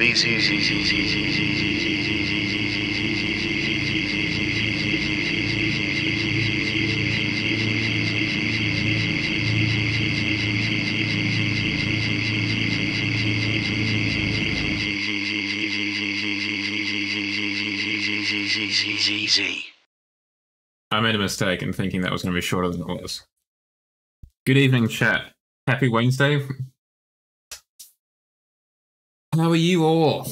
I made a mistake in thinking that was going to be shorter than it was. Good evening, chat. Happy Wednesday. How are you all?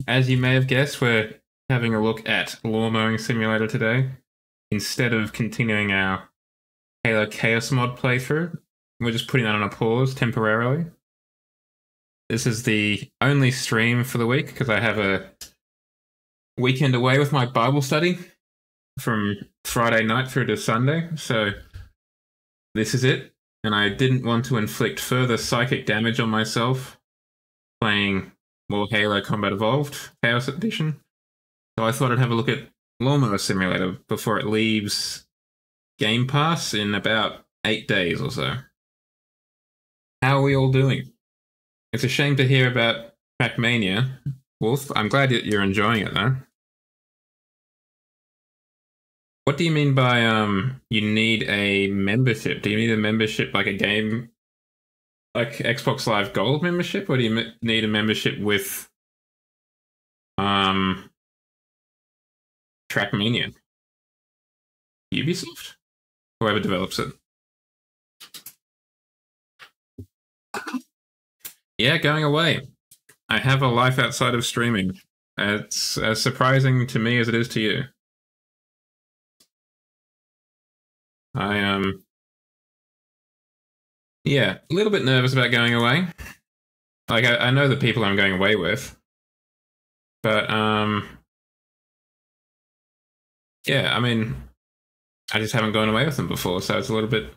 As you may have guessed, we're having a look at Lawn Mowing Simulator today. Instead of continuing our Halo Chaos mod playthrough, we're just putting that on a pause temporarily. This is the only stream for the week because I have a weekend away with my Bible study from Friday night through to Sunday, so this is it. And I didn't want to inflict further psychic damage on myself playing more Halo Combat Evolved Chaos Edition. So I thought I'd have a look at Lawnmower Simulator before it leaves Game Pass in about 8 days or so. How are we all doing? It's a shame to hear about Trackmania, Wolf. I'm glad that you're enjoying it though. What do you mean by you need a membership? Do you need a membership like a game, like Xbox Live Gold membership, or do you need a membership with Trackmania? Ubisoft? Whoever develops it. Yeah, going away. I have a life outside of streaming. It's as surprising to me as it is to you. Yeah, a little bit nervous about going away. Like, I know the people I'm going away with, but, yeah, I mean, I just haven't gone away with them before, so it's a little bit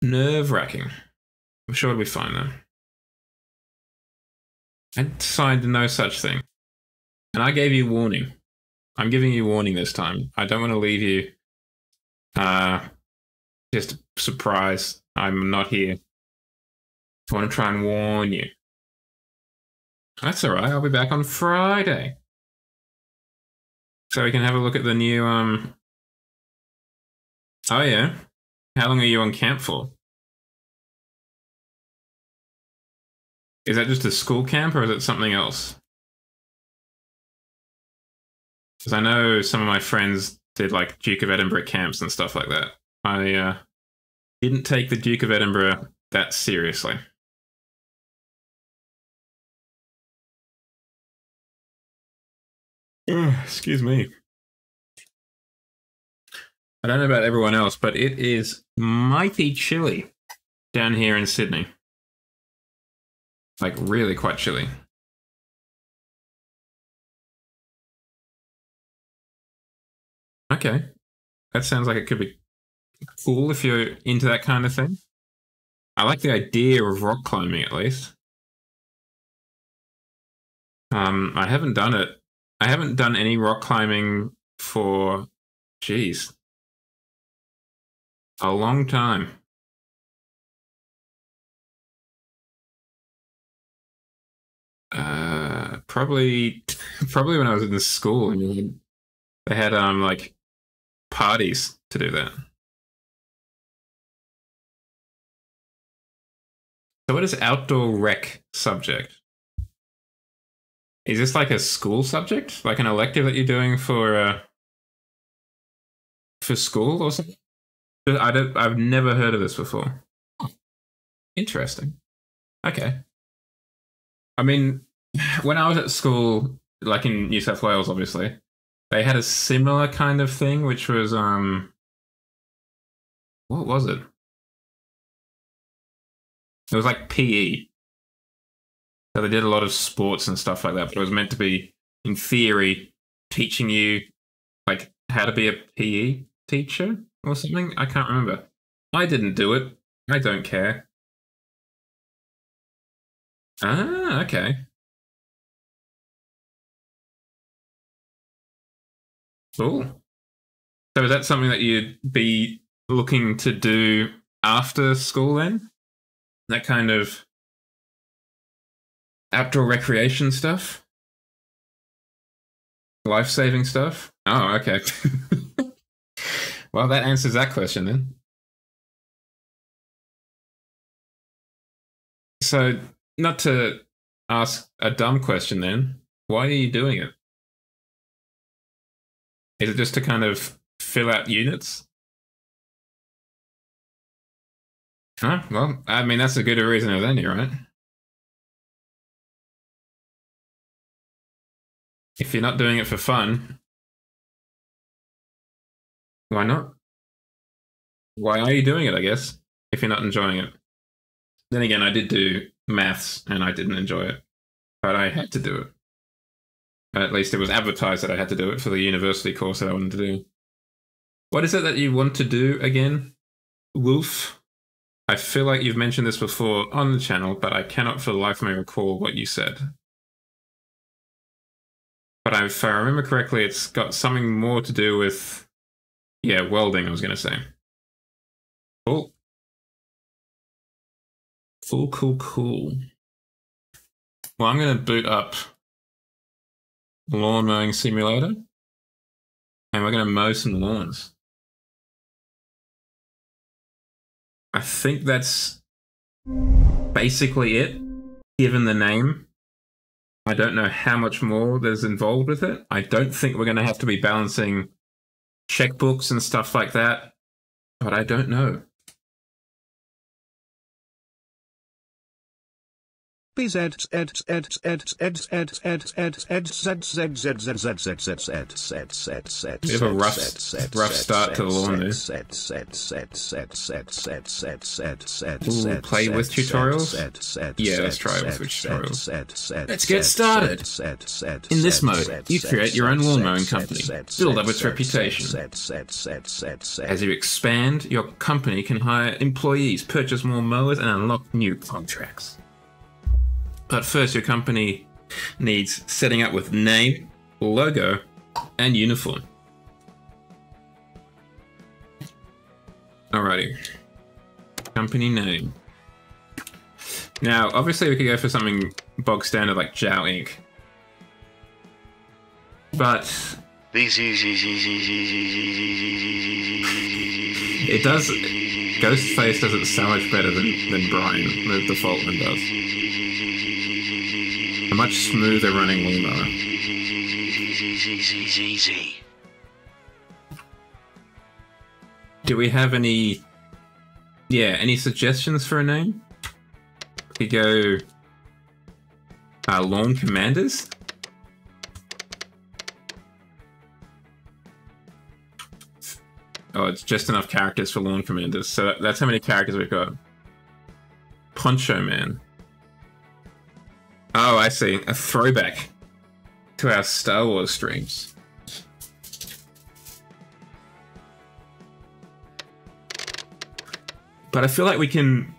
nerve-wracking. I'm sure it'll be fine, though. I signed no such thing. And I gave you warning. I'm giving you warning this time. I don't want to leave you, just surprised I'm not here. I want to try and warn you. That's all right. I'll be back on Friday. So we can have a look at the new, Oh, yeah? How long are you on camp for? Is that just a school camp, or is it something else? Because I know some of my friends did, like, Duke of Edinburgh camps and stuff like that. I, didn't take the Duke of Edinburgh that seriously. Excuse me. I don't know about everyone else, but it is mighty chilly down here in Sydney. Like, really quite chilly. Okay. That sounds like it could be cool if you're into that kind of thing. I like the idea of rock climbing, at least. I haven't done it. I haven't done any rock climbing for, geez, a long time. Probably when I was in school. I mean, they had like parties to do that. So what is outdoor rec subject? Is this like a school subject, like an elective that you're doing for school or something? I've never heard of this before. Oh, interesting. Okay. I mean, when I was at school, like in New South Wales, obviously, they had a similar kind of thing, which was what was it? It was like PE. So they did a lot of sports and stuff like that, but it was meant to be, in theory, teaching you like how to be a PE teacher or something. I can't remember. I didn't do it. I don't care. Ah, okay. Cool. So is that something that you'd be looking to do after school then? That kind of outdoor recreation stuff? Life-saving stuff? Oh, okay. Well, that answers that question then. So, not to ask a dumb question then, why are you doing it? Is it just to kind of fill out units? Huh? Well, I mean, that's a good reason as any, right? If you're not doing it for fun, why not? Why are you doing it, I guess, if you're not enjoying it? Then again, I did do maths and I didn't enjoy it, but I had to do it. At least it was advertised that I had to do it for the university course that I wanted to do. What is it that you want to do again, Wolf? I feel like you've mentioned this before on the channel, but I cannot for the life of me recall what you said. But if I remember correctly, it's got something more to do with, yeah, welding, I was going to say. Cool. Cool. Well, I'm going to boot up Lawn Mowing Simulator, and we're going to mow some lawns. I think that's basically it, given the name. I don't know how much more there's involved with it. I don't think we're going to have to be balancing checkbooks and stuff like that, but I don't know. We have a rough start to the lawn there. Ooh, play with tutorials? Yeah, let's try with tutorials. Let's get started. In this mode, you create your own lawn mowing company. Build up its reputation. As you expand, your company can hire employees, purchase more mowers, and unlock new contracts. But first, your company needs setting up with name, logo, and uniform. Alrighty. Company name. Now, obviously we could go for something bog standard like Jow Inc. But it does. Ghostface does it so much better than Brian, the default one does. A much smoother running lawnmower. Do we have any suggestions for a name? We go Lawn Commanders? Oh, it's just enough characters for Lawn Commanders. So that's how many characters we've got. Poncho Man. Oh, I see. A throwback to our Star Wars streams. But I feel like we can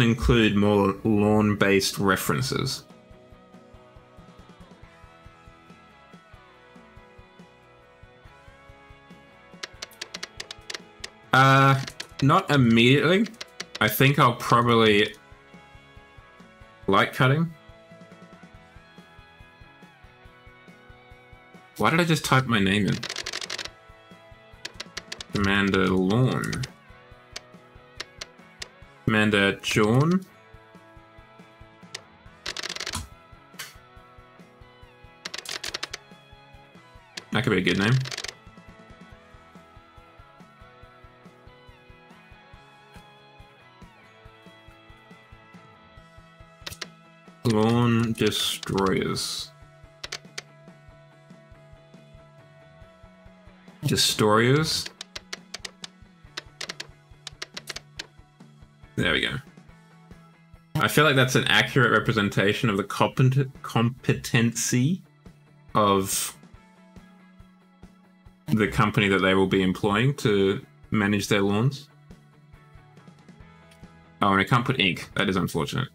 include more lawn-based references. Not immediately. I think I'll probably light cutting. Why did I just type my name in? Commander Lawn. Commander John. That could be a good name. Lawn Destroyers. Destroyers. There we go. I feel like that's an accurate representation of the competency of the company that they will be employing to manage their lawns. Oh, and I can't put ink. That is unfortunate.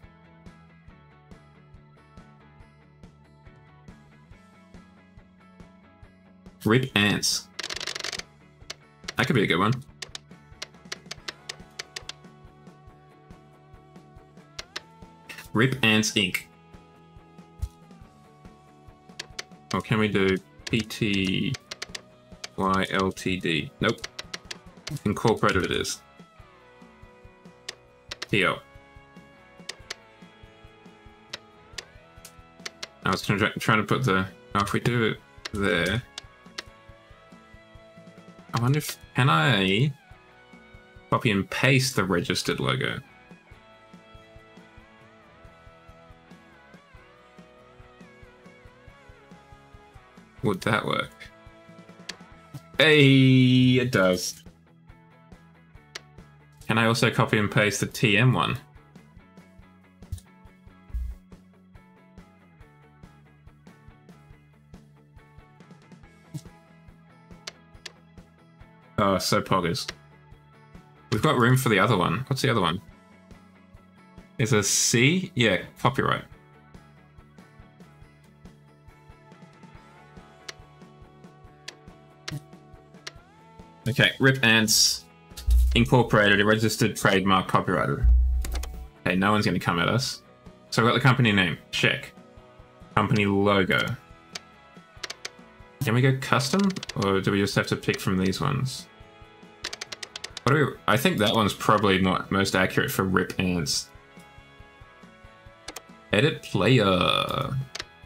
Rip Ants. That could be a good one. Rip Ants Inc. Or can we do PTY LTD? Nope. Incorporated it is. TL. I was trying to put the... Oh, if we do it there... I wonder if... Can I copy and paste the registered logo? Would that work? Hey, it does. Can I also copy and paste the TM one? Oh, so poggers. We've got room for the other one. What's the other one? Is a C? Yeah, copyright. Okay, Rip Ants Incorporated, a registered trademark copyrighted. Okay, no one's going to come at us. So I've got the company name. Check. Company logo. Can we go custom? Or do we just have to pick from these ones? What do we... I think that one's probably most accurate for Rip Ants. Edit player.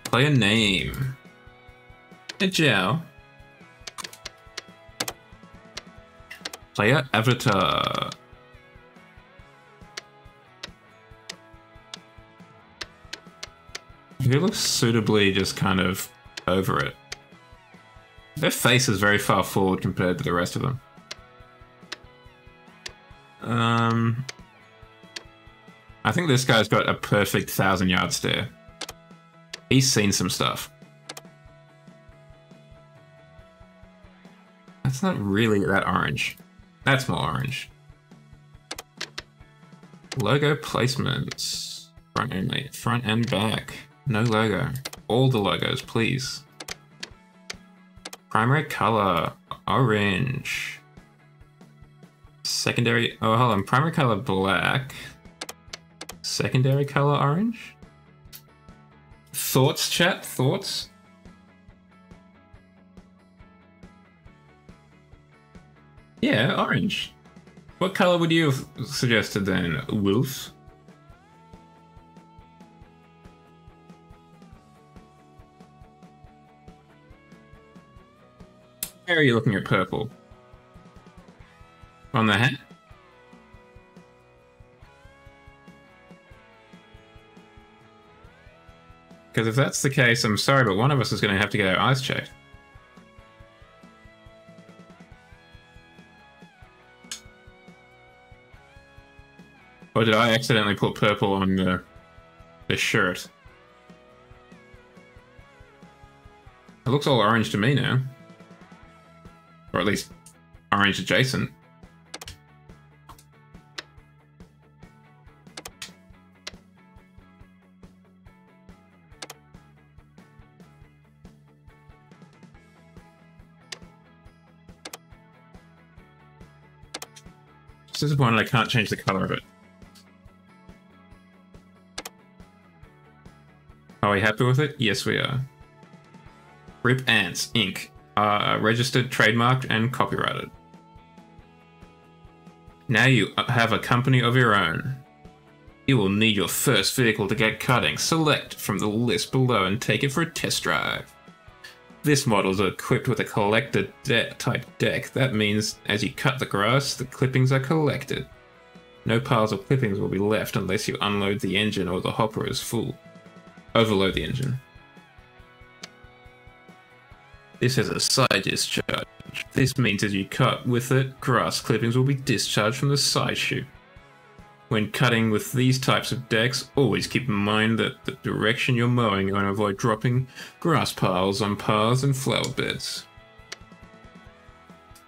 Player name. Jow. Player avatar. He looks suitably just kind of over it. Their face is very far forward compared to the rest of them. I think this guy's got a perfect 1,000-yard stare. He's seen some stuff. That's not really that orange. That's more orange. Logo placements. Front only. Front and back. No logo. All the logos, please. Primary color. Orange. Secondary... Oh, hold on. Primary color black. Secondary color orange? Thoughts, chat? Thoughts? Yeah, orange. What color would you have suggested then, Wolf? Where are you looking at purple? On the hat? Because if that's the case, I'm sorry, but one of us is going to have to get our eyes checked. Or did I accidentally put purple on the shirt? It looks all orange to me now. Or at least orange adjacent. Just disappointed I can't change the color of it. Are we happy with it? Yes, we are. Rip Ants, Inc. Registered, trademarked, and copyrighted. Now you have a company of your own. You will need your first vehicle to get cutting. Select from the list below and take it for a test drive. This model is equipped with a collector type deck. That means as you cut the grass, the clippings are collected. No piles of clippings will be left unless you unload the engine or the hopper is full. Overload the engine. This has a side discharge. This means as you cut with it, grass clippings will be discharged from the side chute. When cutting with these types of decks, always keep in mind that the direction you're mowing, you're going to avoid dropping grass piles on paths and flower beds.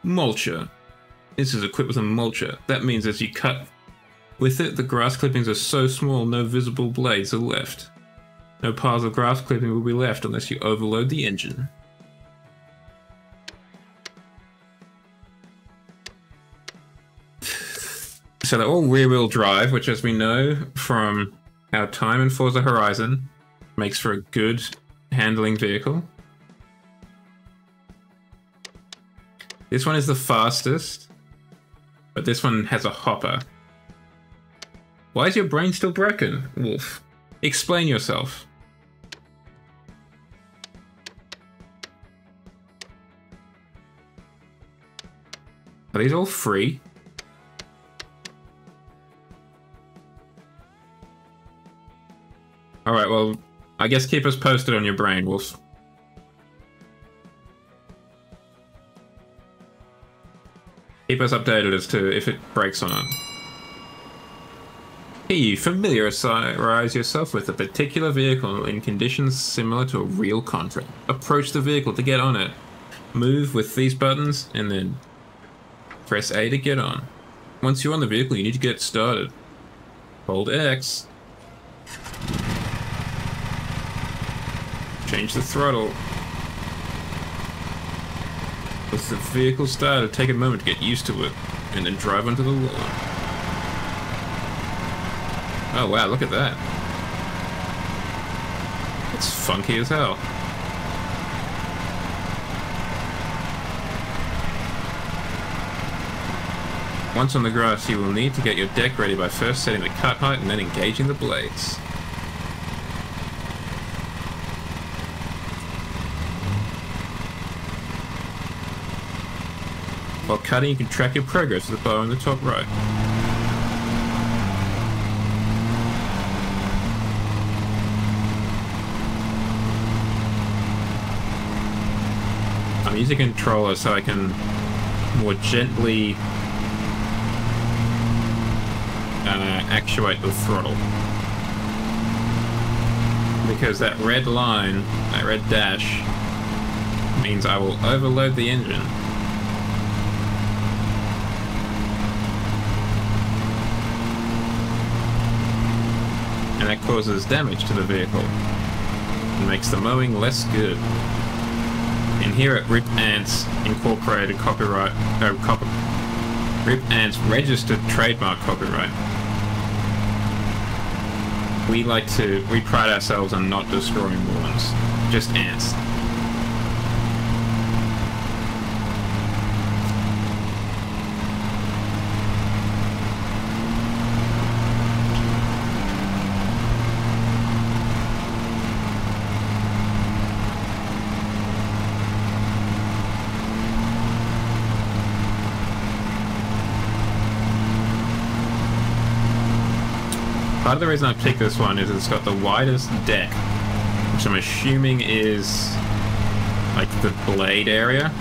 Mulcher. This is equipped with a mulcher. That means as you cut with it, the grass clippings are so small no visible blades are left. No piles of grass clipping will be left unless you overload the engine. So they're all rear-wheel drive, which, as we know from our time in Forza Horizon, makes for a good handling vehicle. This one is the fastest, but this one has a hopper. Why is your brain still broken, Wolf? Explain yourself. Are these all free? Alright, well, I guess keep us posted on your brain, Wolf. Keep us updated as to if it breaks or not. Here you familiarize yourself with a particular vehicle in conditions similar to a real contract. Approach the vehicle to get on it. Move with these buttons and then press A to get on. Once you're on the vehicle, you need to get started. Hold X. Change the throttle. With the vehicle started, take a moment to get used to it, and then drive onto the lawn. Oh wow, look at that. It's funky as hell. Once on the grass, you will need to get your deck ready by first setting the cut height and then engaging the blades. While cutting, you can track your progress with the bow in the top right. I'm using a controller so I can more gently actuate the throttle. Because that red line, that red dash, means I will overload the engine. And that causes damage to the vehicle and makes the mowing less good. And here at Rip Ants Incorporated Copyright, Rip Ants Registered Trademark Copyright, we pride ourselves on not destroying lawns, just ants. Part of the reason I picked this one is it's got the widest deck, which I'm assuming is like the blade area.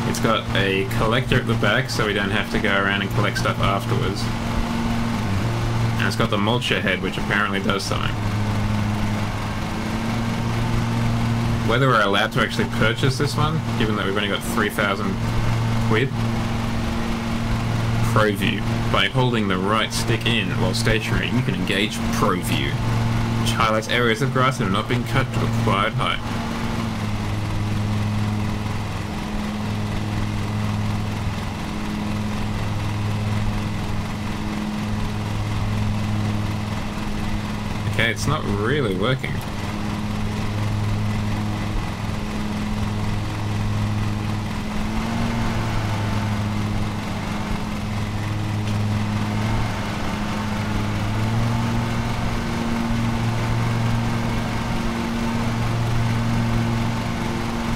It's got a collector at the back so we don't have to go around and collect stuff afterwards. And it's got the mulcher head, which apparently does something. Whether we're allowed to actually purchase this one, given that we've only got 3,000 quid. ProView. By holding the right stick in while stationary, you can engage ProView, which highlights areas of grass that have not been cut to the required height. Okay, it's not really working.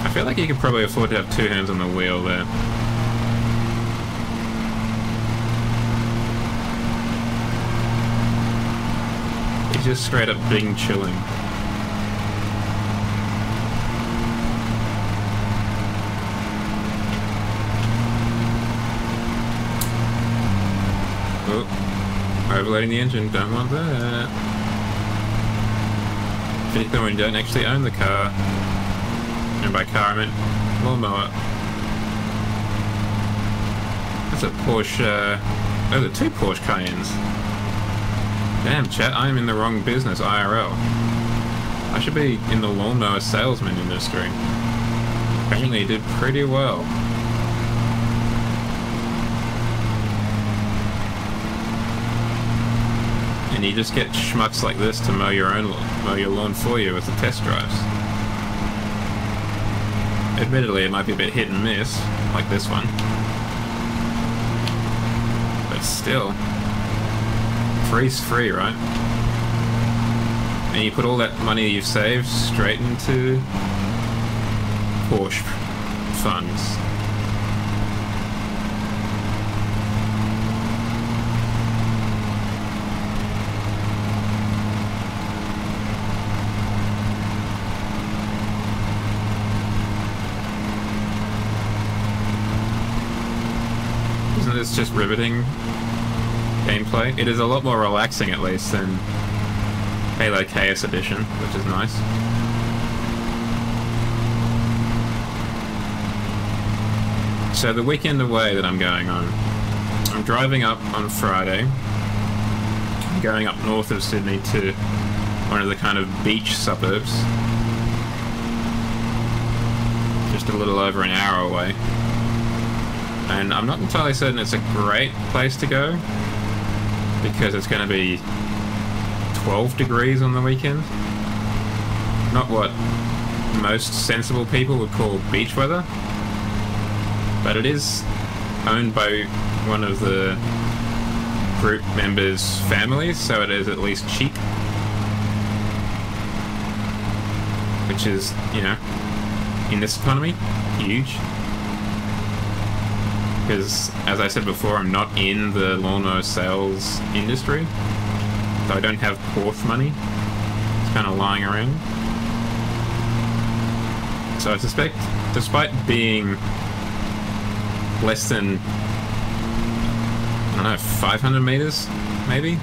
I feel like you could probably afford to have two hands on the wheel there. He's just straight up being chilling. Oh, overloading the engine, don't want that. Particularly when you don't actually own the car. And by car I meant lawnmower. That's a Porsche. Those are two Porsche Cayennes. Damn, chat, I am in the wrong business, IRL. I should be in the lawnmower salesman industry. Apparently he did pretty well. And you just get schmucks like this to mow your lawn for you with the test drives. Admittedly, it might be a bit hit and miss, like this one. But still, free's free, right? And you put all that money you've saved straight into Porsche funds. Isn't this just riveting gameplay? It is a lot more relaxing, at least, than Halo Chaos Edition, which is nice. So the weekend away that I'm going on, I'm driving up on Friday. I'm going up north of Sydney to one of the kind of beach suburbs. Just a little over an hour away. And I'm not entirely certain it's a great place to go, because it's going to be 12 degrees on the weekend. Not what most sensible people would call beach weather, but it is owned by one of the group members' families, so it is at least cheap. Which is, you know, in this economy, huge. Because, as I said before, I'm not in the lawnmower sales industry, so I don't have Porsche money. It's kind of lying around. So I suspect, despite being less than, I don't know, 500 meters, maybe?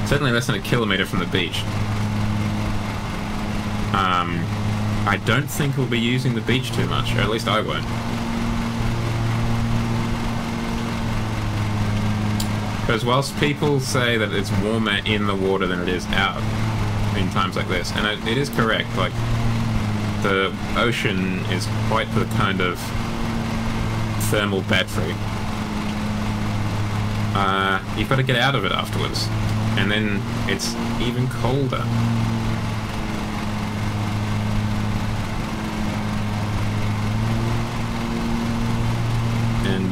Certainly less than a kilometer from the beach. I don't think we'll be using the beach too much, or at least I won't. Because whilst people say that it's warmer in the water than it is out in times like this, and it is correct, like, the ocean is quite the kind of thermal battery. You've got to get out of it afterwards, and then it's even colder. And,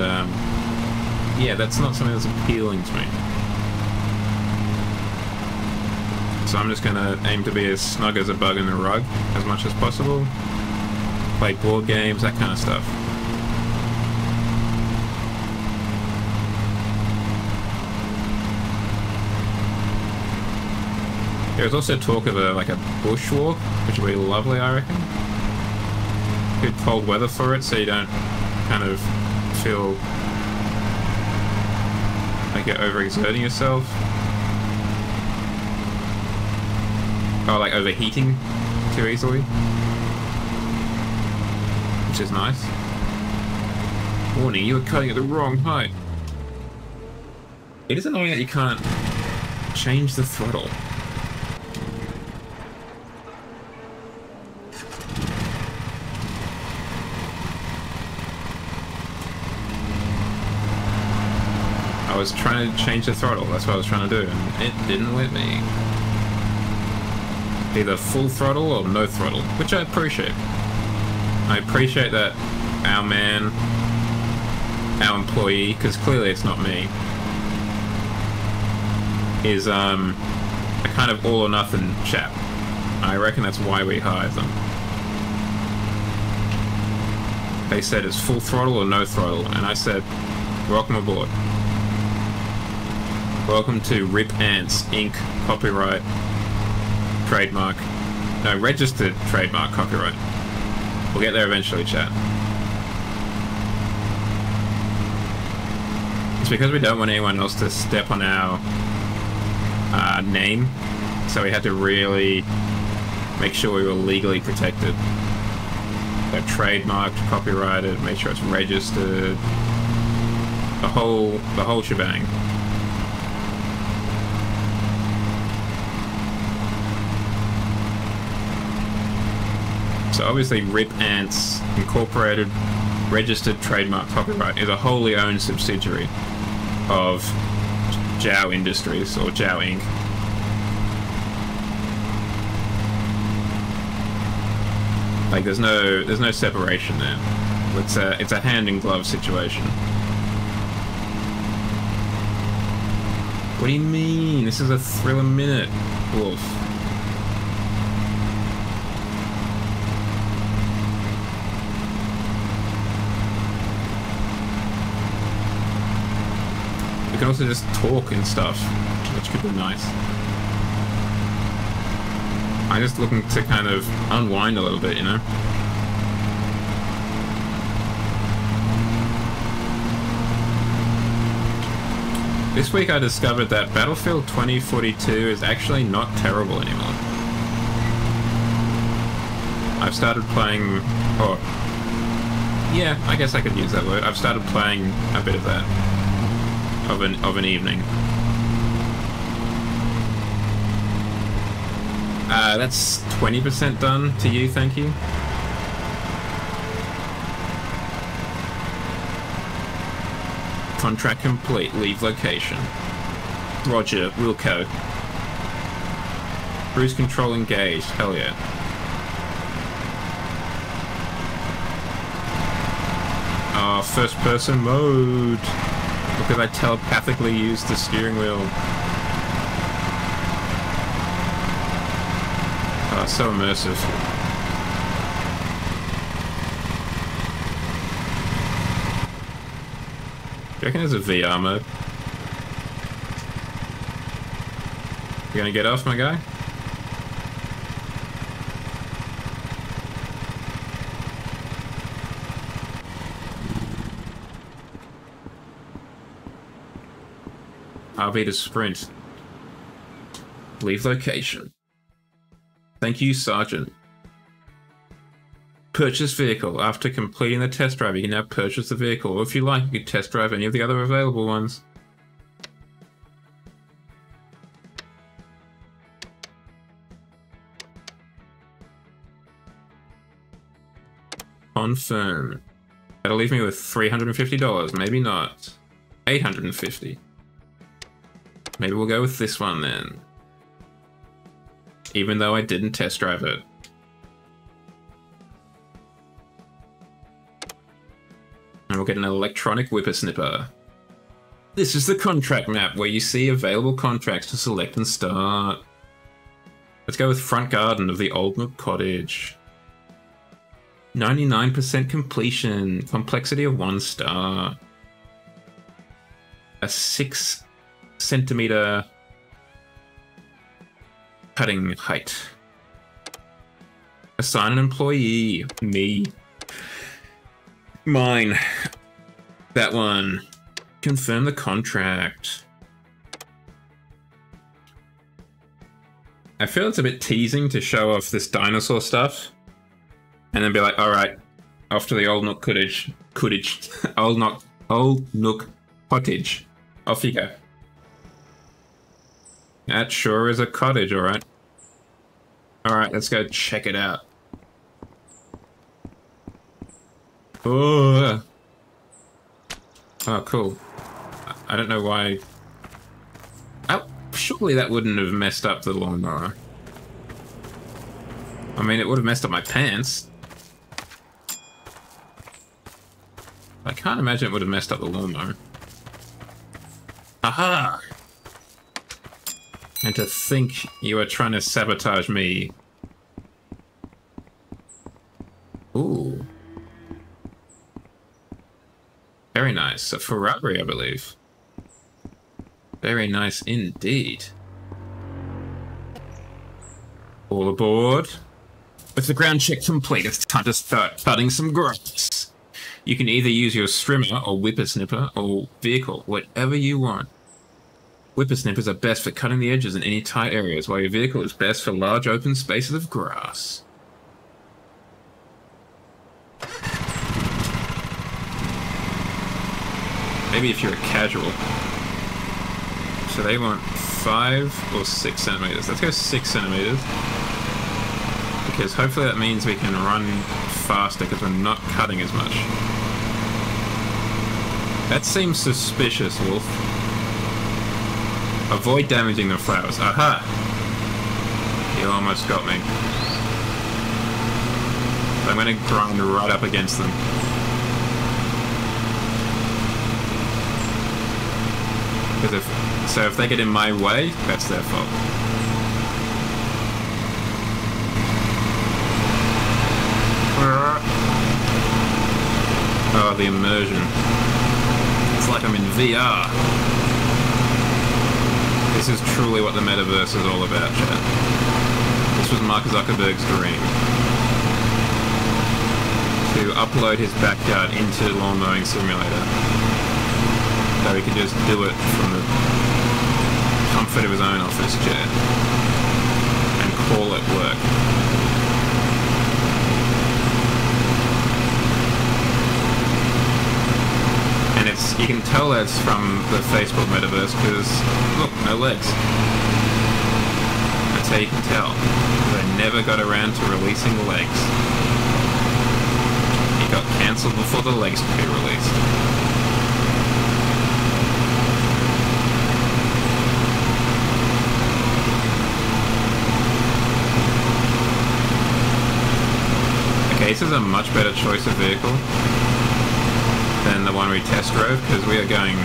yeah, that's not something that's appealing to me. So I'm just gonna aim to be as snug as a bug in the rug as much as possible. Play board games, that kind of stuff. There was also talk of like a bushwalk, which would be lovely, I reckon. Good cold weather for it, so you don't kind of feel like you're overexerting yourself. Oh, like overheating too easily. Which is nice. Warning, you are cutting at the wrong height. It is annoying that you can't change the throttle. I was trying to change the throttle, that's what I was trying to do, and it didn't let me. Either full throttle or no throttle, which I appreciate. I appreciate that our man, our employee, because clearly it's not me, is a kind of all or nothing chap. I reckon that's why we hired them. They said it's full throttle or no throttle, and I said, welcome aboard. Welcome to Rip Ants Inc. Copyright, trademark, no, registered trademark copyright. We'll get there eventually, chat. It's because we don't want anyone else to step on our name, so we had to really make sure we were legally protected. So trademarked, copyrighted, make sure it's registered, the whole shebang. So obviously Rip Ants Incorporated, registered trademark copyright, is a wholly owned subsidiary of Jow Industries, or Jow Inc. Like there's no separation there. It's a hand in glove situation. What do you mean? This is a thrill a minute, Wolf. We can also just talk and stuff, which could be nice. I'm just looking to kind of unwind a little bit, you know? This week I discovered that Battlefield 2042 is actually not terrible anymore. I've started playing... Oh, yeah, I guess I could use that word. I've started playing a bit of that. Of an evening. That's 20% done to you, thank you. Contract complete, leave location. Roger, Wilco. Cruise control engaged, hell yeah. Oh, first person mode. Look at I telepathically use the steering wheel. Oh, so immersive. Do you reckon there's a VR mode? You gonna get off, my guy? RV to sprint. Leave location. Thank you, Sergeant. Purchase vehicle. After completing the test drive, you can now purchase the vehicle. Or if you like, you can test drive any of the other available ones. Confirm. That'll leave me with $350. Maybe not. $850. Maybe we'll go with this one then. Even though I didn't test drive it. And we'll get an electronic whippersnipper. This is the contract map where you see available contracts to select and start. Let's go with front garden of the Old Nook Cottage. 99% completion. Complexity of 1 star. A 6 centimeter cutting height. Assign an employee. Me. Mine. That one. Confirm the contract. I feel it's a bit teasing to show off this dinosaur stuff and then be like, alright, off to the Old Nook Cottage. Old Nook Cottage. Off you go. That sure is a cottage, alright. Alright, let's go check it out. Oh, cool. I don't know why... Oh, surely that wouldn't have messed up the lawnmower. I mean, it would have messed up my pants. I can't imagine it would have messed up the lawnmower. Aha! And to think you are trying to sabotage me. Ooh. Very nice. A Ferrari, I believe. Very nice indeed. All aboard. With the ground check complete, it's time to start cutting some grass. You can either use your strimmer or whippersnipper or vehicle, whatever you want. Whippersnippers are best for cutting the edges in any tight areas, while your vehicle is best for large open spaces of grass. Maybe if you're a casual. So they want 5 or 6 centimeters. Let's go 6 centimeters. Because hopefully that means we can run faster because we're not cutting as much. That seems suspicious, Wolf. Avoid damaging the flowers. Aha! You almost got me. I'm going to grind right up against them. Because if they get in my way, that's their fault. Oh, the immersion. It's like I'm in VR. This is truly what the metaverse is all about, chat. This was Mark Zuckerberg's dream. To upload his backyard into Lawn Mowing Simulator. So he could just do it from the comfort of his own office chair. And call it work. And you can tell that's from the Facebook metaverse because, look, no legs. That's how you can tell. They never got around to releasing the legs. It got cancelled before the legs could be released. Okay, this is a much better choice of vehicle than the one we test drove, because we are going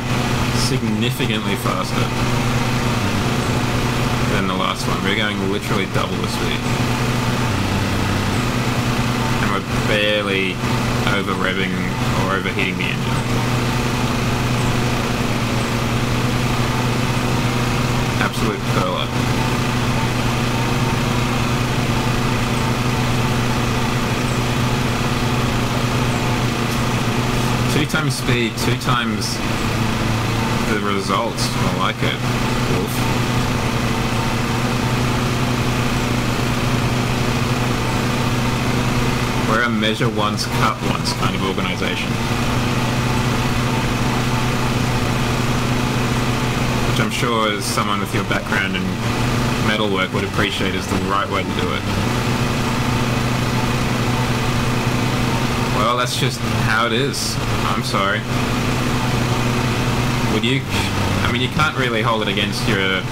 significantly faster than the last one. We're going literally double the speed. And we're barely over-revving or overheating the engine. Absolute curler. Two times speed, 2 times the results. I like it. Wolf. We're a measure once, cut once kind of organisation. Which I'm sure as someone with your background in metalwork would appreciate is the right way to do it. Well, that's just how it is. I'm sorry. Would you... I mean, you can't really hold it against your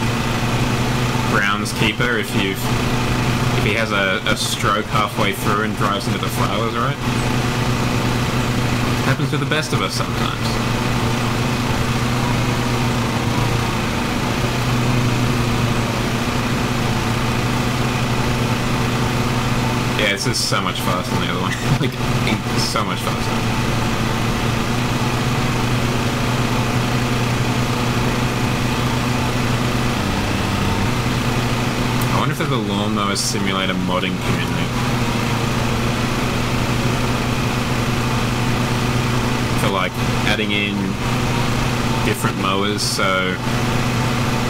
groundskeeper if he has a stroke halfway through and drives into the flowers, right? It happens to the best of us sometimes. Yeah, this is so much faster than the other one. Like, so much faster. I wonder if there's a lawnmower simulator modding community. For like adding in different mowers so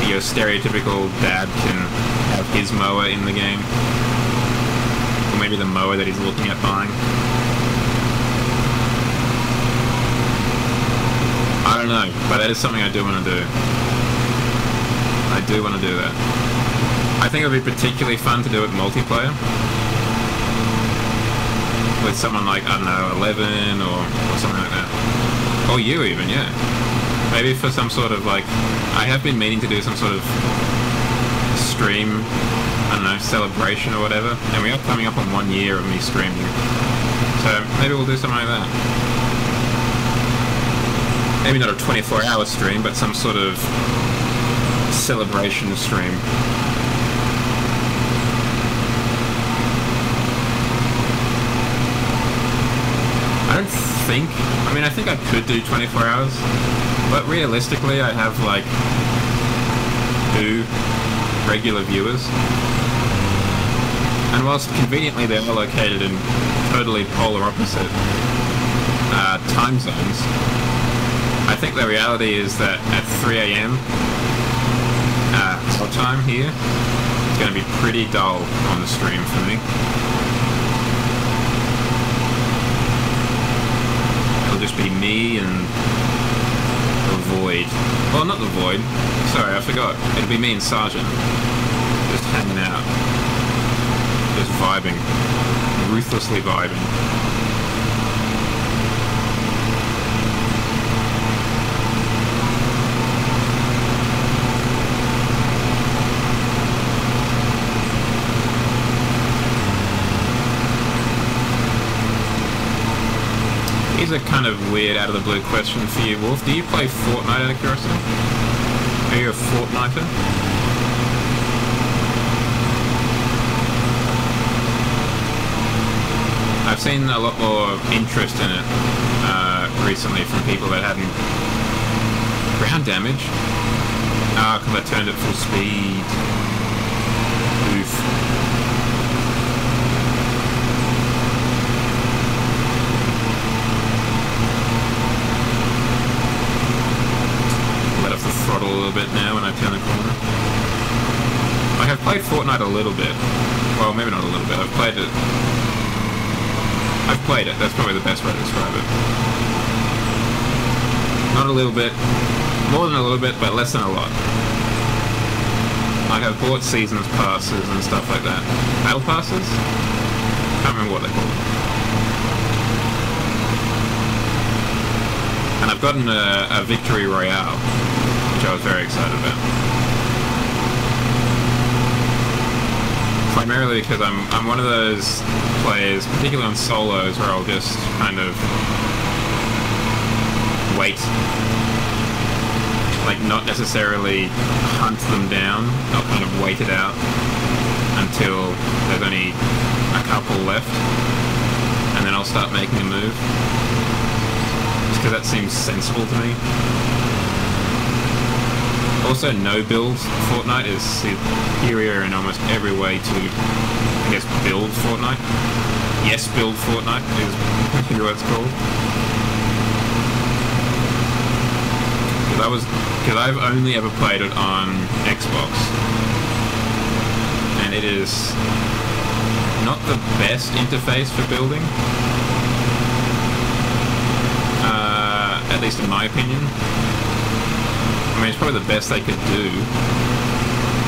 your stereotypical dad can have his mower in the game. Or maybe the mower that he's looking at buying. I don't know, but that is something I do want to do. I do want to do that. I think it would be particularly fun to do it multiplayer. With someone like, I don't know, 11 or something like that. Or you even, yeah. Maybe for some sort of like... I have been meaning to do some sort of stream, I don't know, celebration or whatever. And we are coming up on 1 year of me streaming. So maybe we'll do something like that. Maybe not a 24-hour stream, but some sort of celebration stream. I think I could do 24 hours, but realistically I have like 2 regular viewers, and whilst conveniently they're all located in totally polar opposite time zones, I think the reality is that at 3 AM our time here, it's going to be pretty dull on the stream for me. Just be me and the Void. Well, not the Void. Sorry, I forgot. It'd be me and Sergeant. Just hanging out. Just vibing. Ruthlessly vibing. here's a kind of weird out of the blue question for you, Wolf. Do you play Fortnite out of curiosity? Are you a Fortniter? I've seen a lot more interest in it recently from people that hadn't... Ground damage? Ah, because I turned it full speed. Oof. Let off the throttle a little bit now when I turn the corner. Like, I've played Fortnite a little bit. Well, maybe not a little bit. I've played it. That's probably the best way to describe it. Not a little bit. More than a little bit, but less than a lot. Like, I've bought seasons passes and stuff like that. Battle passes? Can't remember what they're called. And I've gotten a Victory Royale, which I was very excited about. Primarily because I'm one of those players, particularly on solos, where I'll just kind of wait. Like, not necessarily hunt them down, I'll kind of wait it out until there's only a couple left, and then I'll start making a move. Just because that seems sensible to me. Also, no-build Fortnite is superior in almost every way to, I guess, build Fortnite. Yes, build Fortnite is what it's called. Because I've only ever played it on Xbox, and it is not the best interface for building, at least in my opinion. I mean, it's probably the best they could do,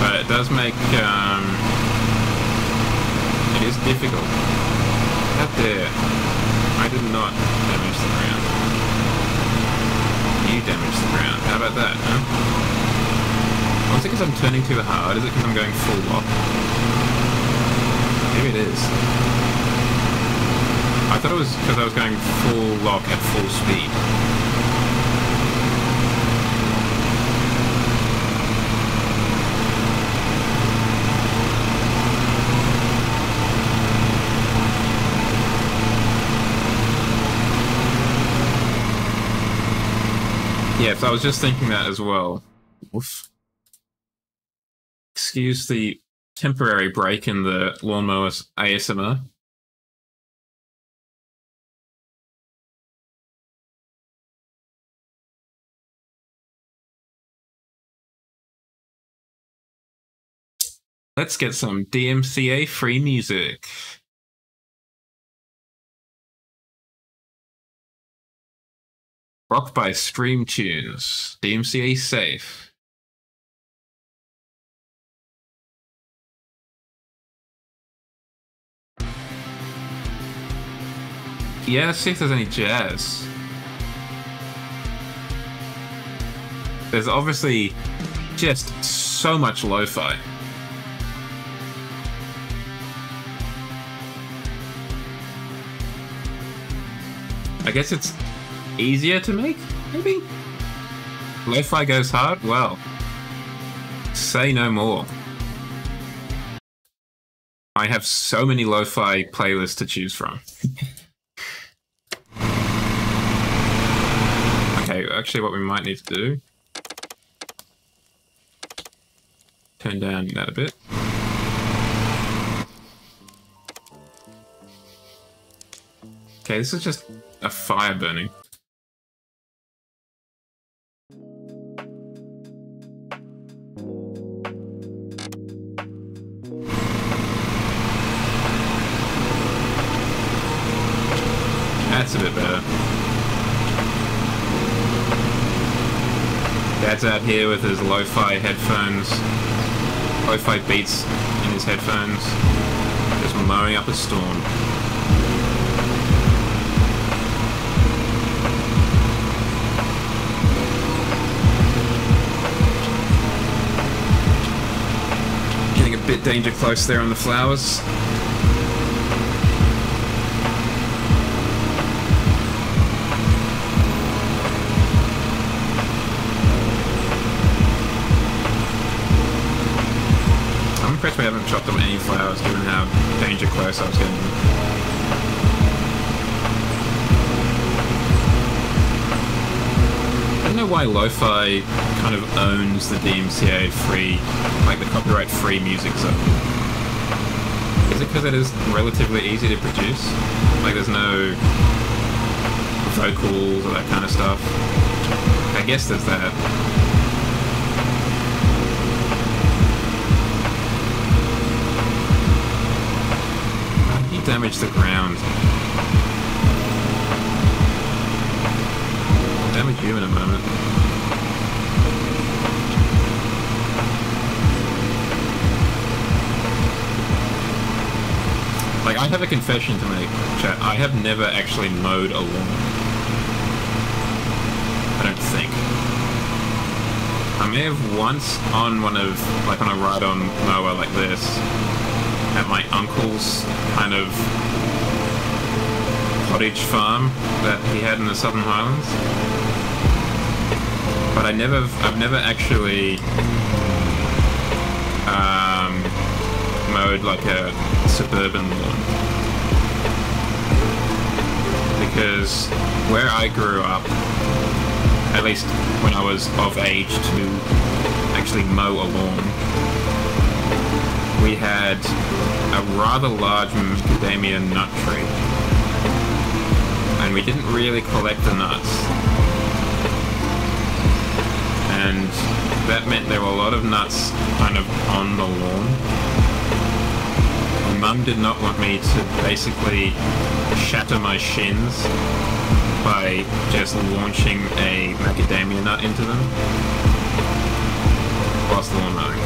but it does make, it is difficult. Out there, I did not damage the ground. You damaged the ground. How about that, huh? Oh, is it because I'm turning too hard? Is it because I'm going full lock? Maybe it is. I thought it was because I was going full lock at full speed. Yeah, so I was just thinking that as well. Oof. Excuse the temporary break in the lawnmower's ASMR. Let's get some DMCA free music. Rock by Stream Tunes. DMCA safe. Yeah, let's see if there's any jazz. There's obviously just so much lo-fi. I guess it's easier to make, maybe? Lo-fi goes hard? Well, say no more. I have so many lo-fi playlists to choose from. Okay, actually what we might need to do... turn down that a bit. Okay, this is just a fire burning. That's a bit better. Dad's out here with his lo-fi headphones, lo-fi beats in his headphones, just mowing up a storm. Getting a bit danger close there on the flowers. guess we haven't chopped up any flowers given how danger close I was getting. I don't know why lo-fi kind of owns the DMCA free, like the copyright-free music zone. Is it because it is relatively easy to produce? Like there's no vocals or that kind of stuff? I guess there's that. He damaged the ground. I'll damage you in a moment. Like, I have a confession to make, chat. I have never actually mowed a lawn. I don't think. I may have once on one of, like on a ride-on mower like this, at my uncle's kind of cottage farm that he had in the Southern Highlands. But I've never actually mowed like a suburban lawn. Because where I grew up, at least when I was of age to actually mow a lawn, we had a rather large macadamia nut tree. And we didn't really collect the nuts. And that meant there were a lot of nuts kind of on the lawn. Mum did not want me to basically shatter my shins by just launching a macadamia nut into them whilst lawn mowing.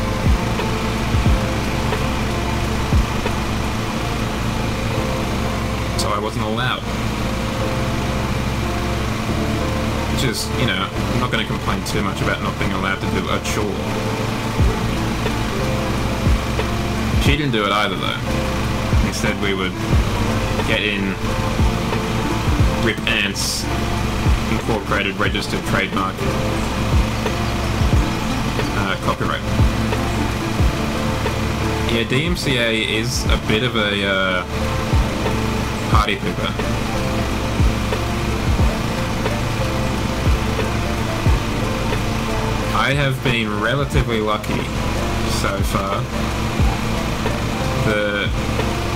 So I wasn't allowed. Which is, you know, I'm not going to complain too much about not being allowed to do a chore. She didn't do it either, though. Instead, we would get in Rip Ants Incorporated Registered Trademark copyright. Yeah, DMCA is a bit of a party pooper. I have been relatively lucky so far.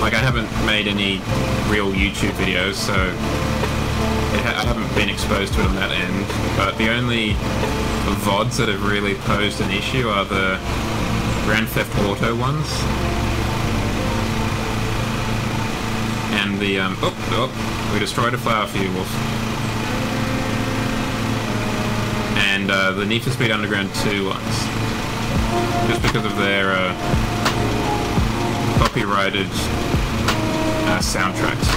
Like, I haven't made any real YouTube videos, so I haven't been exposed to it on that end, but the only VODs that have really posed an issue are the Grand Theft Auto ones. And the, we destroyed a flower for you, Wolf. And the Need for Speed Underground 2 ones. Just because of their copyrighted soundtracks.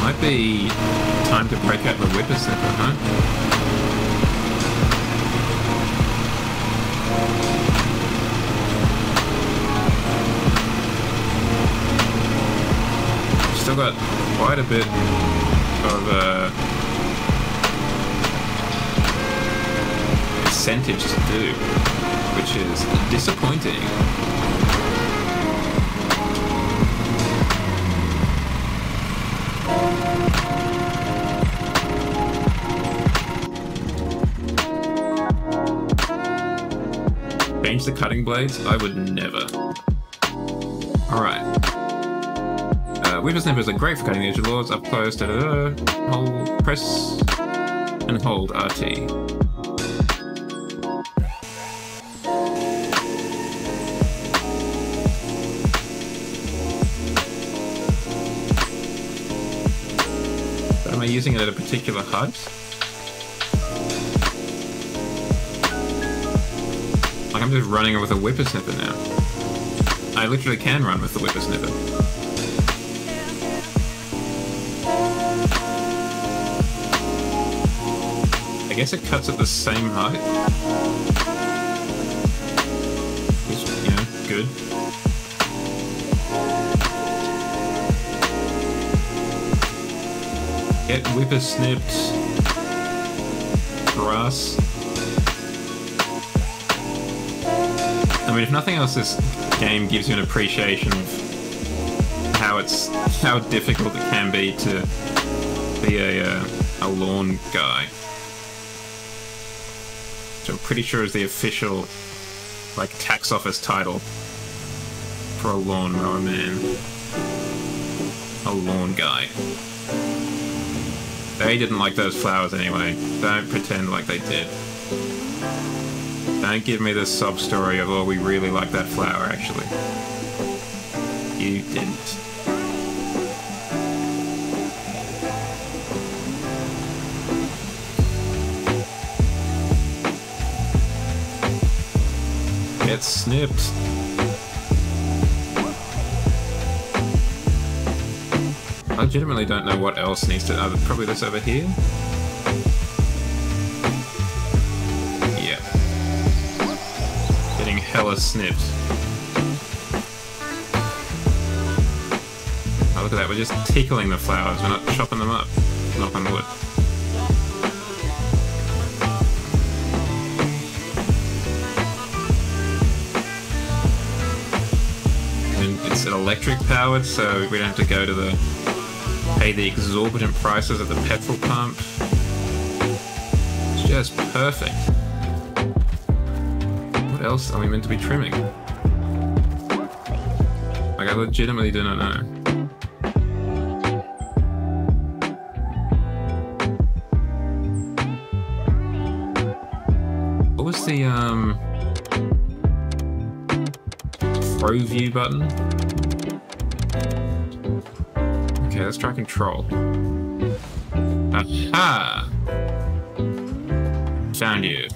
Might be time to break out the whippersnapper, huh? Still got quite a bit of percentage to do, which is disappointing. Change the cutting blades? I would never. Alright. Whippersnapper is great for cutting the edge of lawns up close, hold, press, and hold RT. But am I using it at a particular height? Like, I'm just running with a whippersnapper now. I literally can run with the whippersnapper. I guess it cuts at the same height. Which, you know, good. Get whippersnipped grass. I mean, if nothing else, this game gives you an appreciation of how difficult it can be to be a lawn guy. Which I'm pretty sure is the official, like, tax office title for a lawnmower man. A lawn guy. They didn't like those flowers anyway. Don't pretend like they did. Don't give me this sob story of, oh, we really like that flower, actually. You didn't. Get snipped. I legitimately don't know what else needs to... probably this over here? Yeah. Getting hella snipped. Oh, look at that, we're just tickling the flowers, we're not chopping them up. Knock on wood. And it's electric powered, so we don't have to go to pay the exorbitant prices at the petrol pump. It's just perfect. What else are we meant to be trimming? Like, I legitimately do not know. What was the, throw view button? Okay, let's try control. Aha! Found you.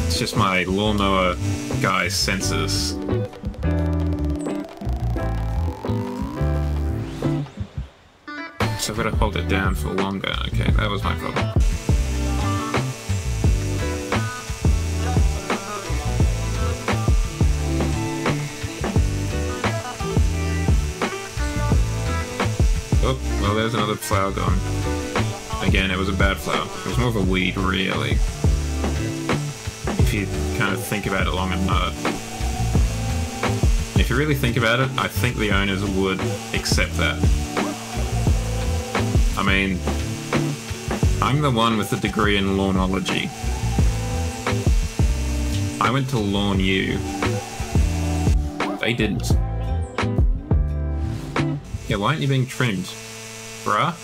It's just my lawnmower guy's senses. So I've got to hold it down for longer. Okay, that was my problem. Oh, well, there's another flower gone. Again, it was a bad flower. It was more of a weed, really. If you kind of think about it long and hard. If you really think about it, I think the owners would accept that. I mean, I'm the one with the degree in lawnology. I went to Lawn U. They didn't. Yeah, why aren't you being trimmed? Bruh?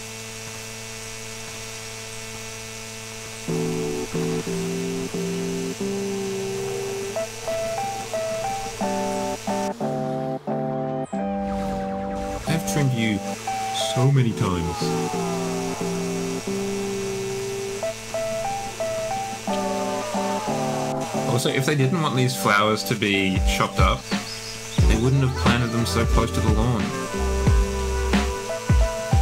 I've trimmed you so many times. Also, if they didn't want these flowers to be chopped up, they wouldn't have planted them so close to the lawn.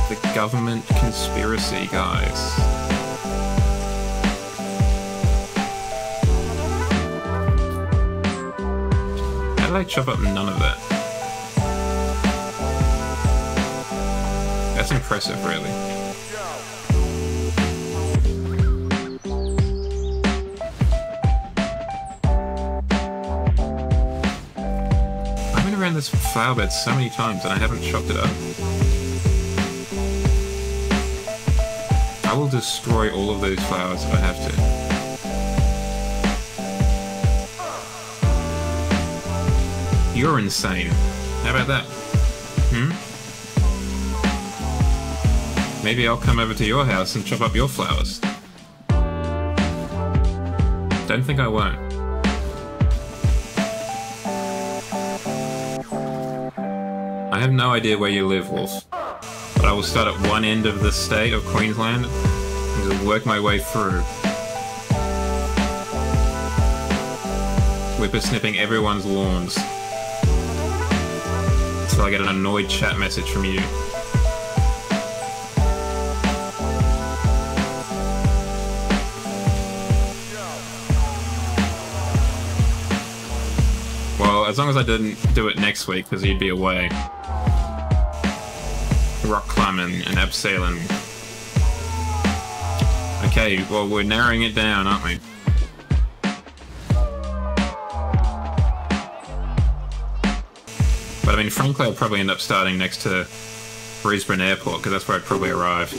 The government conspiracy, guys. How did I chop up none of that? That's impressive, really. I've been around this flower bed so many times and I haven't chopped it up. I will destroy all of those flowers if I have to. You're insane. How about that? Maybe I'll come over to your house and chop up your flowers. Don't think I won't. I have no idea where you live, Wolf. But I will start at one end of the state of Queensland and just work my way through. Whippersnipping everyone's lawns. Until I get an annoyed chat message from you. Well, as long as I didn't do it next week, because you'd be away. rock climbing and abseiling. Okay, well, we're narrowing it down, aren't we? But I mean, frankly, I'll probably end up starting next to Brisbane Airport, because that's where I'd probably arrive.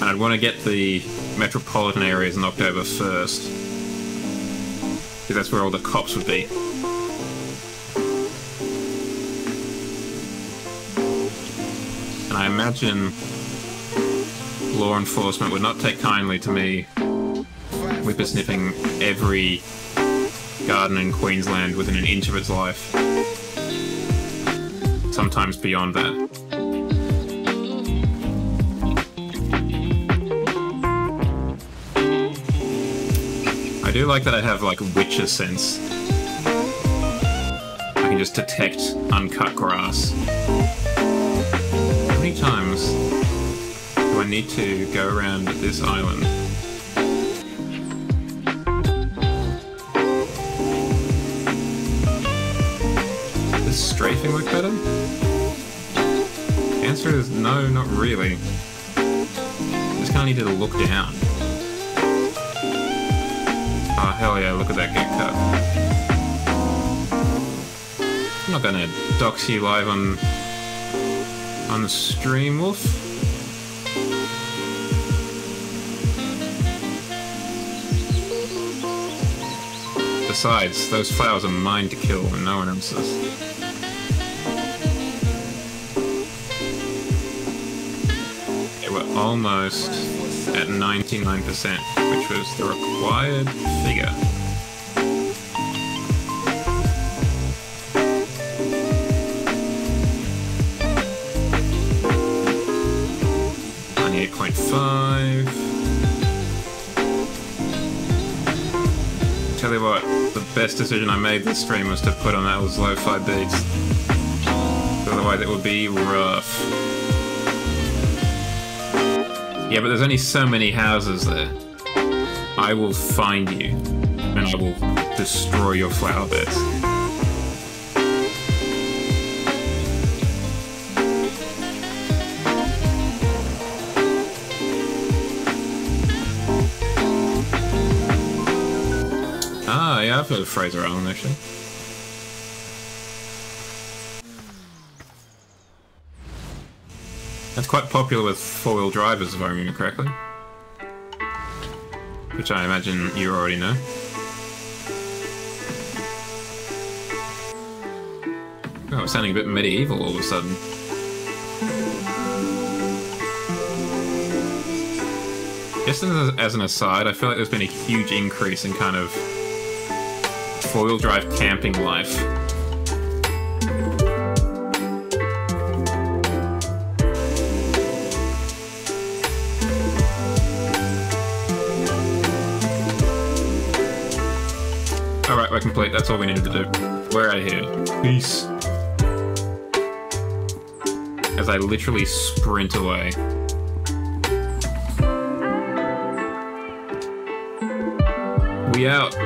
And I'd want to get the metropolitan areas knocked over first, because that's where all the cops would be. And I imagine law enforcement would not take kindly to me whippersnipping every garden in Queensland within an inch of its life. Sometimes beyond that. I do like that I have, like, Witcher sense. I can just detect uncut grass. How many times do I need to go around this island? Does strafing look better? The answer is no, not really. Just kinda needed to look down. Oh, hell yeah, look at that get cut. I'm not gonna dox you live on the stream, Wolf. Besides, those flowers are mine to kill and no one else's. Okay, we're almost at 99%, which was the required figure. Tell you what, the best decision I made this stream was to put on those lo-fi beats. Otherwise it would be rough. Yeah, but there's only so many houses there. I will find you, and I will destroy your flower beds. Yeah, I've heard of Fraser Island, actually. That's quite popular with four-wheel drivers, if I remember correctly. Which I imagine you already know. Oh, it's sounding a bit medieval all of a sudden. Just as an aside, I feel like there's been a huge increase in kind of four-wheel drive camping life. Alright, we're complete. That's all we needed to do. We're out of here. Peace. As I literally sprint away. We out.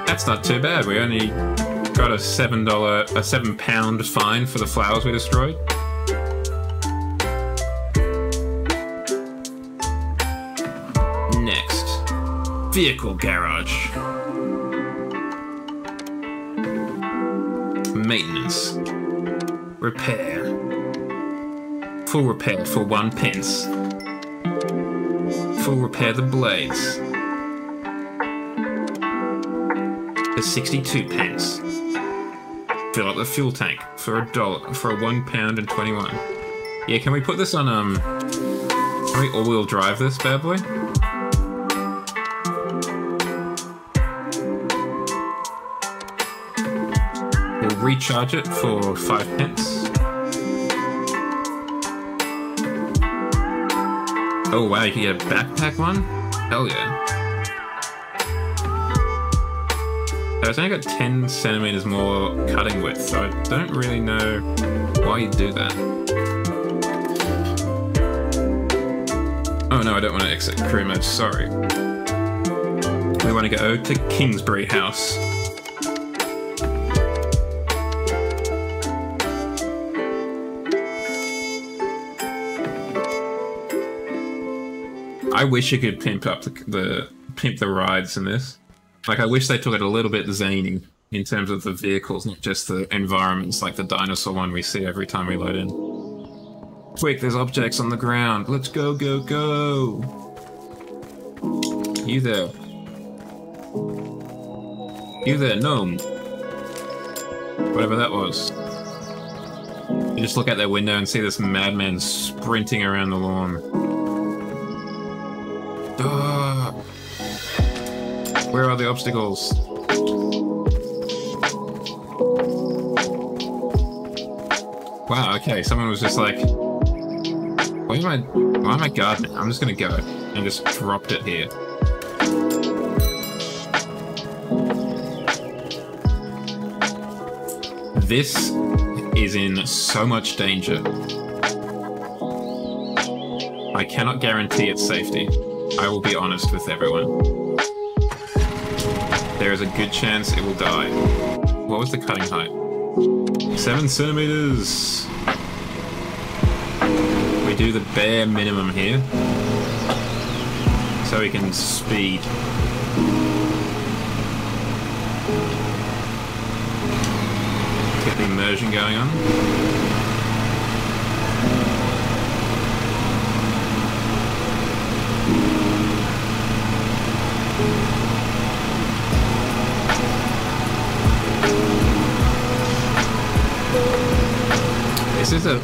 That's not too bad. We only got a £7 fine for the flowers we destroyed. Next, vehicle garage. Maintenance. Repair. Full repair for 1 pence. Full repair the blades. For 62 pence. Fill up the fuel tank for $1 for £1.21. Yeah, can we put this on can we all-wheel drive this bad boy? We'll recharge it for 5 pence. Oh wow, you can get a backpack one? Hell yeah. It's only got 10 centimeters more cutting width, so I don't really know why you do that. Oh no, I don't want to exit crew mode, sorry. We want to go to Kingsbury House. I wish you could pimp up the rides in this. Like, I wish they took it a little bit zany in terms of the vehicles, not just the environments like the dinosaur one we see every time we load in. Quick, there's objects on the ground. Let's go, go, go! You there. You there, gnome. Whatever that was. You just look out their window and see this madman sprinting around the lawn. Where are the obstacles? Wow, okay, someone was just like, why am I gardening? I'm just gonna go, and just dropped it here. This is in so much danger. I cannot guarantee its safety. I will be honest with everyone. There is a good chance it will die. What was the cutting height? 7 centimeters! We do the bare minimum here. So we can speed. Get the immersion going on. This is okay,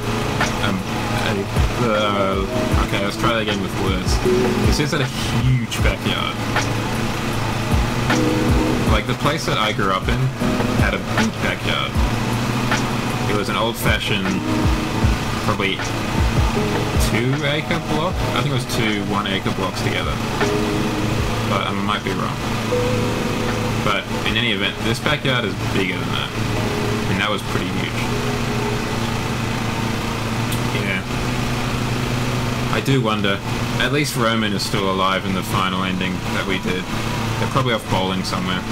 let's try that again with words. This is a huge backyard. Like, the place that I grew up in had a big backyard. It was an old-fashioned, probably 2-acre block? I think it was 2 1-acre blocks together. But I might be wrong. But in any event, this backyard is bigger than that. And that was pretty huge. Yeah. I do wonder, at least Roman is still alive in the final ending that we did. They're probably off bowling somewhere.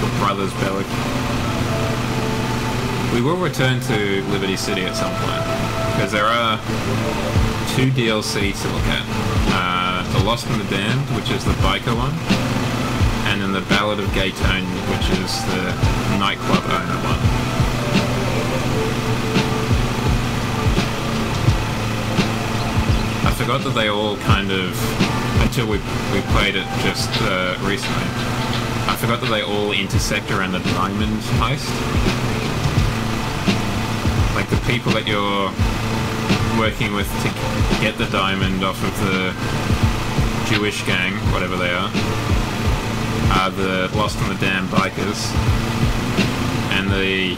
The Brothers Bellic. We will return to Liberty City at some point, because there are 2 DLC to look at. The Lost and the Damned, which is the biker one, and then the Ballad of Gay Tony, which is the nightclub owner one. I forgot that they all kind of, until we played it just recently, I forgot that they all intersect around the diamond heist. Like, the people that you're working with to get the diamond off of the Jewish gang, whatever they are the Lost and the Damned bikers, and the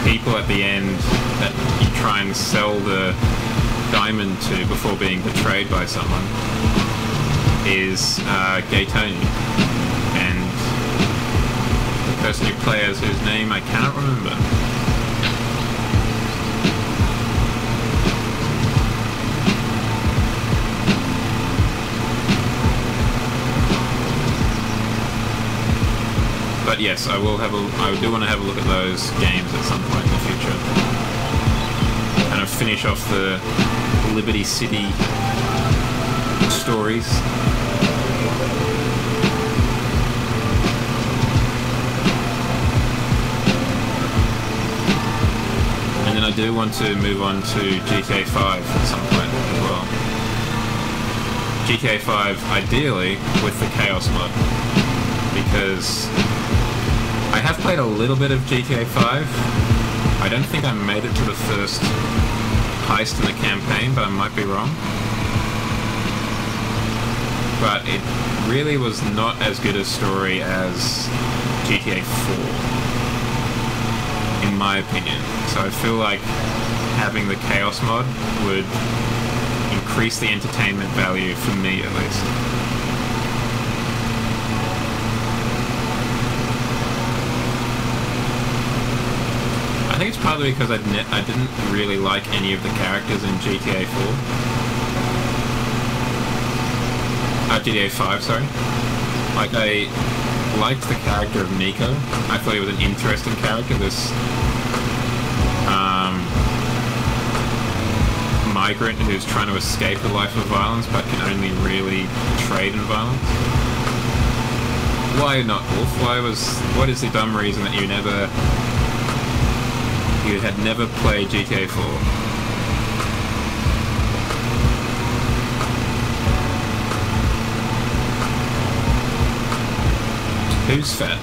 people at the end that you try and sell the diamond to before being betrayed by someone is Gay Tony, and the person you play as, whose name I cannot remember. But yes, I do want to have a look at those games at some point in the future. Kind of finish off the Liberty City stories. And then I do want to move on to GTA 5 at some point as well. GTA 5, ideally, with the Chaos mod. Because I have played a little bit of GTA 5. I don't think I made it to the first heist in the campaign, but I might be wrong. But it really was not as good a story as GTA 4, in my opinion. So I feel like having the Chaos mod would increase the entertainment value for me, at least. I think it's partly because I didn't really like any of the characters in GTA 4. GTA 5, sorry. Like, I liked the character of Nico. I thought he was an interesting character. This migrant who's trying to escape the life of violence but can only really trade in violence. Why not Wolf? What is the dumb reason that you had never played GTA 4? Who's fat?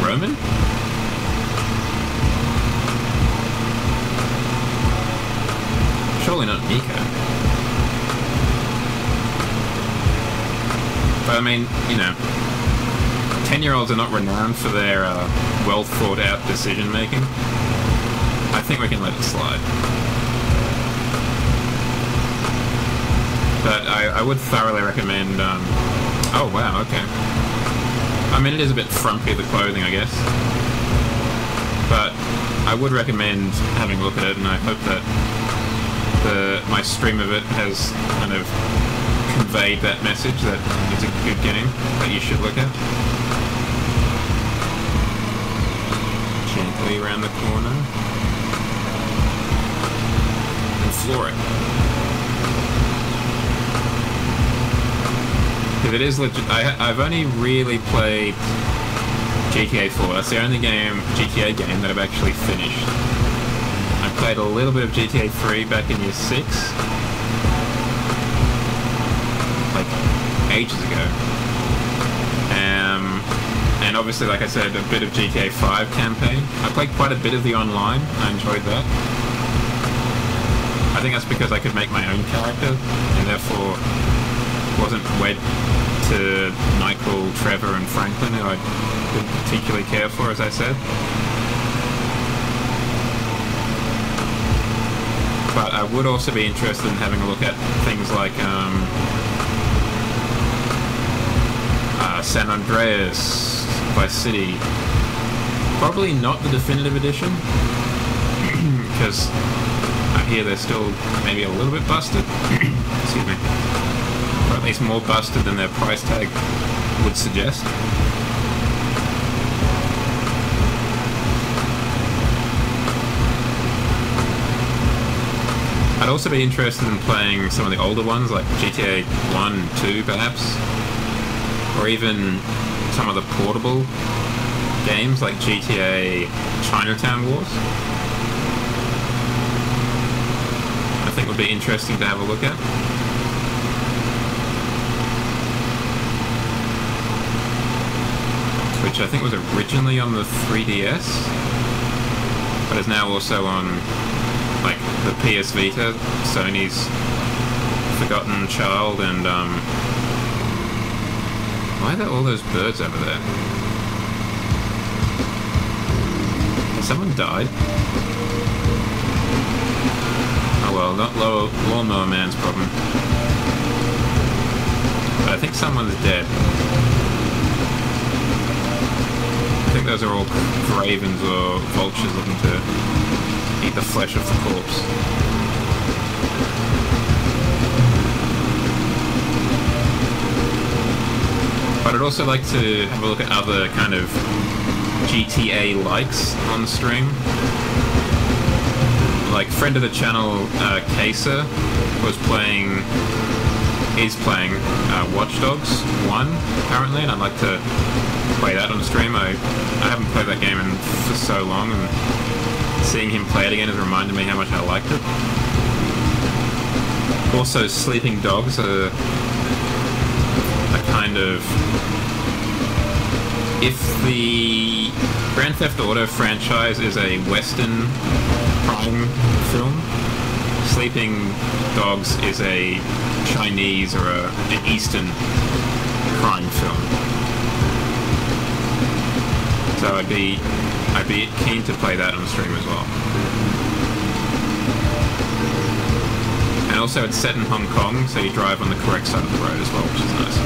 Roman? Surely not Nico. But I mean, you know, 10-year-olds are not renowned for their well thought out decision making. I think we can let it slide. But I would thoroughly recommend... oh wow, okay. I mean, it is a bit frumpy, the clothing, I guess. But I would recommend having a look at it, and I hope that my stream of it has kind of conveyed that message that it's a good game that you should look at. Gently around the corner. And floor it. Because it is legit. I've only really played GTA 4. That's the only GTA game that I've actually finished. I played a little bit of GTA 3 back in year 6. Like, ages ago. And obviously, like I said, a bit of GTA 5 campaign. I played quite a bit of the online. I enjoyed that. I think that's because I could make my own character, and therefore wasn't wed to Michael, Trevor, and Franklin, who I didn't particularly care for, as I said. But I would also be interested in having a look at things like San Andreas, Vice City. Probably not the definitive edition, because I hear they're still maybe a little bit busted. Excuse me. Or at least more busted than their price tag would suggest. I'd also be interested in playing some of the older ones, like GTA 1, 2 perhaps, or even some of the portable games like GTA Chinatown Wars. I think would be interesting to have a look at. Which I think was originally on the 3DS, but is now also on like the PS Vita, Sony's Forgotten Child, and why are there all those birds over there? Has someone died? Oh well, not Lawnmower Man's problem. But I think someone's dead. I think those are all ravens or vultures looking to eat the flesh of the corpse. But I'd also like to have a look at other kind of GTA likes on the stream. Like friend of the channel, Kesa, is playing Watch Dogs 1 apparently, and I'd like to play that on stream. I haven't played that game for so long, and seeing him play it again has reminded me how much I liked it. Also, Sleeping Dogs are a kind of... If the Grand Theft Auto franchise is a Western crime film, Sleeping Dogs is a Chinese or an Eastern crime film. So I'd be keen to play that on the stream as well. And also it's set in Hong Kong, so you drive on the correct side of the road as well, which is nice.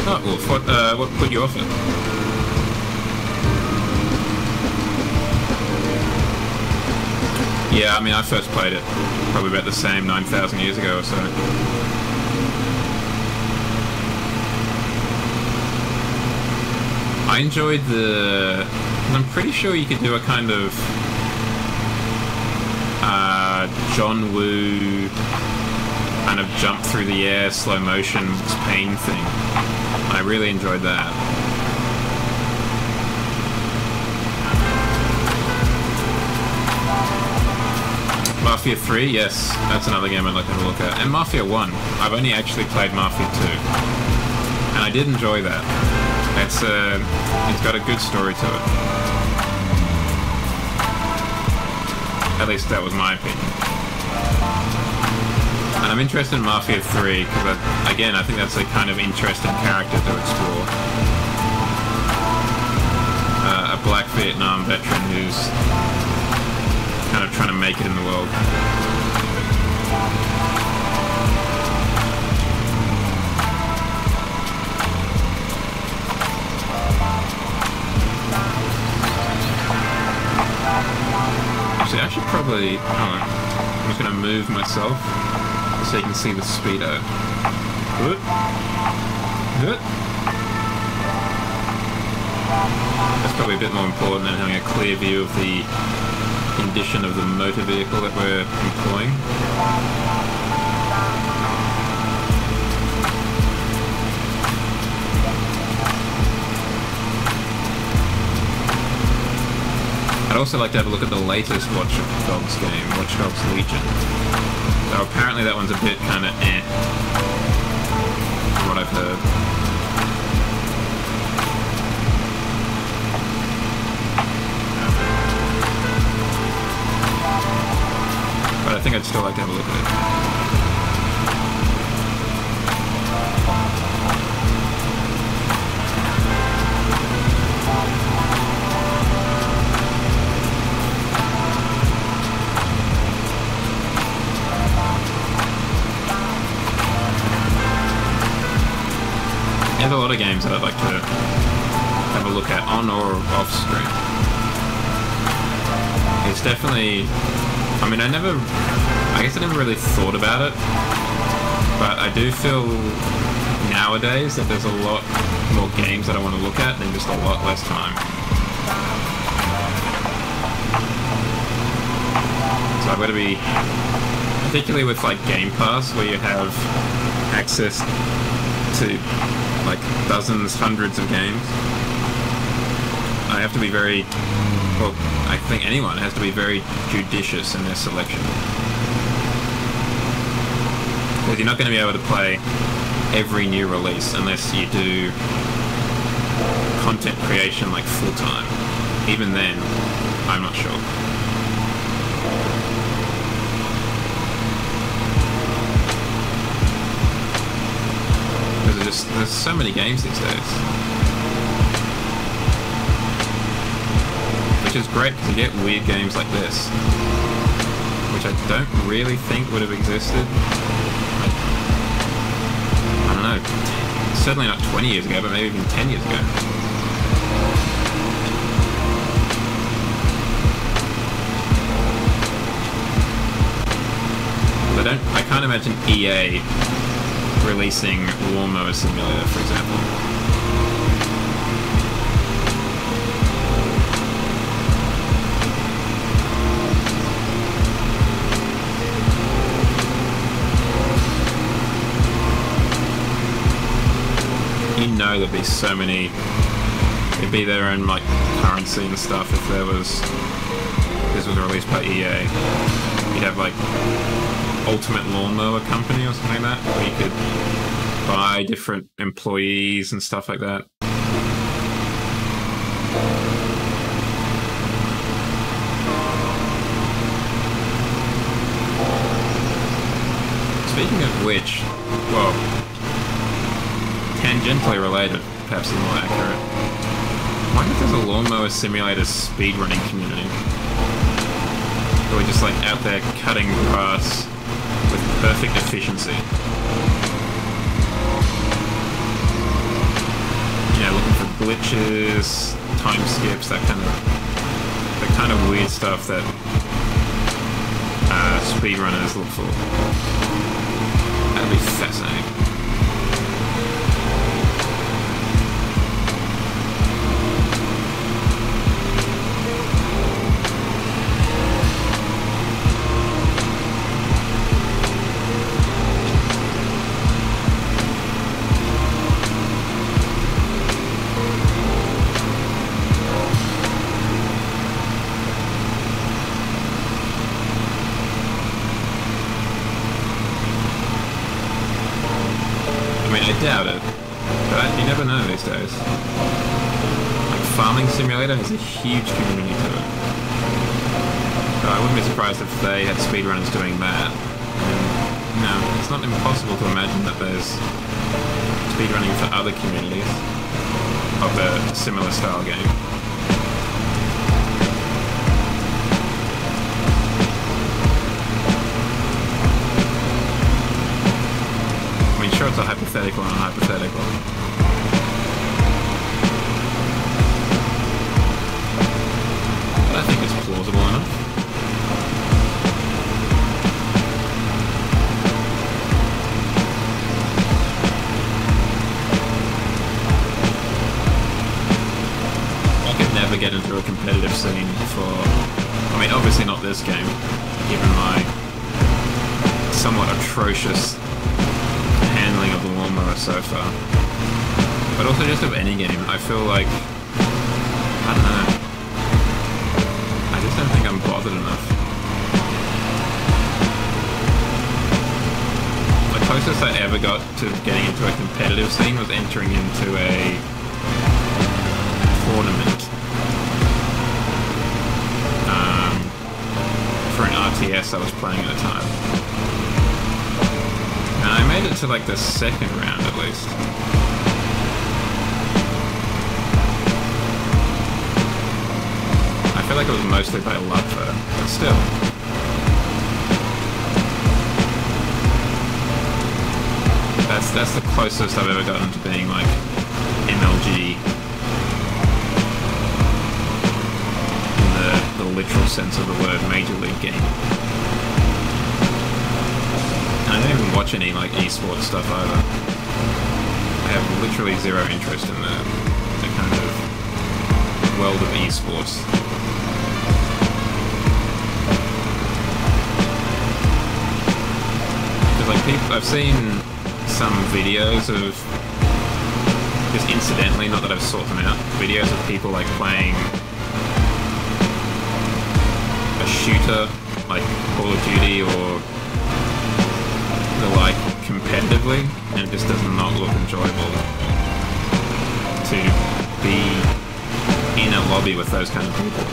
Oh, Wolf, what put you off it? Yeah, I mean, I first played it probably about the same 9,000 years ago or so. I enjoyed I'm pretty sure you could do a kind of John Woo kind of jump through the air, slow motion, pain thing. I really enjoyed that. Mafia 3, yes, that's another game I'd like to have a look at. And Mafia 1, I've only actually played Mafia 2. And I did enjoy that. It's got a good story to it. At least that was my opinion. And I'm interested in Mafia 3 because, again, I think that's a kind of interesting character to explore. A black Vietnam veteran who's kind of trying to make it in the world. Actually, I should probably... I'm just going to move myself so you can see the speedo. Good. Good. That's probably a bit more important than having a clear view of the condition of the motor vehicle that we're employing. I'd also like to have a look at the latest Watch Dogs game, Watch Dogs Legion. So apparently that one's a bit kind of from what I've heard. But I think I'd still like to have a look at it. There's a lot of games that I'd like to have a look at on or off screen. It's definitely... I mean, I guess I never really thought about it, but I do feel nowadays that there's a lot more games that I want to look at and just a lot less time. So I've got to be... Particularly with like Game Pass, where you have access to like dozens, hundreds of games. I have to be very, well, I think anyone has to be very judicious in their selection. Because you're not going to be able to play every new release unless you do content creation like full time. Even then, I'm not sure. There's so many games these days. Which is great because you get weird games like this. Which I don't really think would have existed. I don't know. Certainly not 20 years ago, but maybe even 10 years ago. I can't imagine EA releasing Lawnmower Simulator, for example. You know there'd be so many... It'd be their own, like, currency and stuff if this was released by EA. You'd have, like, Ultimate Lawnmower Company or something like that, where you could buy different employees and stuff like that. Speaking of which, well, tangentially related, perhaps more accurate. I wonder if there's a Lawnmower Simulator speedrunning community. Where we're just like out there cutting grass with perfect efficiency. glitches, time skips, that kind of weird stuff that speedrunners look for. That'd be fascinating. I doubt it, but you never know these days. Like, Farming Simulator has a huge community to it. So I wouldn't be surprised if they had speedrunners doing that. And, no, it's not impossible to imagine that there's speedrunning for other communities of a similar style game. Sure, it's a hypothetical and a hypothetical. But I think it's plausible enough. I could never get into a competitive scene for... I mean, obviously not this game, given my somewhat atrocious handling of the lawnmower so far, but also just of any game. I feel like, I don't know, I just don't think I'm bothered enough. The closest I ever got to getting into a competitive scene was entering into a tournament for an RTS I was playing at the time. And I made it to like the second round at least. I feel like it was mostly by luck though, but still. That's the closest I've ever gotten to being like MLG in the literal sense of the word, Major League game. I don't even watch any like esports stuff either. I have literally zero interest in the kind of world of esports. Because like I've seen some videos of, just incidentally, not that I've sought them out, videos of people like playing a shooter like Call of Duty or the like competitively, and it just does not look enjoyable to be in a lobby with those kind of people.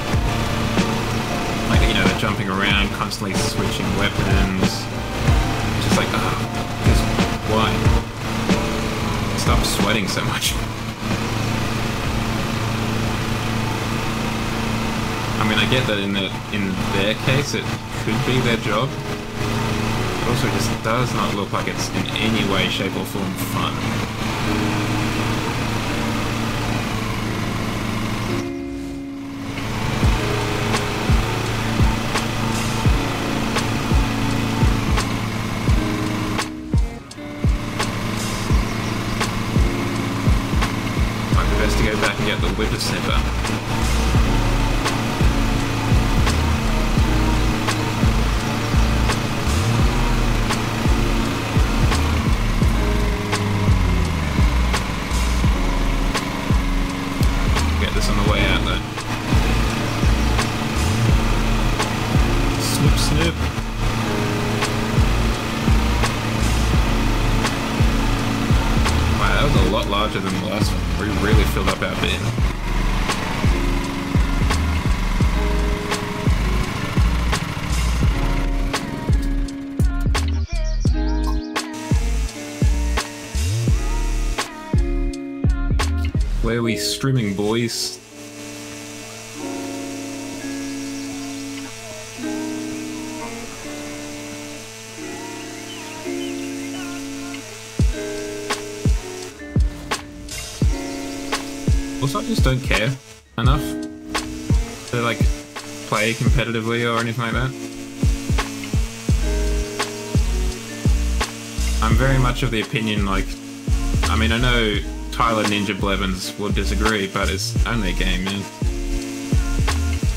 Like, you know, they're jumping around, constantly switching weapons. Just like, just why? Stop sweating so much. I mean, I get that in their case it could be their job. It also just does not look like it's in any way, shape or form fun. Might be best to go back and get the whippersnapper. Larger than the last one. We really filled up our bin. Where are we streaming, boys? Also, I just don't care enough to, like, play competitively or anything like that. I'm very much of the opinion, like, I mean, I know Tyler Ninja Blevins will disagree, but it's only a game, man.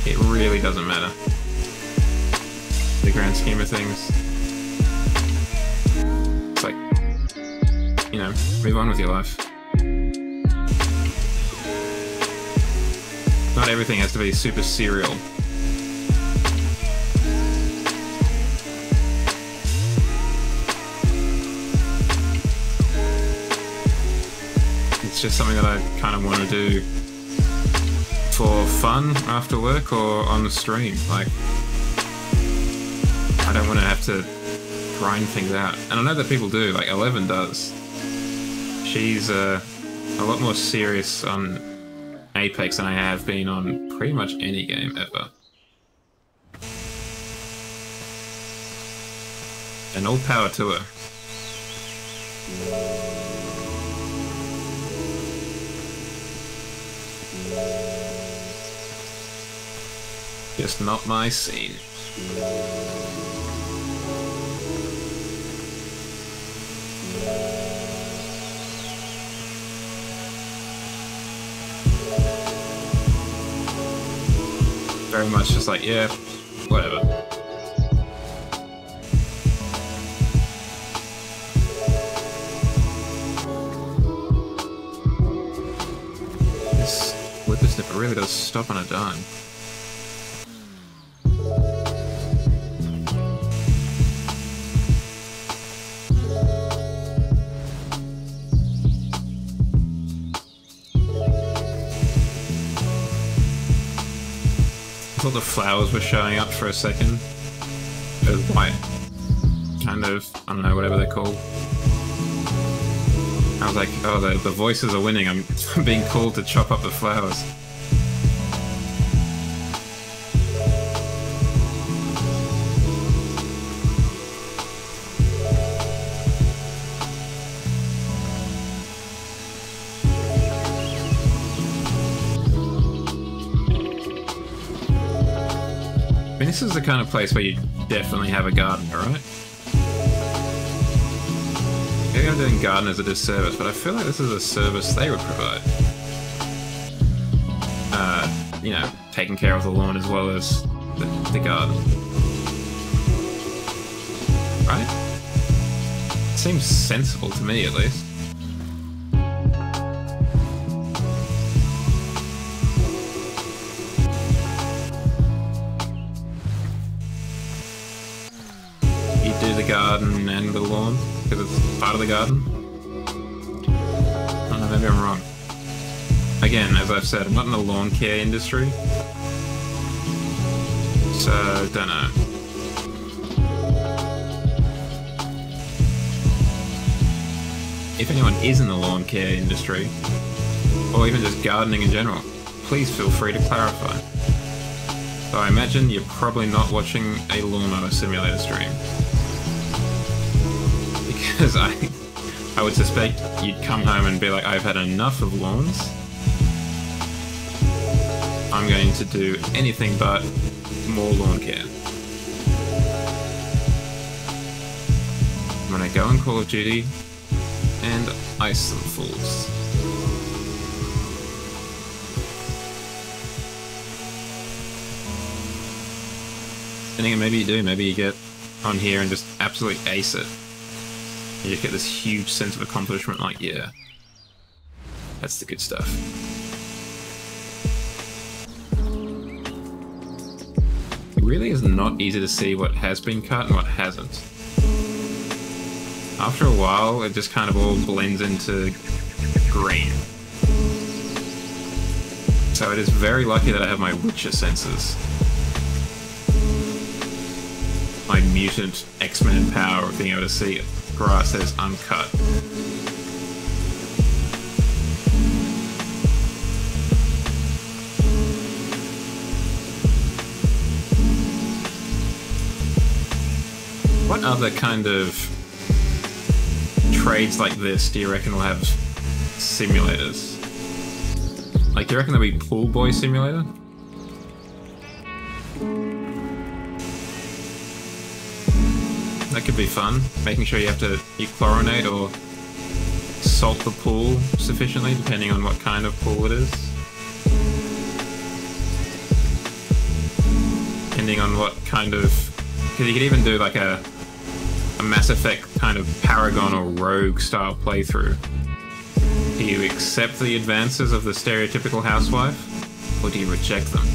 It really doesn't matter. The grand scheme of things. It's like, you know, move on with your life. Not everything has to be super serial. It's just something that I kind of want to do for fun after work or on the stream. Like, I don't want to have to grind things out. And I know that people do, like Eleven does. She's a lot more serious on Apex than I have been on pretty much any game ever. And all power to her. Just not my scene. Very much just like, yeah, whatever. This whippersnipper really does stop on a dime. I thought the flowers were showing up for a second. Those white, kind of, I don't know, whatever they're called. I was like, oh, the voices are winning. I'm being called to chop up the flowers. I mean, this is the kind of place where you definitely have a gardener, right? Maybe I'm doing gardeners a disservice, but I feel like this is a service they would provide. You know, taking care of the lawn as well as the garden. Right? Seems sensible to me, at least. The garden and the lawn because it's part of the garden. I don't know, maybe I'm wrong. Again, as I've said, I'm not in the lawn care industry, so don't know. If anyone is in the lawn care industry, or even just gardening in general, please feel free to clarify. So I imagine you're probably not watching a lawnmower simulator stream. Because I would suspect you'd come home and be like, I've had enough of lawns. I'm going to do anything but more lawn care. I'm gonna go on Call of Duty and ice some fools. And maybe you do, maybe you get on here and just absolutely ace it. You just get this huge sense of accomplishment, like, yeah, that's the good stuff. It really is not easy to see what has been cut and what hasn't. After a while, it just kind of all blends into green. So it is very lucky that I have my Witcher senses. My mutant X-Men power of being able to see grass that is uncut. What other kind of trades like this do you reckon will have simulators? Like, do you reckon there'll be Pool Boy Simulator? That could be fun. Making sure you chlorinate or salt the pool sufficiently, depending on what kind of pool it is. Depending on what kind of... Because you could even do like a Mass Effect kind of Paragon or Rogue style playthrough. Do you accept the advances of the stereotypical housewife, or do you reject them?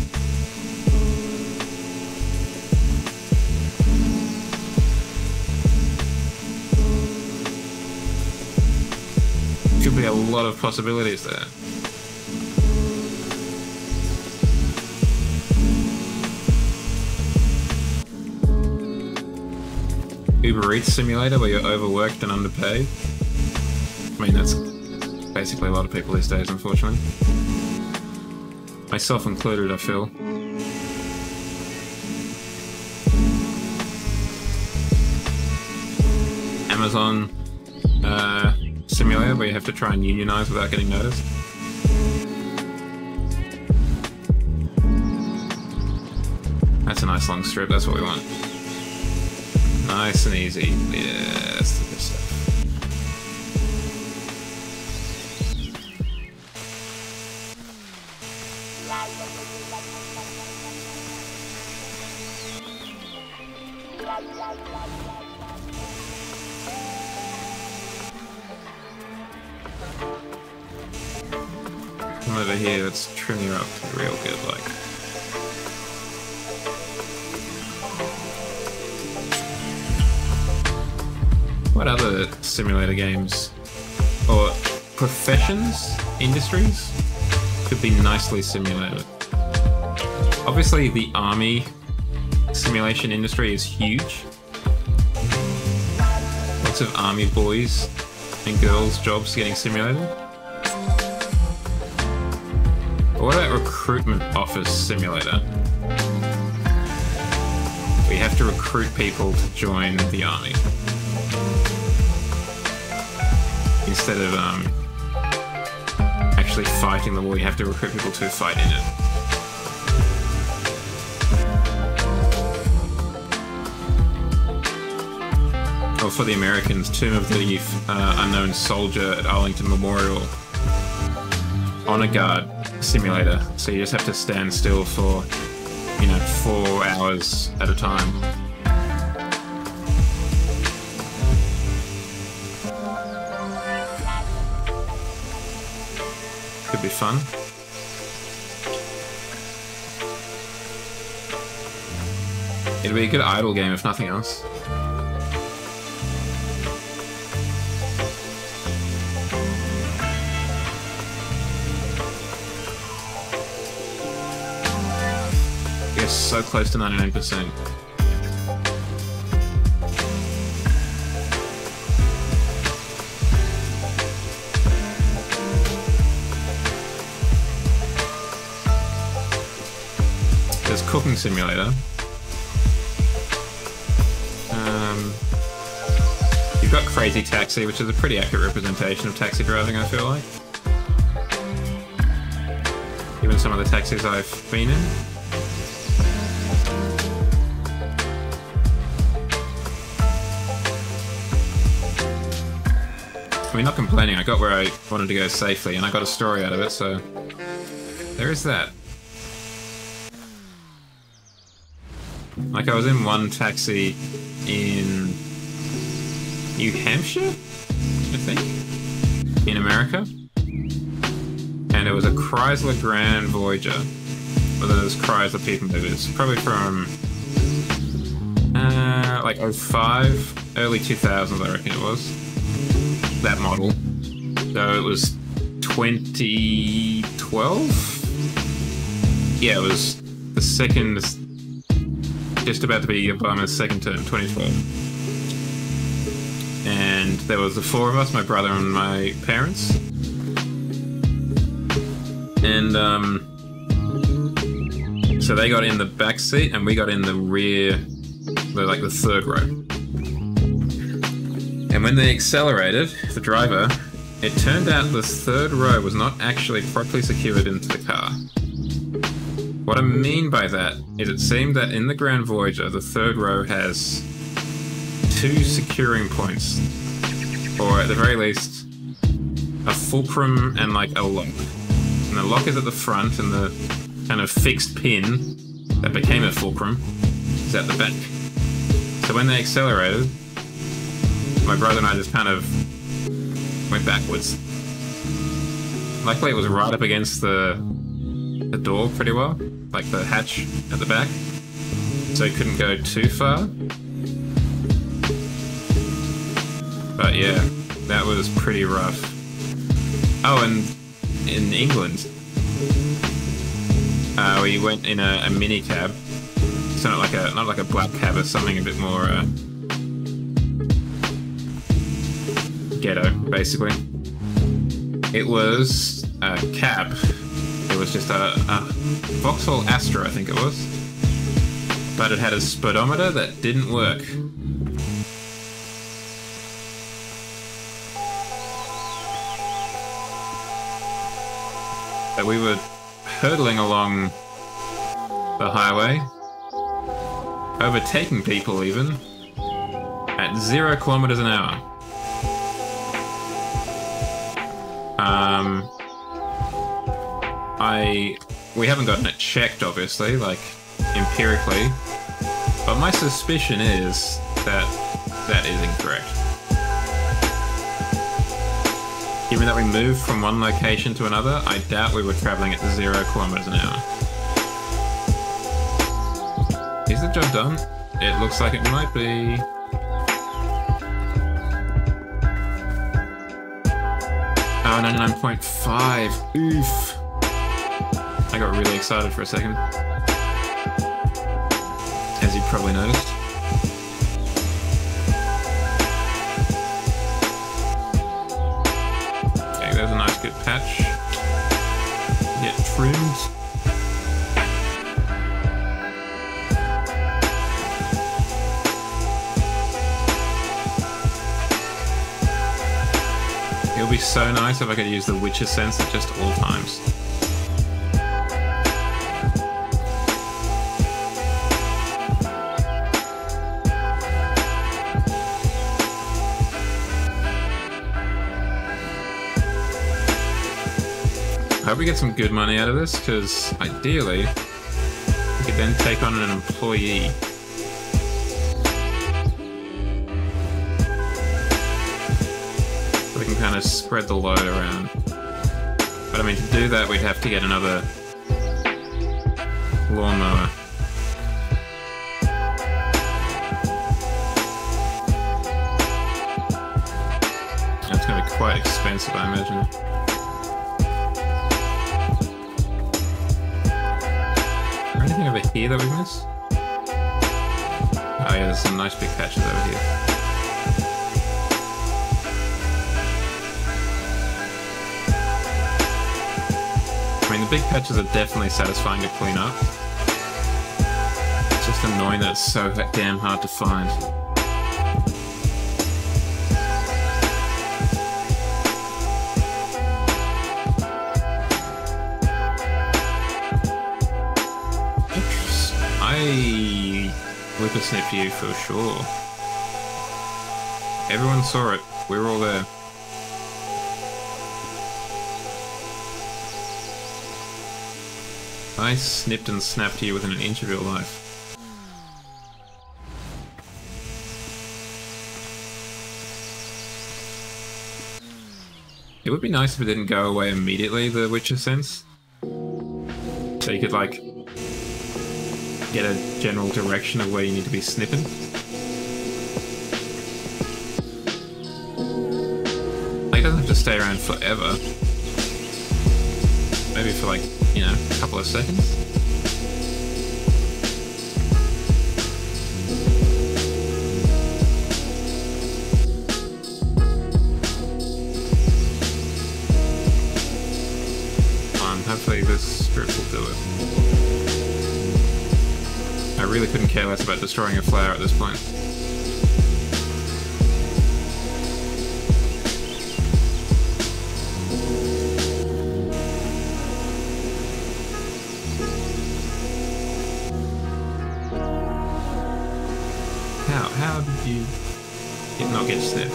Could be a lot of possibilities there. Uber Eats Simulator, where you're overworked and underpaid. I mean, that's basically a lot of people these days, unfortunately. Myself included, I feel. Amazon Simulator, where you have to try and unionize without getting noticed. That's a nice long strip, that's what we want. Nice and easy. Yeah, that's the good stuff. Come over here, let's trim you up real good, like. What other simulator games or professions, industries could be nicely simulated? Obviously, the army simulation industry is huge. Lots of army boys and girls' jobs getting simulated. But what about recruitment office simulator? We have to recruit people to join the army. Instead of actually fighting the war, you have to recruit people to fight in it. Or for the Americans, Tomb of the Unknown Soldier at Arlington Memorial. Honor Guard simulator. So you just have to stand still for, 4 hours at a time. Could be fun. It'd be a good idle game if nothing else. We're so close to 99%. There's Cooking Simulator. You've got Crazy Taxi, which is a pretty accurate representation of taxi driving, I feel like. Given some of the taxis I've been in. I mean, not complaining, I got where I wanted to go safely, and I got a story out of it, so there is that. Like, I was in one taxi in New Hampshire, I think, in America, and it was a Chrysler Grand Voyager, or those Chrysler people movers, probably from like 05, early 2000s, I reckon it was, that model. So it was 2012? Yeah, it was the second, just about to be Obama's second term, 2012. And there was the four of us, my brother and my parents. And so they got in the back seat and we got in the rear, the third row. And when they accelerated, the driver It turned out the third row was not actually properly secured into the car. What I mean by that is it seemed that in the Grand Voyager, the third row has 2 securing points, or at the very least, a fulcrum and like a lock. And the lock is at the front, and the kind of fixed pin that became a fulcrum is at the back. So when they accelerated, my brother and I just kind of went backwards. Luckily it was right up against the door pretty well, like the hatch at the back, so it couldn't go too far. But yeah, that was pretty rough. Oh, and in England, we went in a mini cab, so not like a black cab, or something a bit more ghetto, basically. It was a cab. It was just a Vauxhall Astra, I think it was. But it had a speedometer that didn't work. So we were hurtling along the highway, overtaking people even, at 0 kilometers an hour. We haven't gotten it checked, obviously, like, empirically, but my suspicion is that that is incorrect. Given that we moved from one location to another, I doubt we were travelling at 0 kilometers an hour. Is the job done? It looks like it might be. Oh, 99.5. Oof. I got really excited for a second. As you probably noticed. Okay, there's a nice good patch. Get trimmed. It would be so nice if I could use the Witcher sense at just all times. I hope we get some good money out of this, because ideally, we could then take on an employee. We can kind of spread the load around. But I mean, to do that, we'd have to get another lawnmower. That's going to be quite expensive, I imagine. Anything over here that we missed? Oh yeah, there's some nice big patches over here. I mean, the big patches are definitely satisfying to clean up. It's just annoying that it's so damn hard to find. Whippersnip you for sure. Everyone saw it. We were all there. I snipped and snapped you within an inch of your life. It would be nice if it didn't go away immediately, the Witcher sense. So you could, like, get a general direction of where you need to be snipping. Like, it doesn't have to stay around forever. Maybe for, like, you know, a couple of seconds. Hopefully this strip will do it. I really couldn't care less about destroying a flower at this point. did you not get snipped?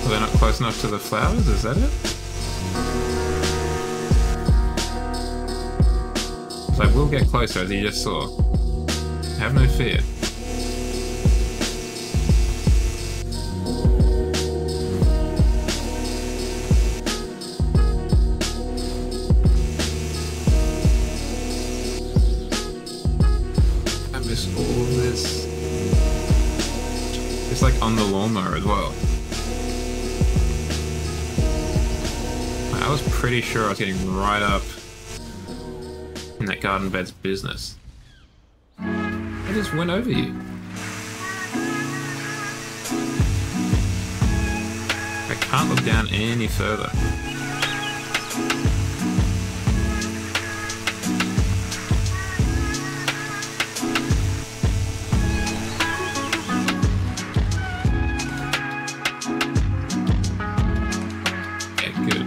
Well, they're not close enough to the flowers, is that it? So I will get closer, as you just saw. Have no fear. I miss all this. It's like on the lawnmower as well. I was pretty sure I was getting right up in that garden bed's business. I just went over you. I can't look down any further. Okay, good.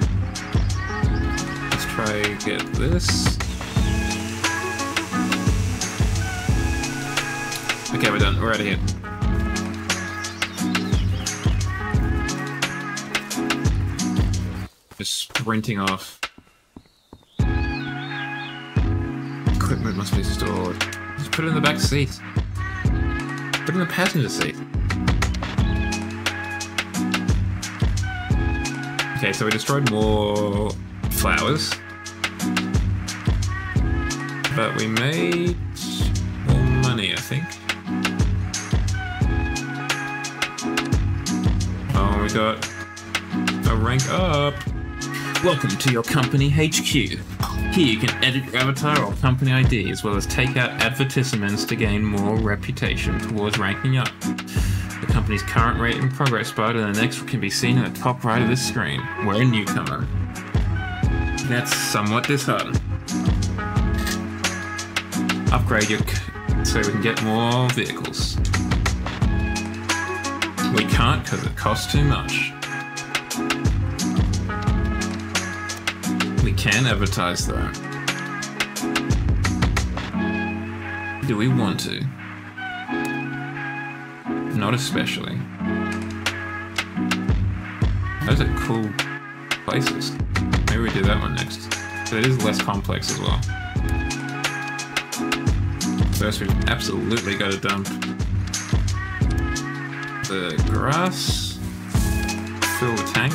Let's try get this. Okay, we're done. We're out of here. Just sprinting off. Equipment must be stored. Just put it in the back seat. Put it in the passenger seat. Okay, so we destroyed more flowers. But we made more money, I think. Oh, we got a rank up. Welcome to your company HQ. Here you can edit your avatar or company ID, as well as take out advertisements to gain more reputation towards ranking up. The company's current rate and progress bar to the next can be seen at the top right of this screen. We're a newcomer. That's somewhat disheartening. Upgrade your so we can get more vehicles. We can't because it costs too much. We can advertise though. Do we want to? Not especially. Those are cool places. Maybe we do that one next. So it is less complex as well. First we've absolutely got to dump the grass, fill the tank,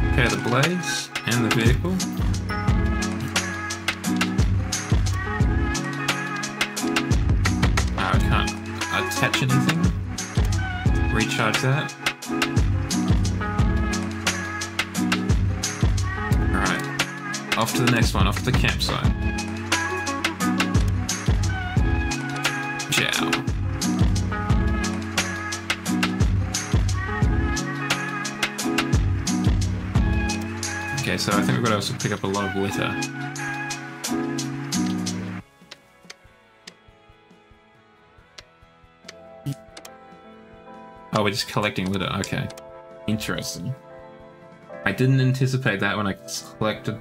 repair the blades and the vehicle. I can't attach anything. Recharge that. Alright, off to the next one, off to the campsite. Ciao. Okay, so I think we've got to also pick up a lot of litter. Oh, we're just collecting litter, okay. Interesting. I didn't anticipate that when I selected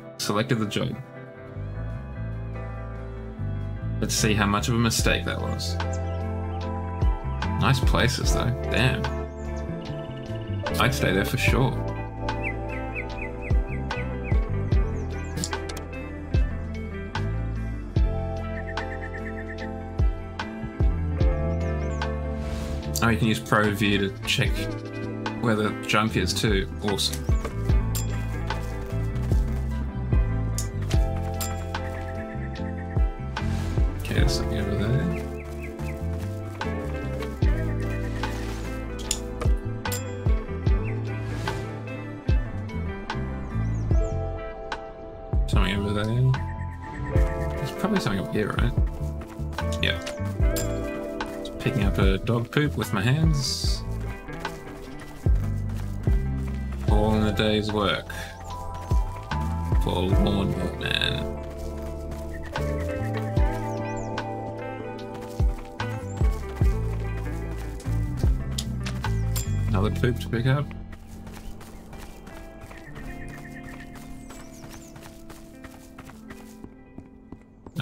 the job. Let's see how much of a mistake that was. Nice places though, damn. I'd stay there for sure. Oh, you can use Pro View to check where the junk is too. Awesome. Okay, there's something over there. Something over there. There's probably something up here, right? Yeah. Picking up a dog poop with my hands. All in a day's work. For a lawnmower man. Another poop to pick up.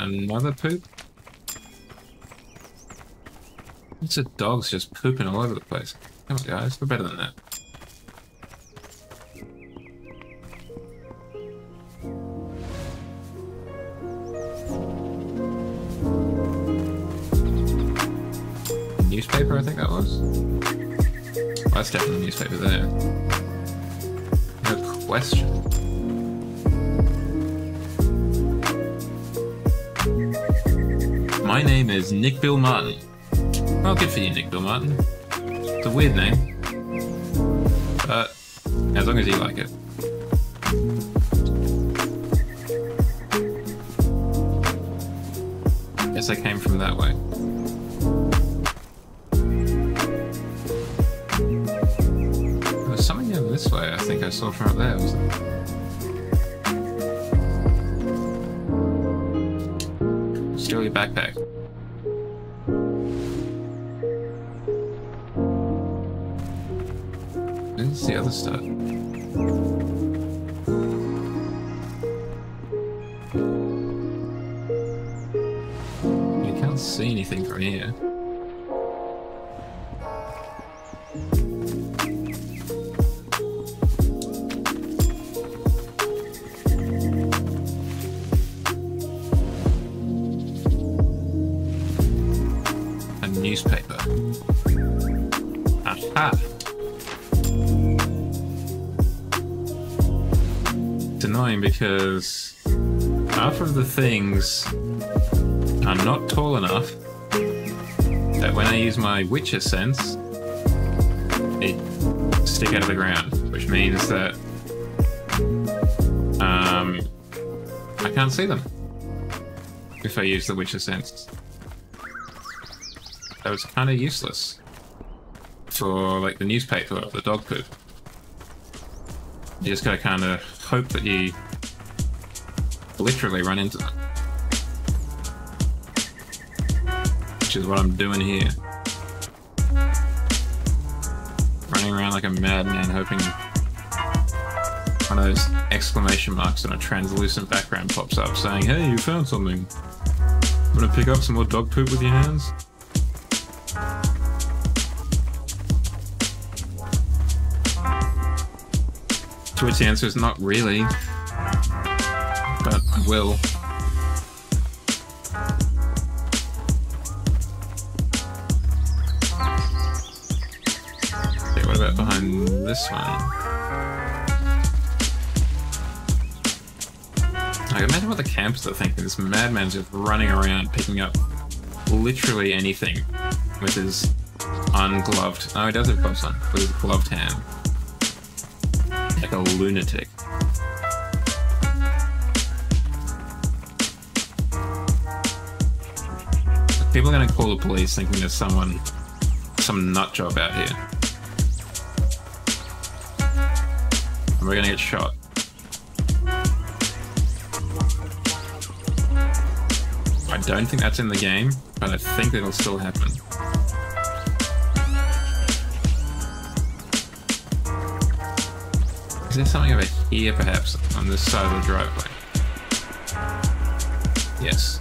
Another poop? It's a dog's just pooping all over the place. Come on, guys, we're better than that. Newspaper, I think that was. Well, that's definitely a newspaper there. No question. My name is Nick Bill Martin. Well, good for you, Nick Bill Martin. It's a weird name. But as long as you like it. Guess I came from that way. There was something down this way I think I saw from up there, wasn't there? Steal your backpack. Where's the other stuff? You can't see anything from here. A newspaper. Aha! It's annoying because half of the things are not tall enough that when I use my Witcher sense, it stick out of the ground, which means that I can't see them if I use the Witcher sense. That was kind of useless for like the newspaper or the dog poop. You just gotta kind of hope that you literally run into them. Which is what I'm doing here. Running around like a madman hoping one of those exclamation marks on a translucent background pops up saying, "Hey, you found something. Wanna pick up some more dog poop with your hands?" To which the answer is not really, but I will. Okay, what about behind this one? I can imagine what the campers are thinking. This madman's just running around picking up literally anything with his ungloved... Oh, he does have gloves on, with his gloved hand. Like a lunatic. People are going to call the police thinking there's some nut job out here. And we're going to get shot. I don't think that's in the game, but I think it'll still happen. Is there something over here, perhaps, on this side of the driveway? Yes.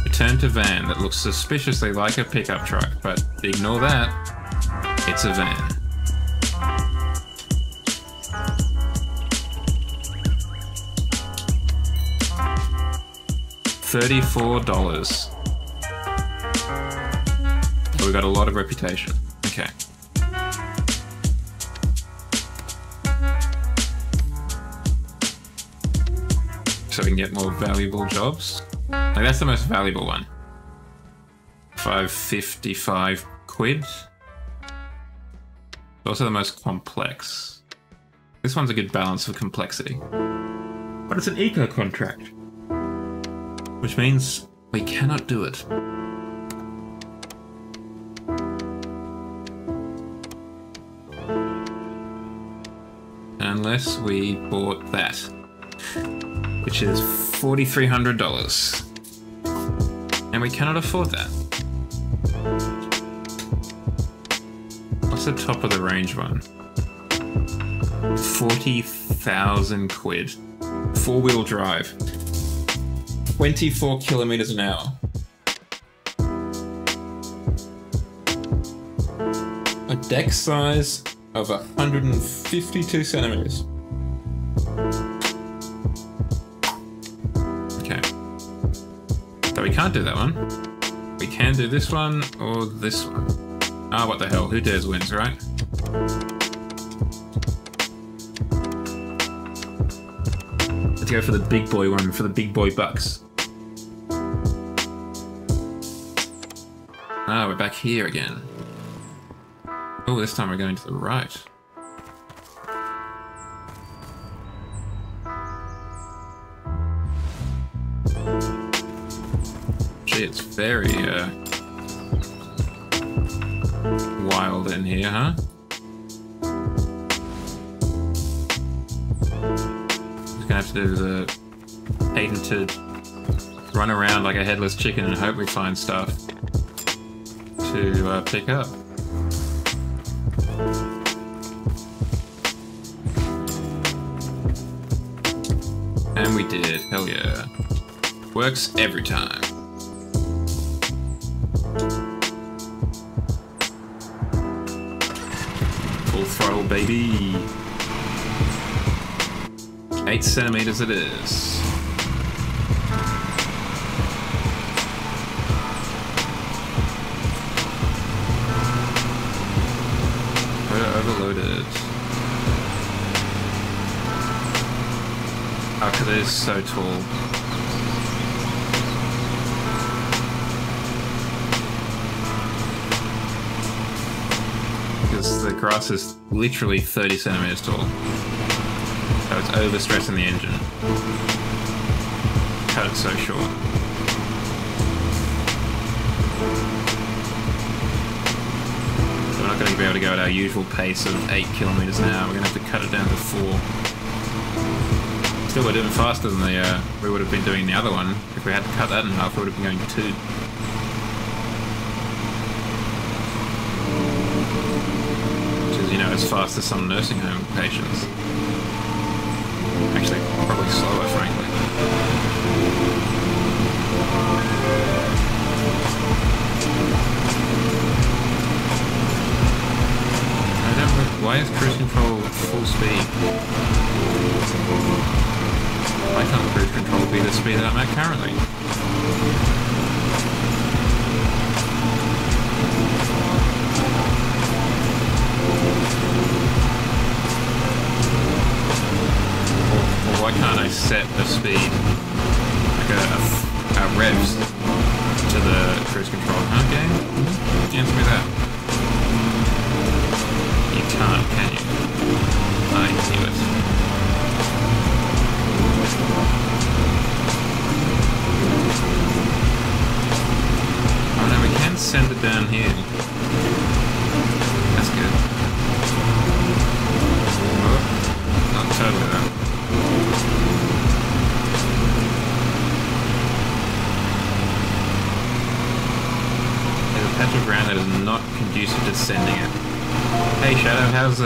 Return to van that looks suspiciously like a pickup truck, but ignore that. It's a van. $34. Oh, we got a lot of reputation. Okay. So we can get more valuable jobs. Like, that's the most valuable one. 555 quid. Also the most complex. This one's a good balance of complexity. But it's an eco contract. Which means we cannot do it. Unless we bought that. Which is $4,300. And we cannot afford that. What's the top of the range one? 40,000 quid. 4-wheel drive. 24 kilometers an hour. A deck size of 152 centimeters. Okay. So we can't do that one. We can do this one or this one. Ah, what the hell? Who dares wins, right? Let's go for the big boy one, for the big boy bucks. Ah, we're back here again. Oh, this time we're going to the right. Gee, it's very, wild in here, huh? Just gonna have to do the patented run around like a headless chicken and hope we find stuff to pick up. And we did, hell yeah. Works every time. Full throttle, baby. 8 centimeters it is. We're overloaded. Oh, because it is so tall. Because the grass is literally 30 centimeters tall. So it's overstressing the engine. Cut it so short. So we're not going to be able to go at our usual pace of 8 kilometers an hour. We're going to have to cut it down to 4. Still, we're doing faster than we would have been doing the other one. If we had to cut that in half, we would have been going 2. Which is, you know, as fast as some nursing home patients. Actually, probably slower, frankly. I don't know, why is cruise control full speed? Why can't cruise control be the speed that I'm at currently? Or why can't I set the speed, like a revs to the cruise control? Huh, game? Answer me that. You can't, can you? I knew it. Oh no, we can send it down here. That's good. Oh, not totally though. There's a patch of ground that is not conducive to sending it. Hey Shadow, how's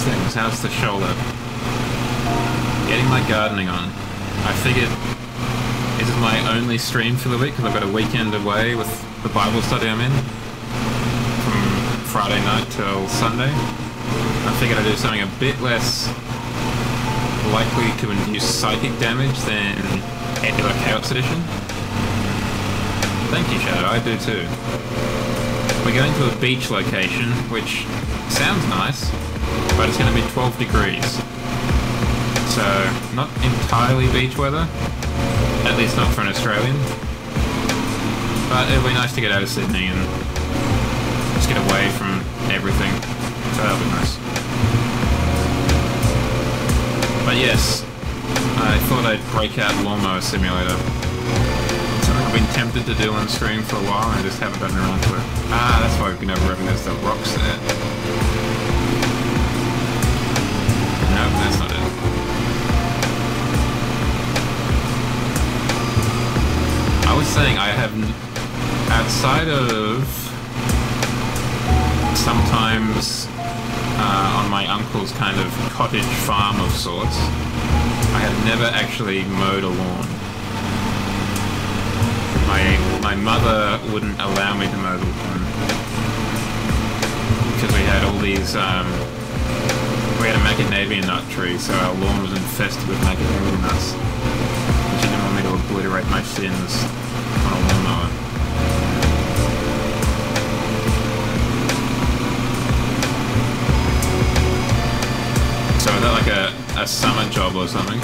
things? How's the shoulder? Getting my gardening on. I figured this is my only stream for the week because I've got a weekend away with the Bible study I'm in from Friday night till Sunday. I figured I'd do something a bit less likely to induce psychic damage than Angular Chaos Edition. Thank you, Shadow, I do too. We're going to a beach location, which sounds nice, but it's going to be 12 degrees. So, not entirely beach weather, at least not for an Australian. But it'll be nice to get out of Sydney and just get away from everything. So that'll be nice. But yes, I thought I'd break out Lawnmower Simulator. Something I've been tempted to do on stream for a while and I just haven't gotten around to it. Ah, that's why we've been overrunning. There's the rocks there. Nope, that's not it. I was saying I have, outside of sometimes on my uncle's kind of cottage farm of sorts, I have never actually mowed a lawn. my mother wouldn't allow me to mow the lawn because we had all these, we had a macadamia nut tree, so our lawn was infested with macadamia nuts. And she didn't want me to obliterate my sins on a lawnmower. So is that like a summer job or something?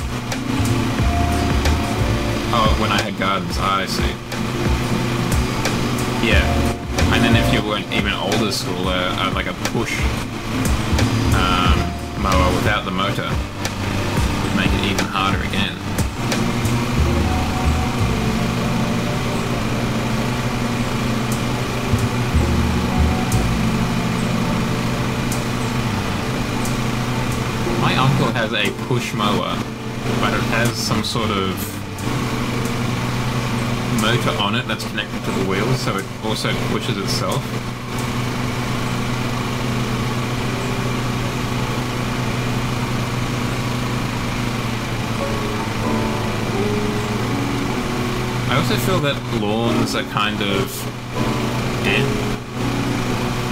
Oh, when I had gardens, I see. Yeah, and then if you weren't even older school, like a push mower without the motor would make it even harder again. My uncle has a push mower, but it has some sort of motor on it that's connected to the wheels, so it also pushes itself. I also feel that lawns are kind of dead,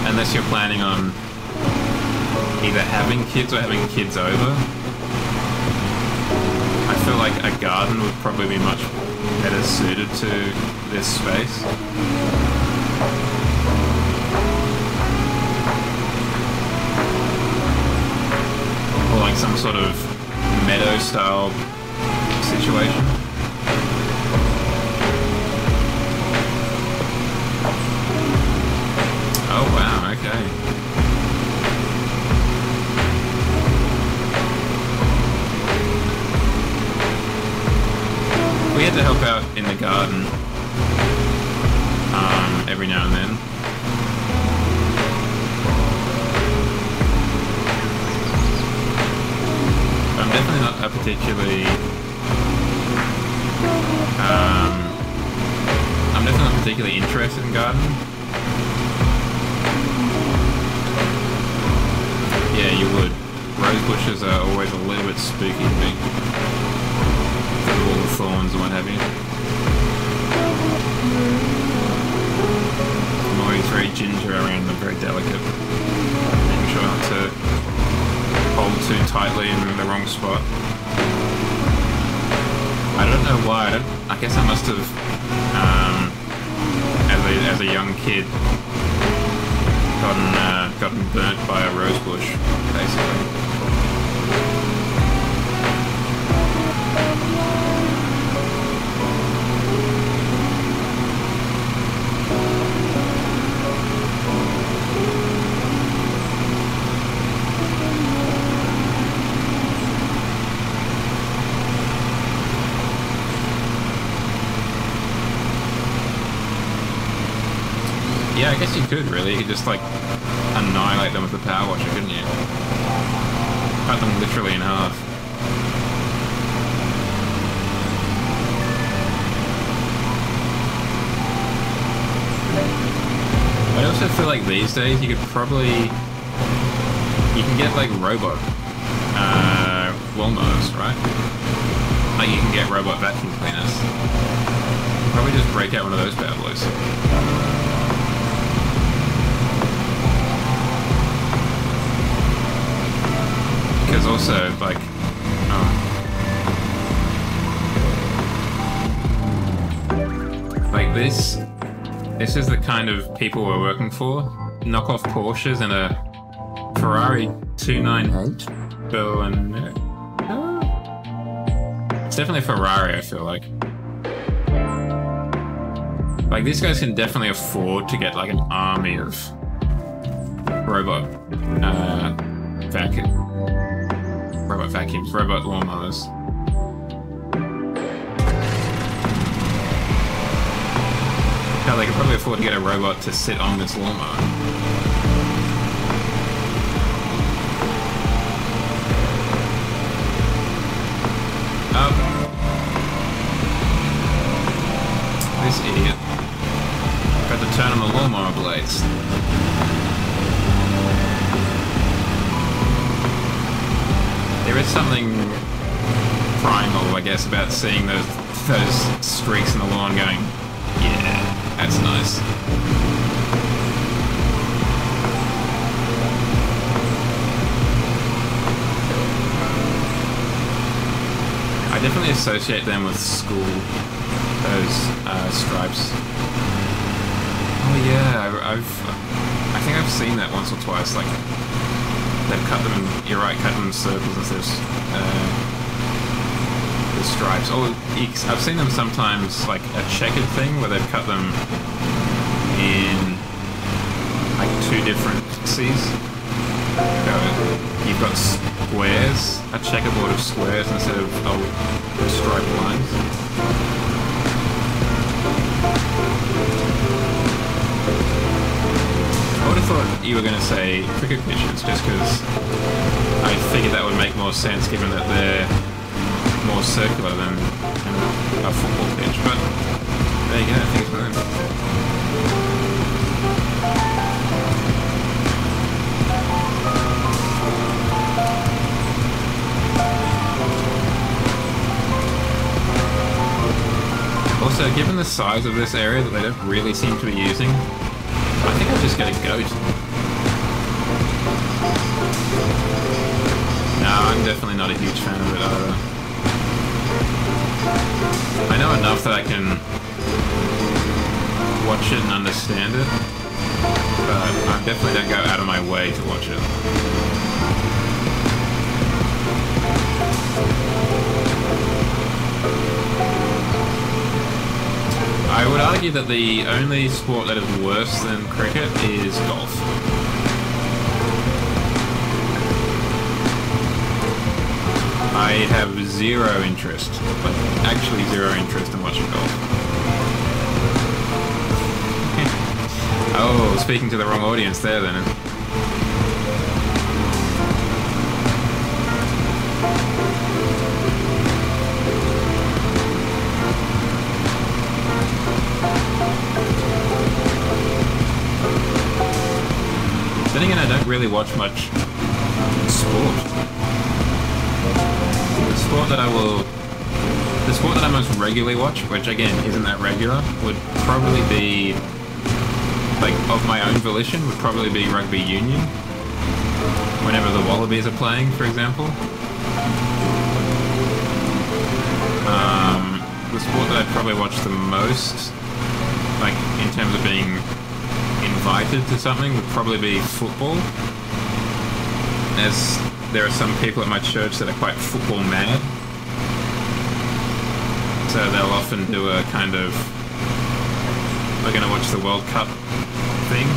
unless you're planning on either having kids or having kids over. I feel like a garden would probably be much better suited to this space. Or like some sort of meadow style situation. Oh wow, okay. We had to help out in the garden every now and then. I'm definitely not a particularly I'm definitely not particularly interested in gardening. Yeah, you would. Rose bushes are always a little bit spooky to me. All the thorns and what have you. I'm always very ginger around them, very delicate. Making sure not to hold too tightly in the wrong spot. I don't know why. I guess I must have, as a young kid, gotten burnt by a rose bush, basically. Yeah, I guess you could really. You could just like annihilate them with the power washer, couldn't you? Cut them literally in half. I also feel like these days you could probably can get like robot lawnmowers, right? Like you can get robot vacuum cleaners. Probably just break out one of those bad boys. Because also, like, like this is the kind of people we're working for. Knockoff Porsches and a Ferrari 298 Berlin. It's definitely a Ferrari, I feel like. Like, these guys can definitely afford to get, like, an army of robot vacuums, robot lawnmowers. Hell, they could probably afford to get a robot to sit on this lawnmower. This idiot. Got to turn on the lawnmower blades. There is something primal, I guess, about seeing those streaks in the lawn going, yeah. That's nice. I definitely associate them with school, those stripes. Oh yeah, I think I've seen that once or twice, like, they've cut them, you're right, cut them in circles instead of the stripes. Oh, I've seen them sometimes, like a checkered thing, where they've cut them in, like, 2 different C's. You've got squares, a checkerboard of squares instead of striped lines. I would have thought you were going to say cricket pitches, just because I figured that would make more sense given that they're more circular than a football pitch, but there you go, things for them. Also, given the size of this area that they don't really seem to be using, I think I'll just get a goat. No, I'm definitely not a huge fan of it either. I know enough that I can watch it and understand it, but I definitely don't go out of my way to watch it. I would argue that the only sport that is worse than cricket is golf. I have zero interest, like actually zero interest in watching golf. Oh, speaking to the wrong audience there then. Then again, I don't really watch much sport. The sport that I most regularly watch, which again isn't that regular, would probably be, like, of my own volition, would probably be rugby union. Whenever the Wallabies are playing, for example. The sport that I'd probably watch the most, like in terms of being invited to something, would probably be football, as there are some people at my church that are quite football mad, so they'll often do a kind of, we're going to watch the World Cup thing.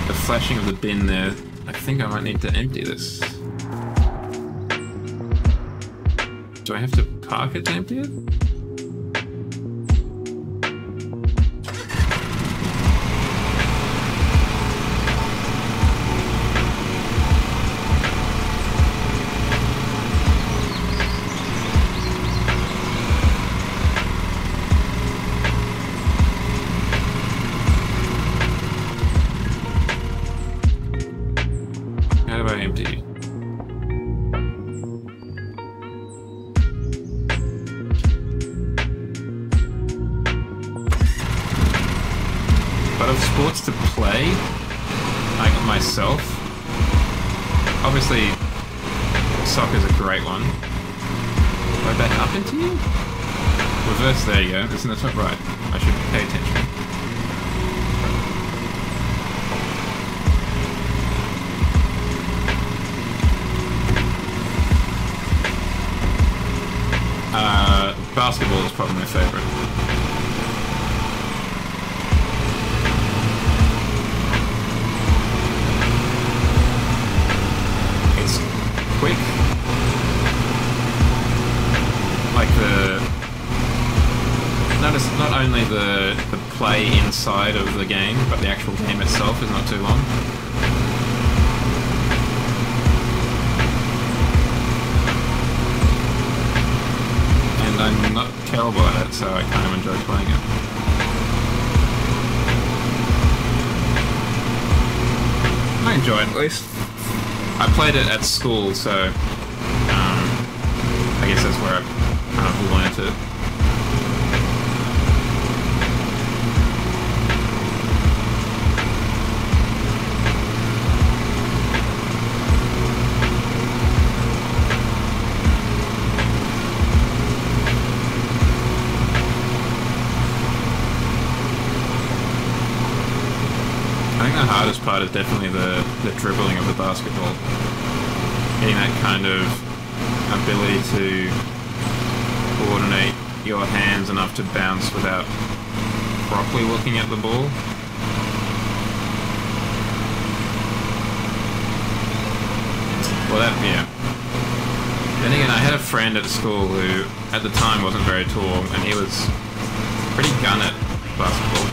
The flashing of the bin there, I think I might need to empty this. Do I have to park it to empty it? To play, like myself, obviously soccer's a great one. Do I back up into you? Reverse, there you go. Isn't that not right? I should pay attention. Basketball is probably my favorite. Quick, like not only the play inside of the game, but the actual game itself is not too long. And I'm not terrible at it, so I kind of enjoy playing it. I enjoy it, at least. I played it at school, so I guess that's where I kind of learned it. I think the hardest part is definitely the dribbling of the basketball. Getting that kind of ability to coordinate your hands enough to bounce without properly looking at the ball. Well, that, yeah. Then again, I had a friend at school who, at the time, wasn't very tall, and he was pretty gun at basketball.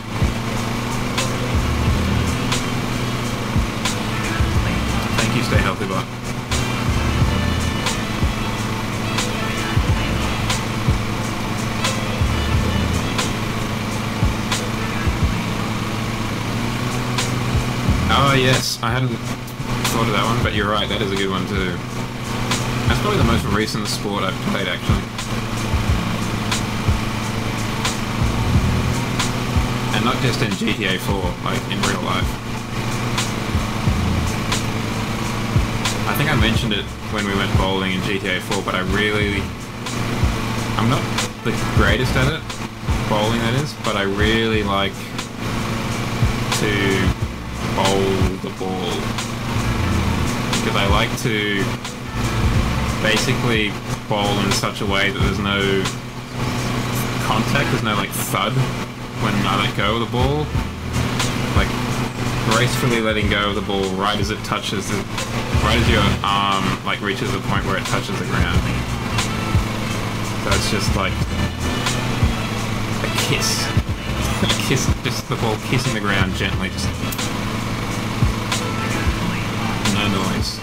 Thank you, stay healthy, bot. Oh yes, I hadn't thought of that one, but you're right, that is a good one too. That's probably the most recent sport I've played, actually. And not just in GTA 4, like in real life. I think I mentioned it when we went bowling in GTA 4, but I'm not the greatest at it, bowling that is, but I really like to bowl the ball. Because I like to basically bowl in such a way that there's no contact, there's no like thud when I let go of the ball. Like gracefully letting go of the ball right as it touches the, right as your arm like reaches the point where it touches the ground. So it's just like a kiss. A kiss, just the ball kissing the ground gently, just no noise.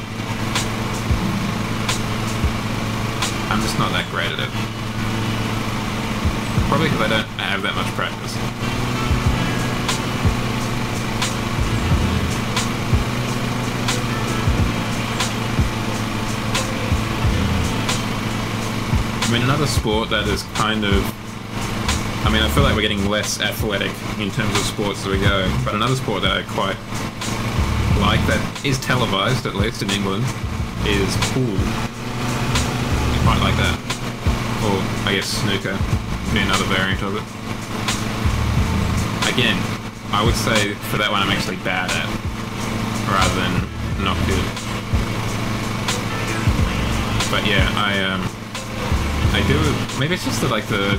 I'm just not that great at it. Probably because I don't have that much practice. I mean, another sport that is kind of... I mean, I feel like we're getting less athletic in terms of sports as we go, but another sport that I quite like, that is televised, at least in England, is pool. I quite like that. Or, I guess, snooker would be another variant of it. Again, I would say for that one I'm actually bad at, rather than not good. But yeah, I do, maybe it's just like the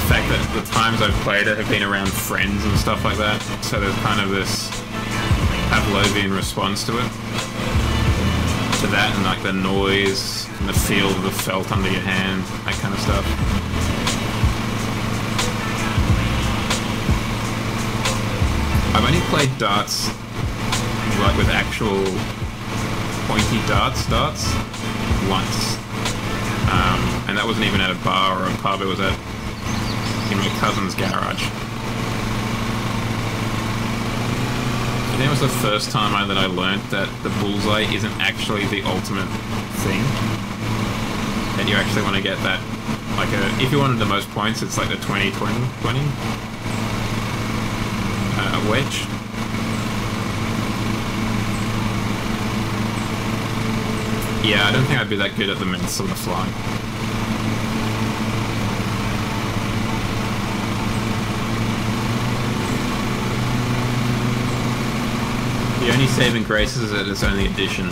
fact that the times I've played it have been around friends and stuff like that, so there's kind of this Pavlovian response to it. To that and like the noise and the feel of the felt under your hand, that kind of stuff. I've only played darts like with actual pointy darts once. And that wasn't even at a bar or a pub, it was at in my cousin's garage. I think it was the first time that I learnt that the bullseye isn't actually the ultimate thing. And you actually want to get that, like if you wanted the most points, it's like the 20-20-20 wedge. Yeah, I don't think I'd be that good at the mints on the fly. The only saving grace is that it's only addition,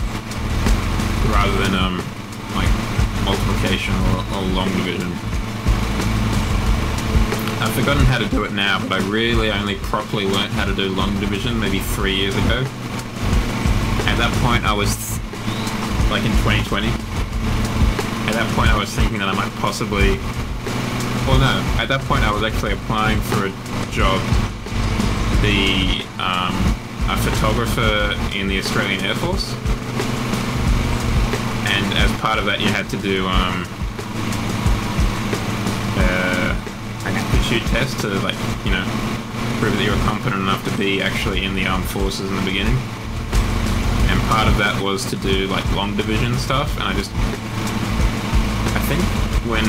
rather than like multiplication or long division. I've forgotten how to do it now, but I really only properly learnt how to do long division maybe 3 years ago. At that point I was, like in 2020, at that point I was thinking that I might possibly, well no, at that point I was actually applying for a job, a photographer in the Australian Air Force, and as part of that you had to do an aptitude test to, like, you know, prove that you were competent enough to be actually in the armed forces in the beginning. And part of that was to do like long division stuff, and I think when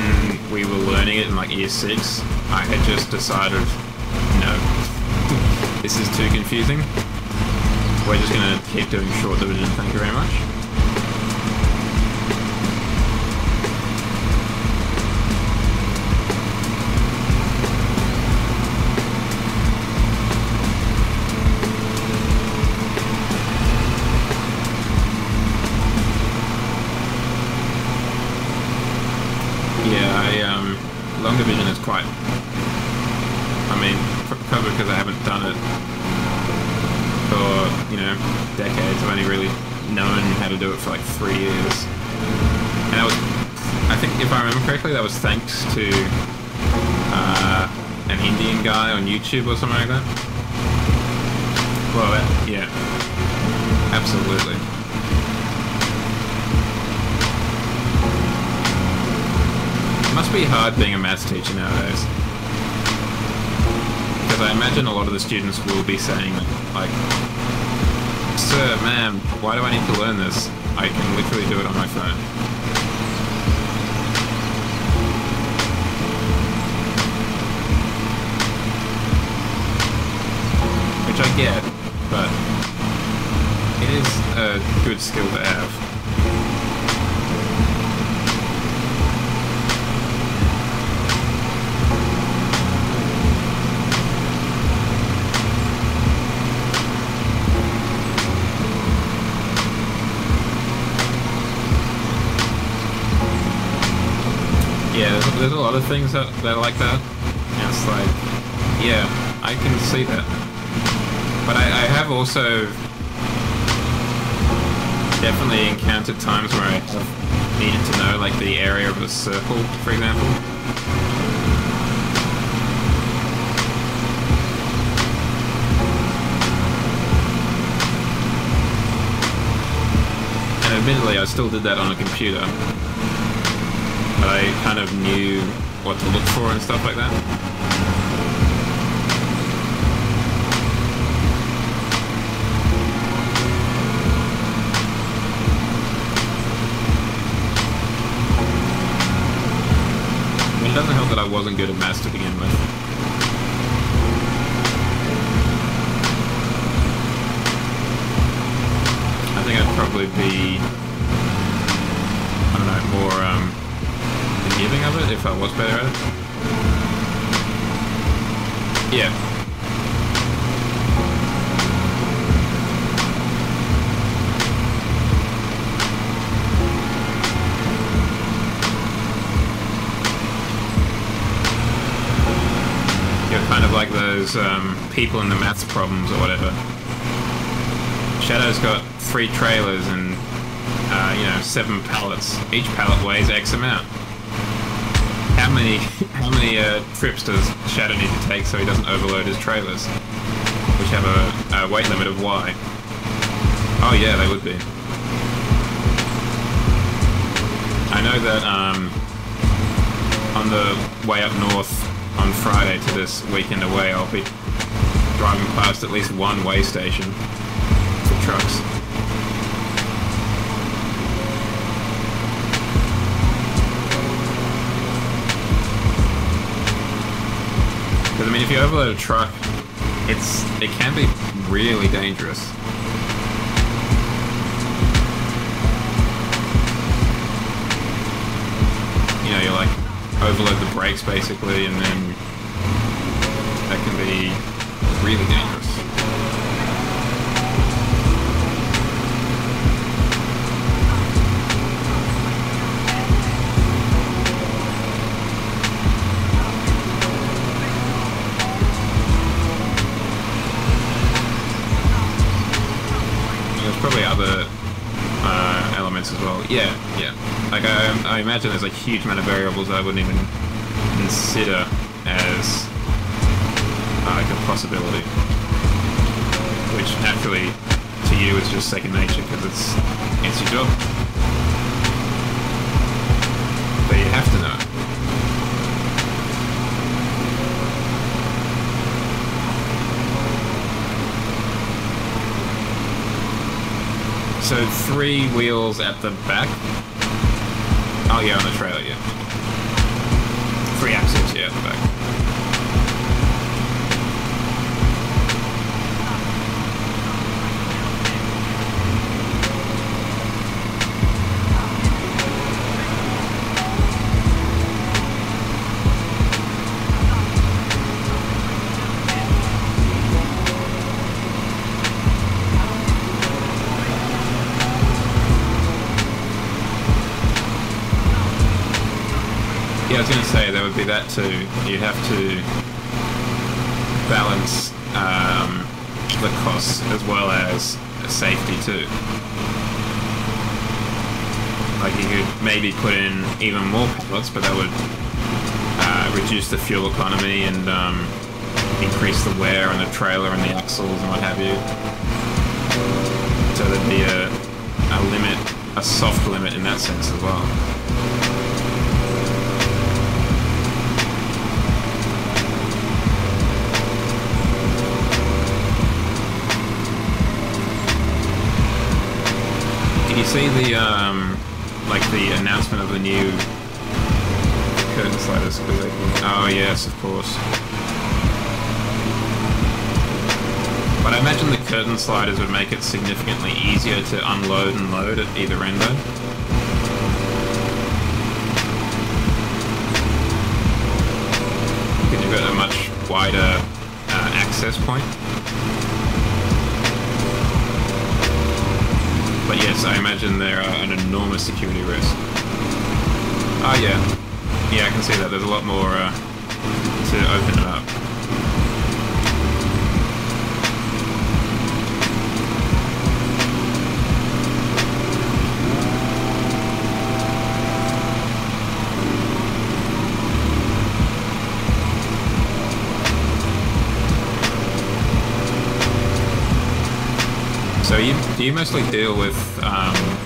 we were learning it in like year 6, I had just decided, no, this is too confusing. We're just going to keep doing short division, thank you very much. done it for, you know, decades. I've only really known how to do it for like 3 years. And that was, I think if I remember correctly, that was thanks to an Indian guy on YouTube or something like that. Well, yeah, absolutely. It must be hard being a maths teacher nowadays. Because I imagine a lot of the students will be saying, like, "Sir, ma'am, why do I need to learn this? I can literally do it on my phone." Which I get, but it is a good skill to have. Yeah, there's a lot of things that are like that. And it's like, yeah, I can see that. But I have also definitely encountered times where I have needed to know, like, the area of a circle, for example. And admittedly, I still did that on a computer. But I kind of knew what to look for and stuff like that. It doesn't help that I wasn't good at maths to begin with. I think I'd probably be, I don't know, more forgiving of it if I was better at it. Yeah. Kind of like those people in the maths problems or whatever. Shadow's got 3 trailers and, you know, 7 pallets. Each pallet weighs X amount. How many trips does Shadow need to take so he doesn't overload his trailers, which have a weight limit of Y? Oh yeah, they would be. I know that on the way up north on Friday to this weekend away, I'll be driving past at least one weigh station for trucks. Because I mean, if you overload a truck, it can be really dangerous. You know, you're like, overload the brakes basically, and then that can be really dangerous. There's probably other elements as well. Yeah. Like I imagine there's a huge amount of variables that I wouldn't even consider as like a possibility, which naturally to you is just second nature because it's your job. But you have to know. So 3 wheels at the back. Oh yeah, on the trailer, yeah. 3 axles, yeah, at the back. Yeah, I was going to say there would be that too. You'd have to balance the costs as well as safety too. Like you could maybe put in even more pallets, but that would reduce the fuel economy and increase the wear on the trailer and the axles and what have you. So there'd be a limit, a soft limit in that sense as well. Did you see the like the announcement of the new curtain sliders? Oh yes, of course. But I imagine the curtain sliders would make it significantly easier to unload and load at either end though. Because you've got a much wider access point. But yes, I imagine they're an enormous security risk. Oh yeah. Yeah, I can see that. There's a lot more to open it up. So do you mostly deal with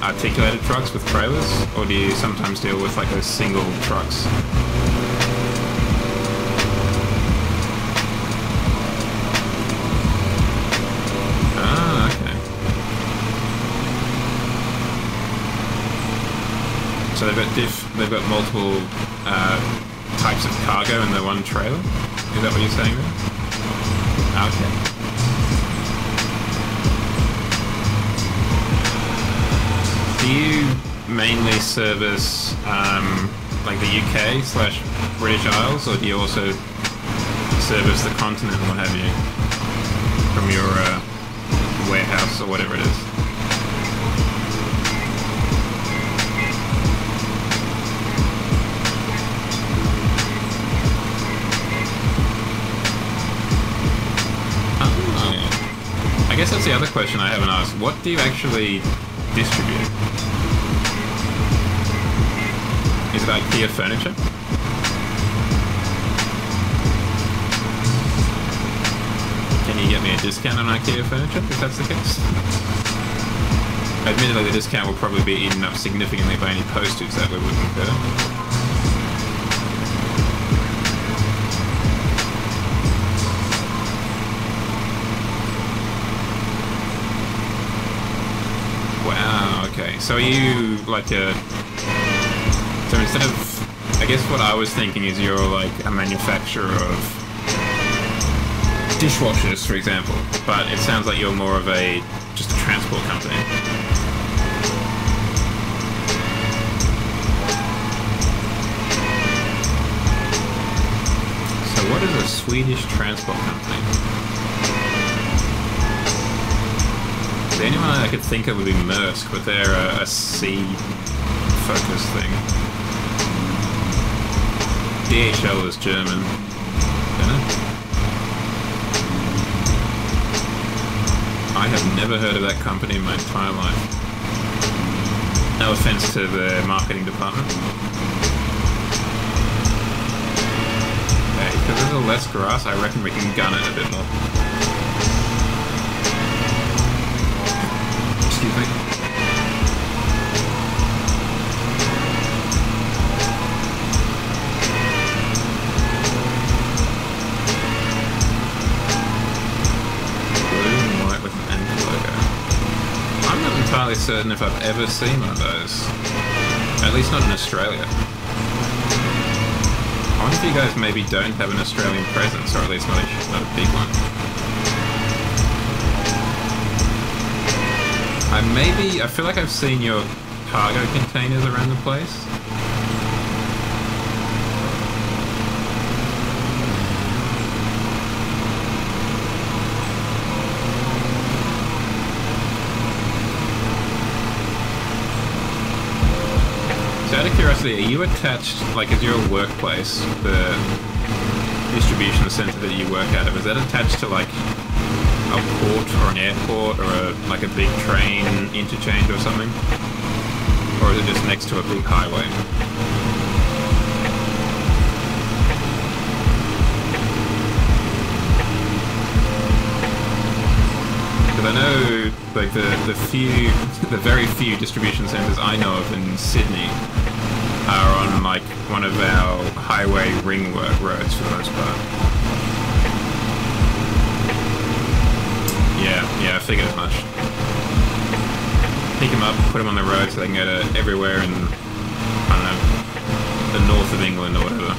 articulated trucks with trailers, or do you sometimes deal with like those single trucks? Ah, okay. So they've got multiple types of cargo in the one trailer. Is that what you're saying there? Okay. Do you mainly service like the UK/British Isles, or do you also service the continent and what have you from your warehouse or whatever it is? Oh, yeah. I guess that's the other question I haven't asked. What do you actually distribute? Is it IKEA furniture? Can you get me a discount on IKEA furniture if that's the case? Admittedly, the discount will probably be eaten up significantly by any postage that we would incur. Wow, okay. So are you like a... So instead of... I guess what I was thinking is you're like a manufacturer of dishwashers, for example, but it sounds like you're more of just a transport company. So what is a Swedish transport company? The only one I could think of would be Maersk, but they're a sea-focused thing. DHL is German, isn't it? I have never heard of that company in my entire life. No offense to the marketing department. Okay, because there's a less grass, I reckon we can gun it a bit more. Excuse me. Entirely certain if I've ever seen one of those. At least not in Australia. I wonder if you guys maybe don't have an Australian presence, or at least not a big one. I feel like I've seen your cargo containers around the place. Out of curiosity, are you attached, like, is your workplace, distribution center that you work out of, is that attached to like a port or an airport or like a big train interchange or something? Or is it just next to a big highway? Because I know, like, the very few distribution centers I know of in Sydney are on, like, one of our highway ring roads for the most part. Yeah, I figured as much. Pick them up, put them on the road so they can go to everywhere in, I don't know, the north of England or whatever.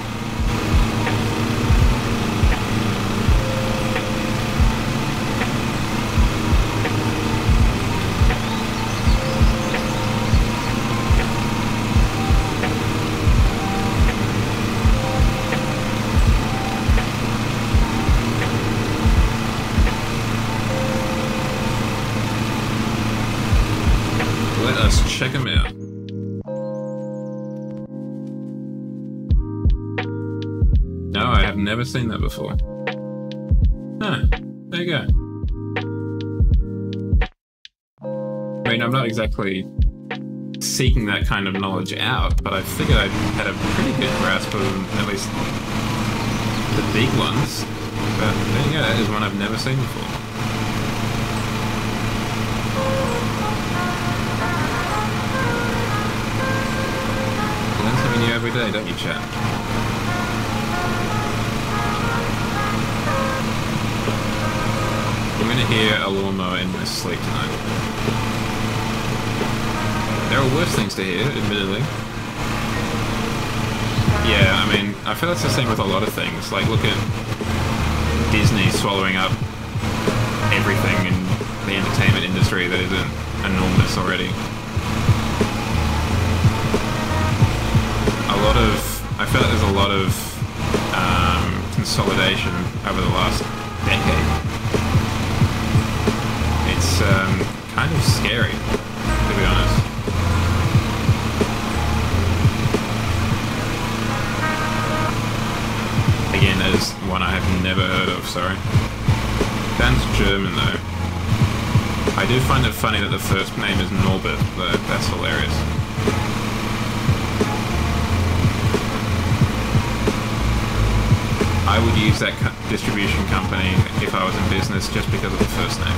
Check them out. No, I have never seen that before. Huh, there you go. I mean, I'm not exactly seeking that kind of knowledge out, but I figured I had a pretty good grasp of at least the big ones. But there you go, that is one I've never seen before. Something new every day, don't you, chat? I'm gonna hear a lawnmower in my sleep tonight. There are worse things to hear, admittedly. Yeah, I mean, I feel that's the same with a lot of things. Like, look at Disney swallowing up everything in the entertainment industry that isn't enormous already. I feel like there's a lot of consolidation over the last decade. It's kind of scary, to be honest. Again, that is one I have never heard of, sorry. Sounds German, though. I do find it funny that the first name is Norbert, though. That's hilarious. I would use that distribution company if I was in business just because of the first name.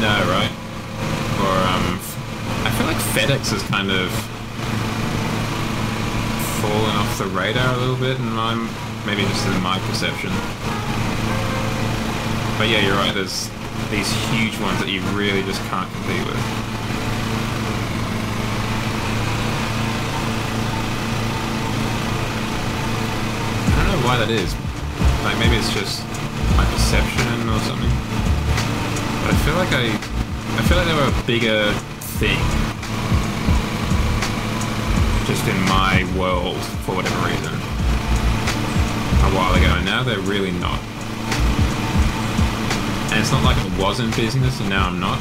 No, right? Or, I feel like FedEx has kind of fallen off the radar a little bit in my... Maybe just in my perception. But yeah, you're right, there's these huge ones that you really just can't compete with. I don't know why that is. Like, maybe it's just my perception or something. But I feel like they were a bigger thing. Just in my world, for whatever reason. A while ago, and now they're really not. And it's not like I was in business and now I'm not.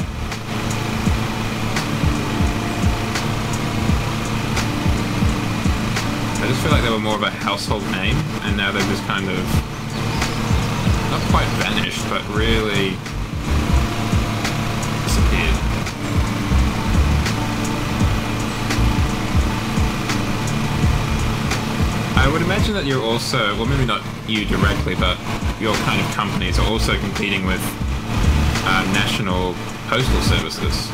I just feel like they were more of a household name, and now they've just kind of not quite vanished, but really disappeared. I would imagine that you're also, well, maybe not you directly, but your kind of companies are also competing with national postal services,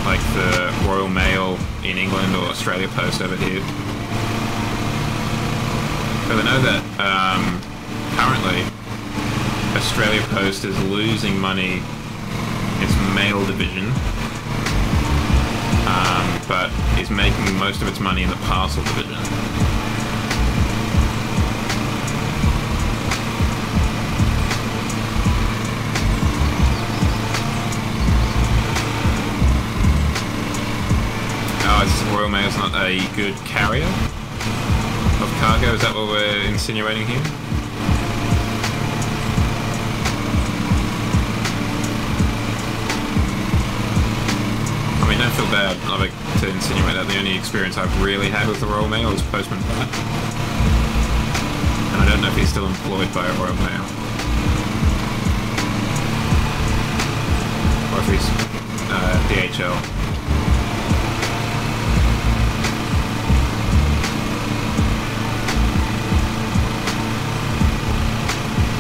like the Royal Mail in England or Australia Post over here. But I know that currently Australia Post is losing money in its mail division, but is making most of its money in the parcel division. Royal Mail is not a good carrier of cargo, is that what we're insinuating here? I mean, don't feel bad to insinuate that. The only experience I've really had with the Royal Mail is Postman Pat. And I don't know if he's still employed by a Royal Mail. Or if he's DHL.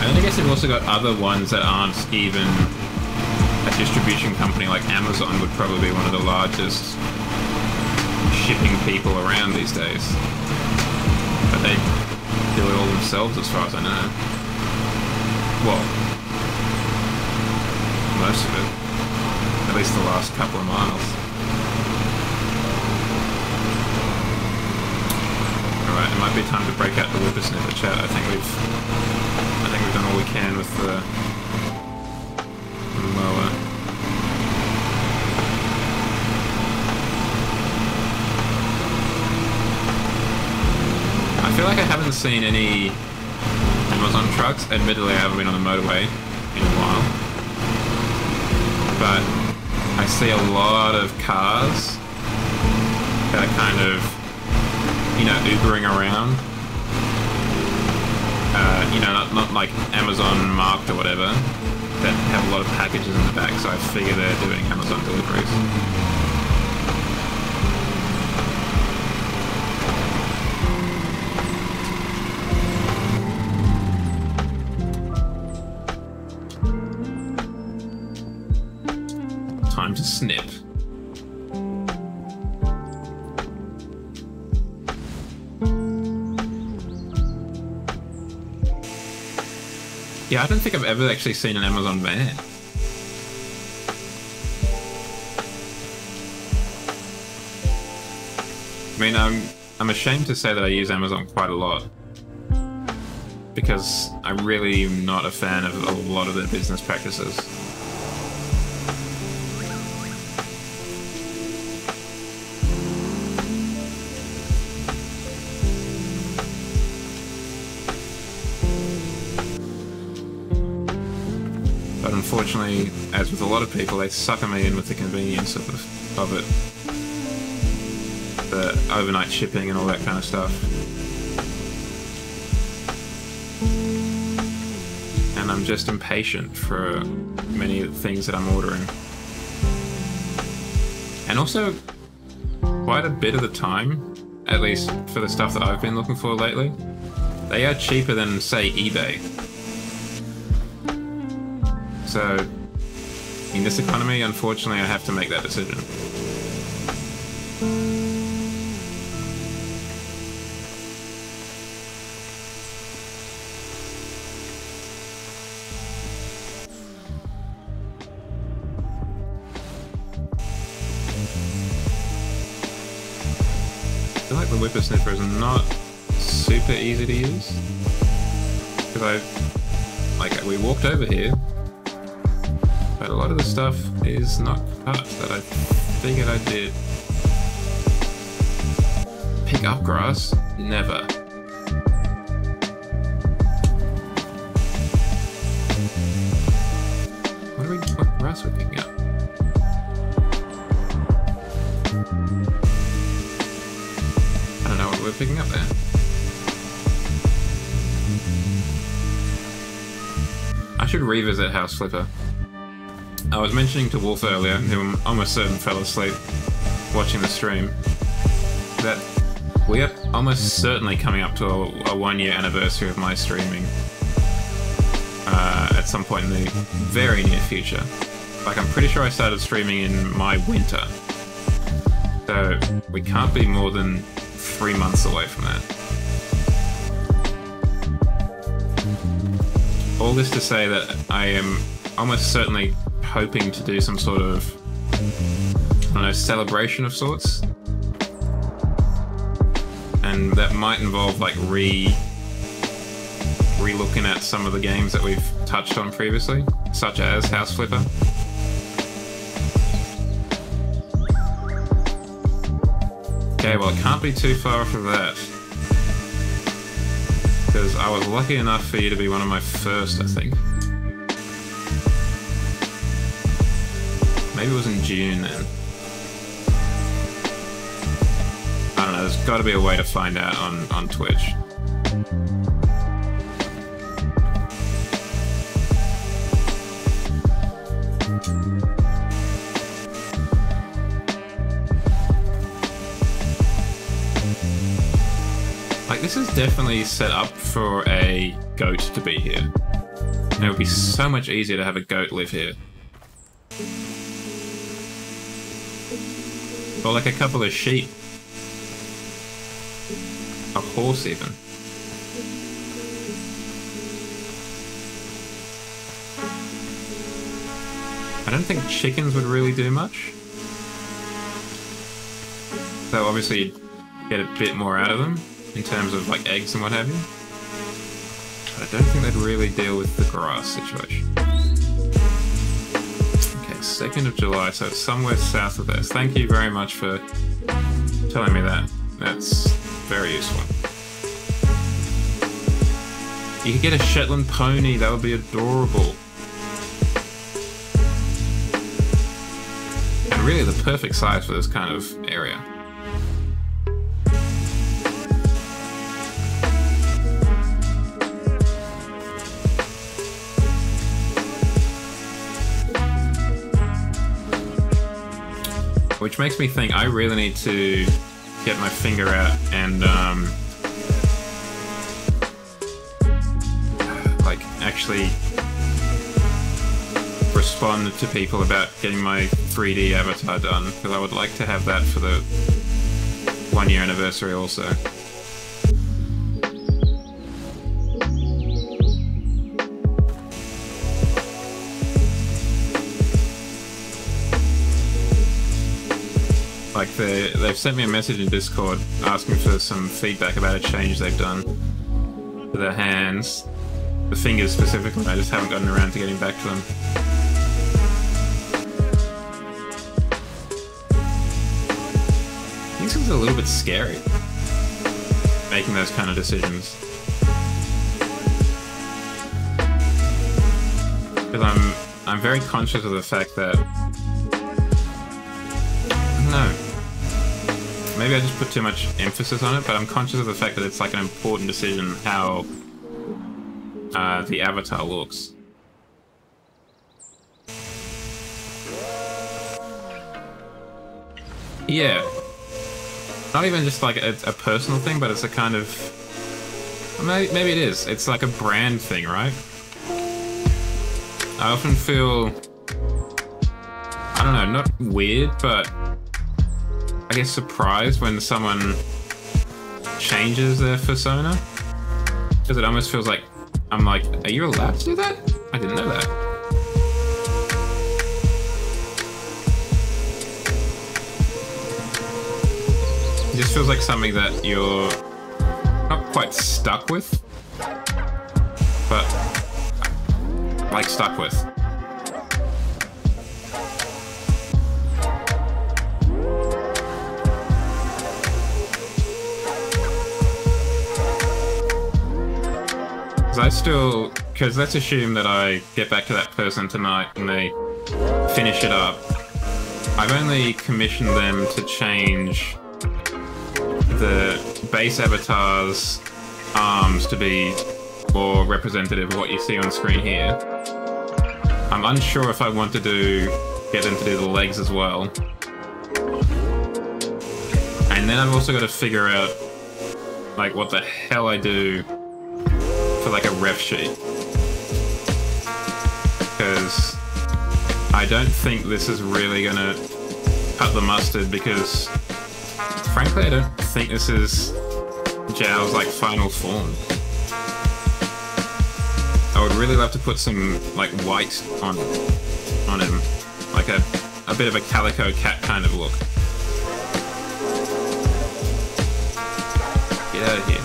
And then I guess they've also got other ones that aren't even a distribution company. Like Amazon would probably be one of the largest shipping people around these days. But they do it all themselves as far as I know. Well, most of it. At least the last couple of miles. Alright, it might be time to break out the whippersnapper chat. I think we've done all we can with the mower. I feel like I haven't seen any Amazon trucks. Admittedly, I haven't been on the motorway in a while. But I see a lot of cars that are kind of, you know, Ubering around. You know, not like Amazon marked or whatever, that have a lot of packages in the back, so I figure they're doing Amazon deliveries. Time to snip. Yeah, I don't think I've ever actually seen an Amazon van. I mean, I'm ashamed to say that I use Amazon quite a lot, because I'm really not a fan of a lot of their business practices. But unfortunately, as with a lot of people, they sucker me in with the convenience of it. The overnight shipping and all that kind of stuff. And I'm just impatient for many things that I'm ordering. And also, quite a bit of the time, at least for the stuff that I've been looking for lately, they are cheaper than, say, eBay. So, in this economy, unfortunately, I have to make that decision. I feel like the whippersnapper is not super easy to use. Because we walked over here, but a lot of the stuff is not cut that I figured I did. Pick up grass? Never. What grass are we picking up? I don't know what we're picking up there. I should revisit House Flipper. I was mentioning to Wolf earlier, who I'm almost certain fell asleep watching the stream, that we are almost certainly coming up to a 1-year anniversary of my streaming at some point in the very near future. Like, I'm pretty sure I started streaming in my winter. So we can't be more than 3 months away from that. All this to say that I am almost certainly hoping to do some sort of, I don't know, celebration of sorts. And that might involve like re-looking at some of the games that we've touched on previously, such as House Flipper. Okay, well, it can't be too far from that. Because I was lucky enough for you to be one of my first, I think. Maybe it was in June then. I don't know, there's got to be a way to find out on Twitch. Like, this is definitely set up for a goat to be here. And it would be so much easier to have a goat live here. Or like a couple of sheep. A horse even. I don't think chickens would really do much. So obviously you'd get a bit more out of them in terms of like eggs and what have you. But I don't think they'd really deal with the grass situation. Okay, 2nd of July, so it's somewhere south of this. Thank you very much for telling me that. That's very useful. You could get a Shetland pony, that would be adorable. And really the perfect size for this kind of area. Which makes me think I really need to get my finger out and like actually respond to people about getting my 3D avatar done, because I would like to have that for the 1-year anniversary also. Like they've sent me a message in Discord asking for some feedback about a change they've done to their hands. The fingers specifically, I just haven't gotten around to getting back to them. I think it's a little bit scary, making those kind of decisions. Because I'm very conscious of the fact that... No. Maybe I just put too much emphasis on it, but I'm conscious of the fact that it's like an important decision how the avatar looks. Yeah. Not even just like a personal thing, but it's a kind of... Maybe it is. It's like a brand thing, right? I often feel... I don't know, not weird, but... I guess surprised when someone changes their persona, because it almost feels like I'm like, are you allowed to do that? I didn't know that. It just feels like something that you're not quite stuck with, but like stuck with. Because let's assume that I get back to that person tonight and they finish it up. I've only commissioned them to change the base avatar's arms to be more representative of what you see on screen here. I'm unsure if I want to get them to do the legs as well. And then I've also got to figure out like what the hell I do for like a ref sheet, because I don't think this is really gonna cut the mustard, because frankly I don't think this is Zhao's like final form. I would really love to put some like white on him, like a bit of a calico cat kind of look. Get out of here.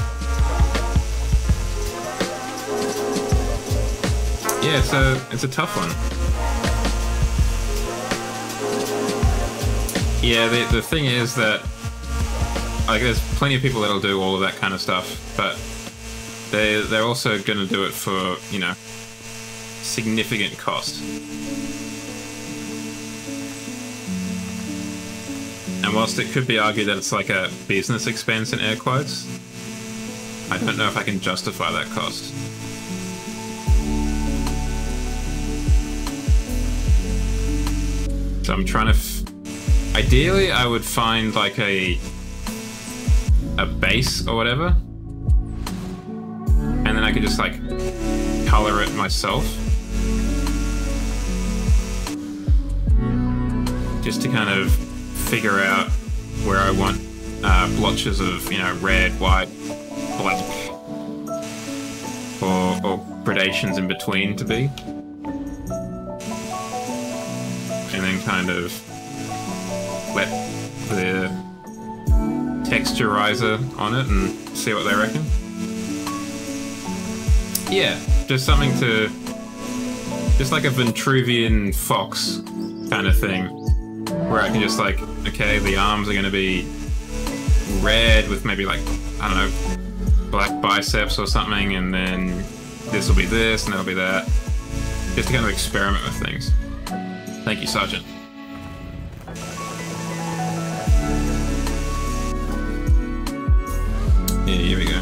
Yeah, it's a tough one. Yeah, the thing is that like there's plenty of people that'll do all of that kind of stuff, but they're also going to do it for, you know, significant cost. And whilst it could be argued that it's like a business expense in air quotes, I don't know if I can justify that cost. So I'm trying to... Ideally, I would find like a base or whatever, and then I could just like color it myself, just to kind of figure out where I want blotches of, you know, red, white, black, or gradations in between to be, and then kind of let the texturizer on it and see what they reckon. Yeah, just something to... just like a Vitruvian fox kind of thing, where I can just like, okay, the arms are going to be red with maybe like, I don't know, black biceps or something, and then this will be this and that'll be that. Just to kind of experiment with things. Thank you, Sergeant. Yeah, here we go.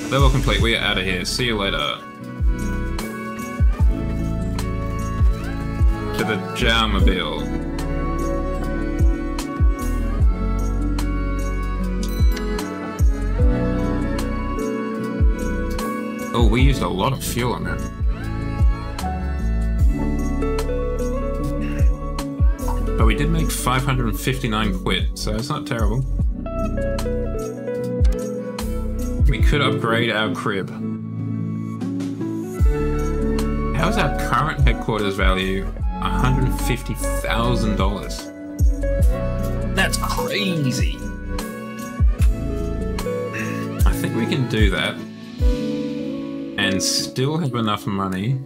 Level complete, we are out of here. See you later. To the Jowmobile. Oh, we used a lot of fuel on that. But we did make 559 quid, so it's not terrible. We could upgrade our crib. How's our current headquarters value? $150,000. That's crazy. I think we can do that and still have enough money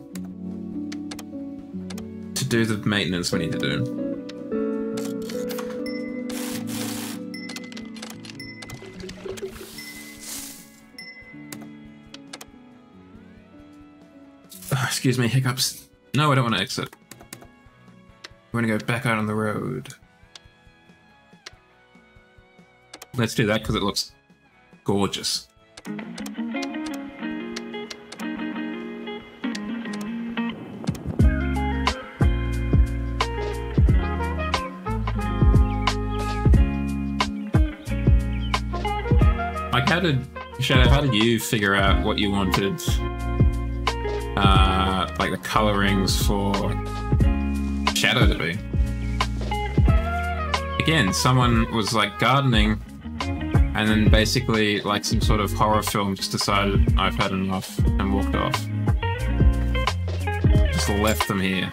to do the maintenance we need to do. Excuse me, hiccups. No, I don't want to exit. We're gonna go back out on the road. Let's do that because it looks gorgeous. Like, Shadow, how did you figure out what you wanted? Like the colorings for Shadow to be. Again, someone was like gardening and then basically like some sort of horror film just decided I've had enough and walked off. Just left them here.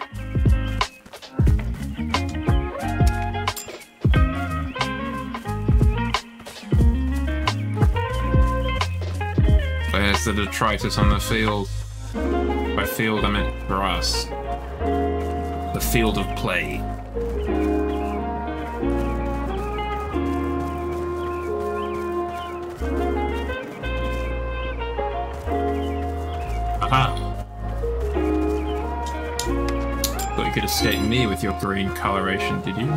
There's the detritus on the field. By field, I meant grass. The field of play. Aha! Thought you could escape me with your green coloration, did you?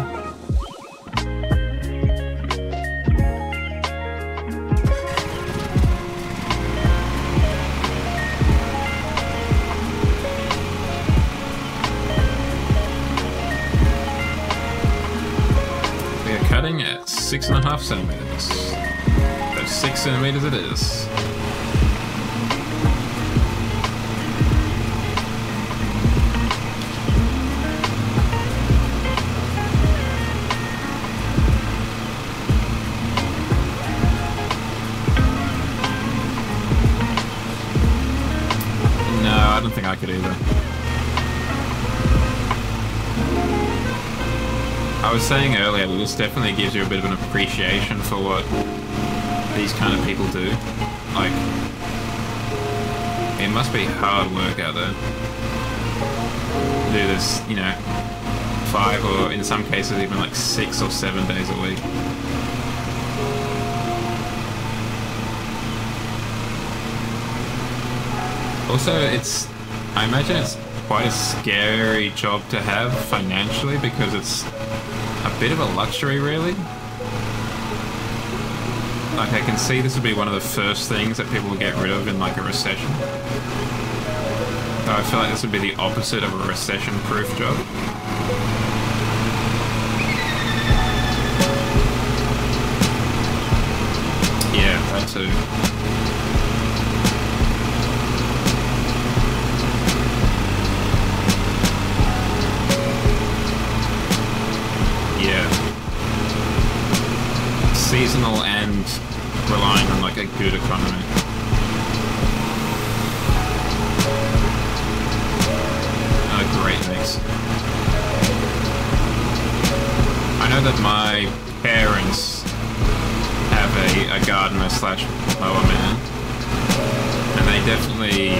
At 6.5 centimeters. So 6 centimeters it is. No, I don't think I could either. I was saying earlier that this definitely gives you a bit of an appreciation for what these kind of people do. Like, it must be hard work out there. Do this, you know, 5 or in some cases even like 6 or 7 days a week. Also, I imagine it's quite a scary job to have financially because it's a bit of a luxury, really. Like, I can see this would be one of the first things that people will get rid of in, like, a recession. I feel like this would be the opposite of a recession-proof job. Yeah, that too. Yeah. Seasonal and relying on, like, a good economy. Great mix. I know that my parents have a gardener slash mower man, and they definitely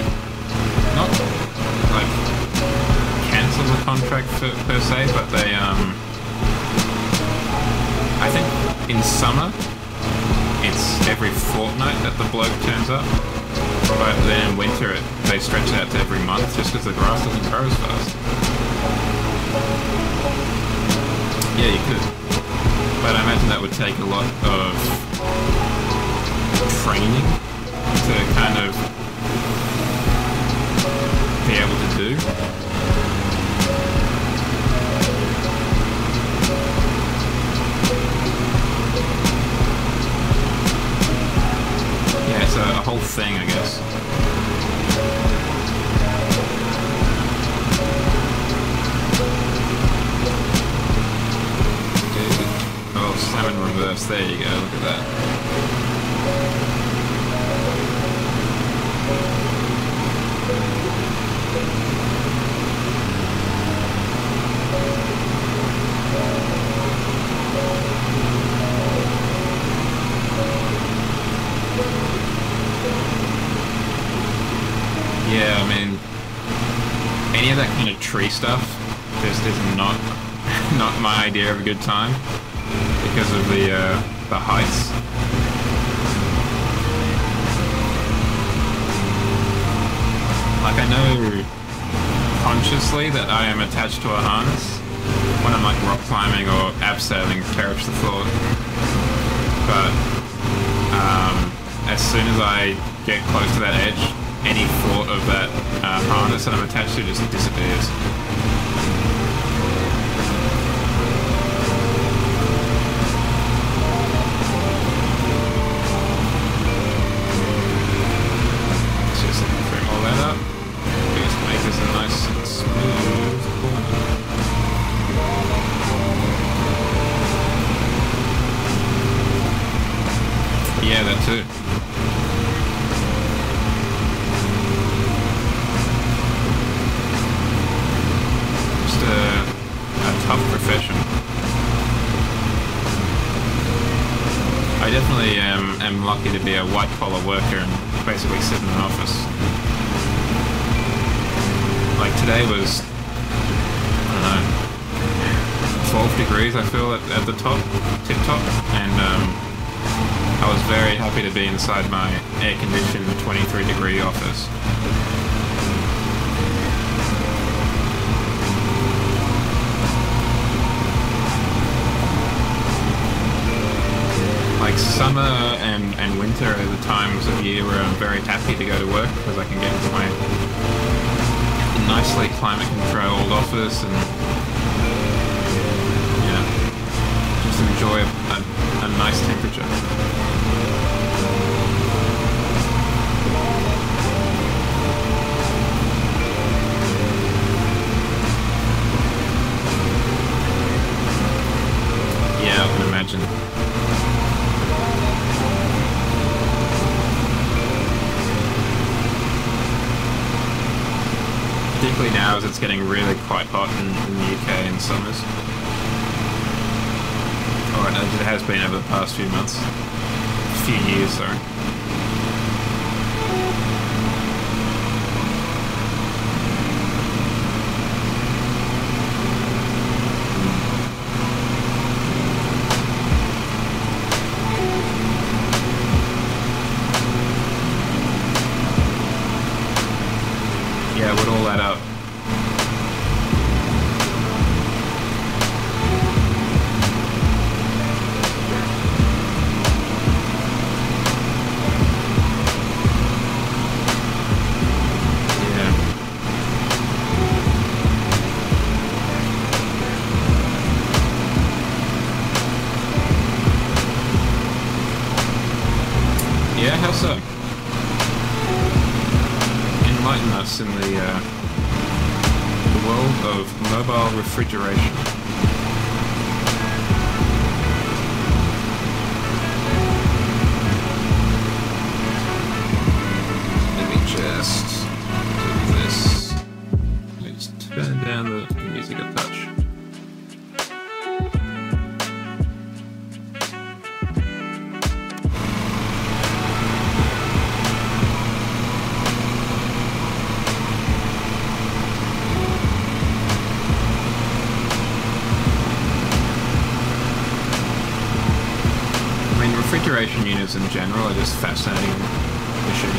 not like cancel the contract per se, but they I think in summer it's every fortnight that the bloke turns up. But then in winter, they stretch it out to every month just because the grass doesn't grow as fast. Yeah, you could. But I imagine that would take a lot of training to kind of be able to do. Yeah, it's a whole thing, I guess. Oh, slam in reverse. There you go. Look at that. Yeah, I mean, any of that kind of tree stuff just is not my idea of a good time because of the heights. Like, I know consciously that I am attached to a harness when I'm like rock climbing or abseiling to tear up the floor, but as soon as I get close to that edge, any thought of that harness that I'm attached to just disappears. Let's just trim all that up. Just make this a nice smooth corner. Yeah, that too. Tough profession. I definitely am lucky to be a white-collar worker and basically sit in an office. Like today was, I don't know, 12 degrees I feel at the top, tip-top, and I was very happy to be inside my air-conditioned 23-degree office. Like summer and winter are the times of year where I'm very happy to go to work because I can get into my nicely climate controlled office and just enjoy a nice temperature. Yeah, I can imagine. Particularly now as it's getting really quite hot in the UK in summers. Or it has been over the past few months. Few years, sorry. us in the world of mobile refrigeration. Let me just do this. Let's turn down the music a touch. Refrigeration units in general are just fascinating machines.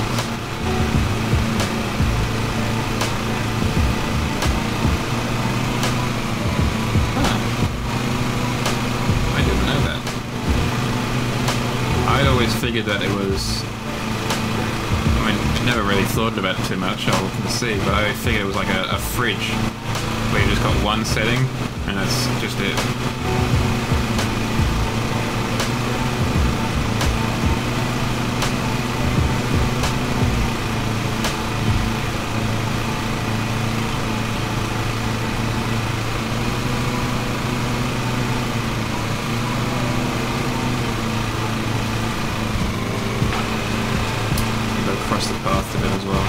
Huh. I didn't know that. I'd always figured that it was... I mean, never really thought about it too much, I'll look and see, but I figured it was like a fridge where you just got one setting and that's just it. Across the path to it as well.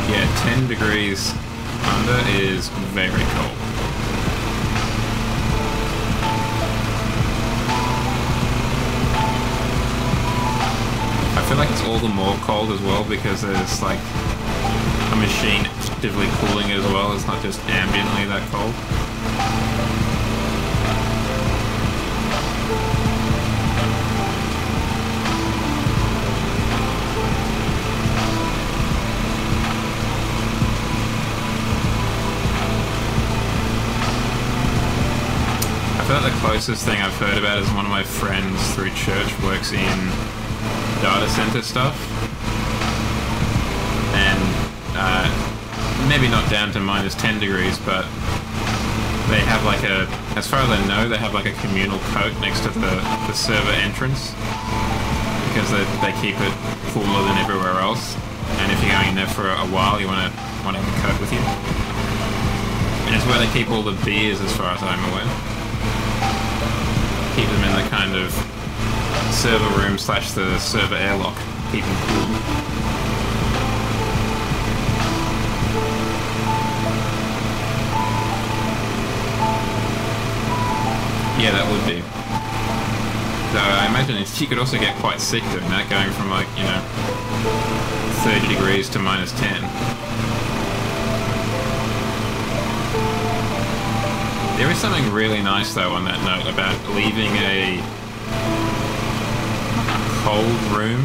Yeah, 10 degrees under is very cold. I feel like it's all the more cold as well because there's like a machine actively cooling as well. It's not just ambiently that cold. I feel like the closest thing I've heard about is one of my friends through church works in data center stuff. And maybe not down to minus 10 degrees, but they have like a, as far as I know, they have like a communal coat next to the server entrance because they keep it cooler than everywhere else. And if you're going in there for a while, you want to have a coat with you. And it's where they keep all the beers, as far as I'm aware. Keep them in the kind of server room / the server airlock. Keep them cool. Yeah, that would be. So I imagine you could also get quite sick doing that, going from like, you know, 30 degrees to minus 10. There is something really nice though on that note about leaving a cold room,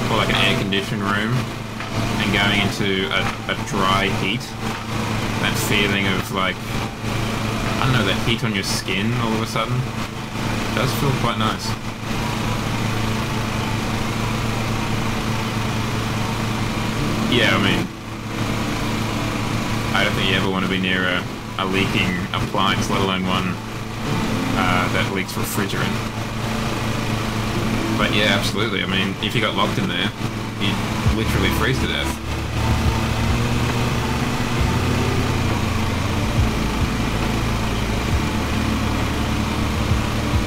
or like an air-conditioned room, and going into a dry heat. That feeling of like, I don't know, that heat on your skin all of a sudden. It does feel quite nice. Yeah, I mean, I don't think you ever want to be near a leaking appliance, let alone one that leaks refrigerant. But yeah, absolutely. I mean, if you got locked in there, you'd literally freeze to death.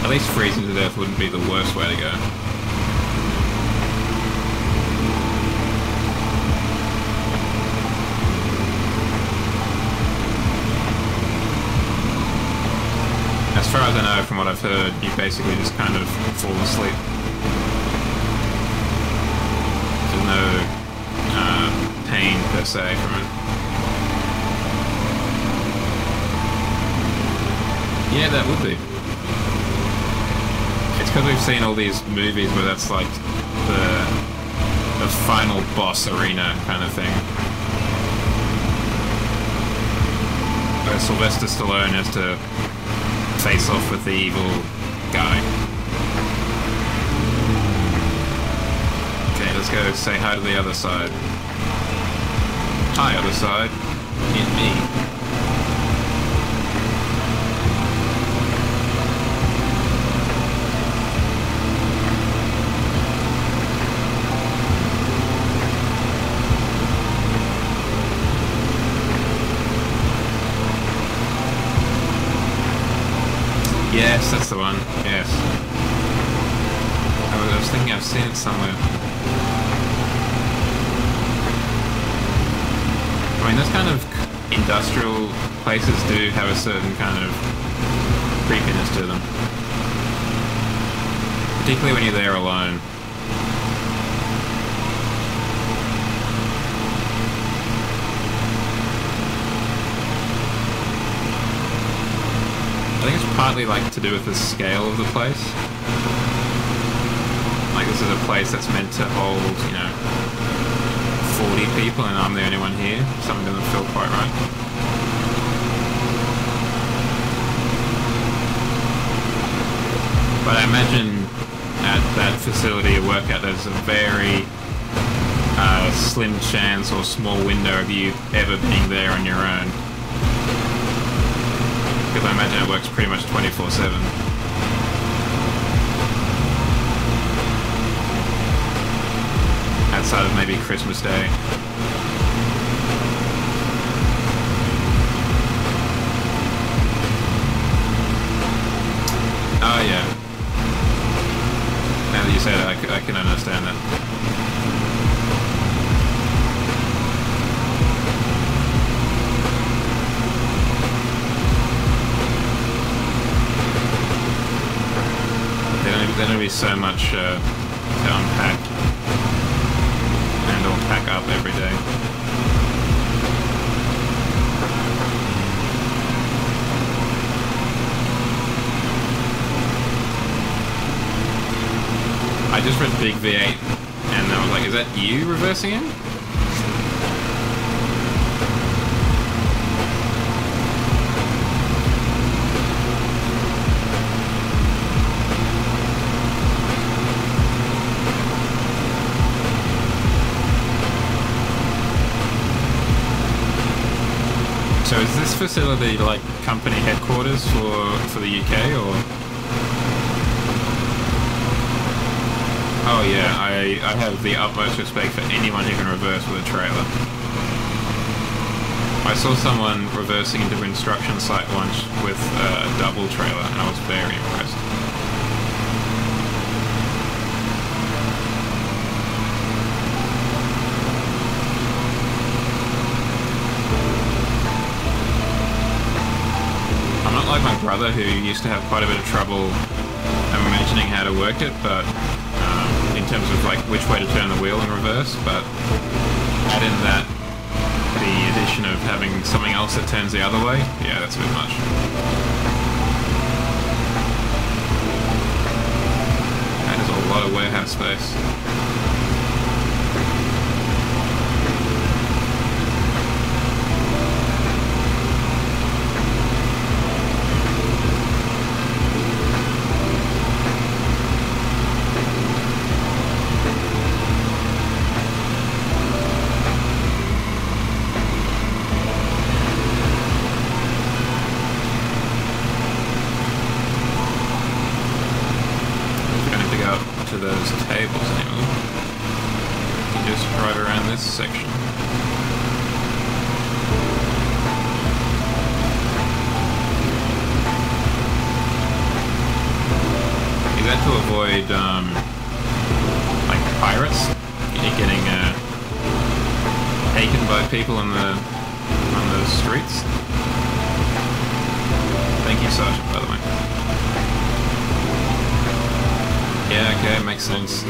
At least freezing to death wouldn't be the worst way to go. As far as I know, from what I've heard, you basically just kind of fall asleep. There's no pain per se from it. Yeah, that would be. It's because we've seen all these movies where that's like the final boss arena kind of thing. Where Sylvester Stallone has to face off with the evil guy. Okay, let's go say hi to the other side. Hi, other side. Hit me. Yes. I was thinking I've seen it somewhere. I mean, those kind of industrial places do have a certain kind of creepiness to them. Particularly when you're there alone. I think it's partly like to do with the scale of the place. Like this is a place that's meant to hold, you know, 40 people and I'm the only one here. Something doesn't feel quite right. But I imagine at that facility of workout there's a very slim chance or small window of you ever being there on your own. Because I imagine it works pretty much 24/7. Outside of maybe Christmas Day. Oh yeah. Now that you say that, I can understand that. There's going to be so much to unpack and or pack up every day. I just read Big V8 and I was like, is that you reversing it? So is this facility like company headquarters for the UK or? Oh yeah, I have the utmost respect for anyone who can reverse with a trailer. I saw someone reversing into a construction site once with a double trailer and I was very impressed. I'm not like my brother who used to have quite a bit of trouble imagining how to work it, but in terms of like which way to turn the wheel in reverse, but add in that the addition of having something else that turns the other way, yeah, that's a bit much. That is a lot of warehouse space. Those tables anymore. You just drive around this section. Is that to avoid like pirates? You're getting taken by people on the streets? Thank you, Sergeant, by the way. Yeah, okay, makes sense.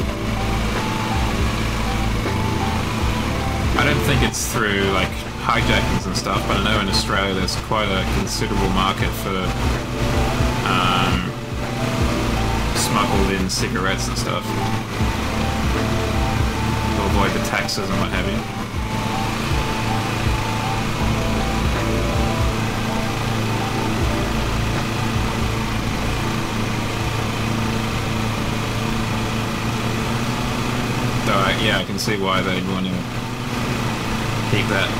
I don't think it's through, like, hijackings and stuff, but I know in Australia there's quite a considerable market for smuggled in cigarettes and stuff. To avoid the taxes and what have you. So yeah, I can see why they'd want to keep that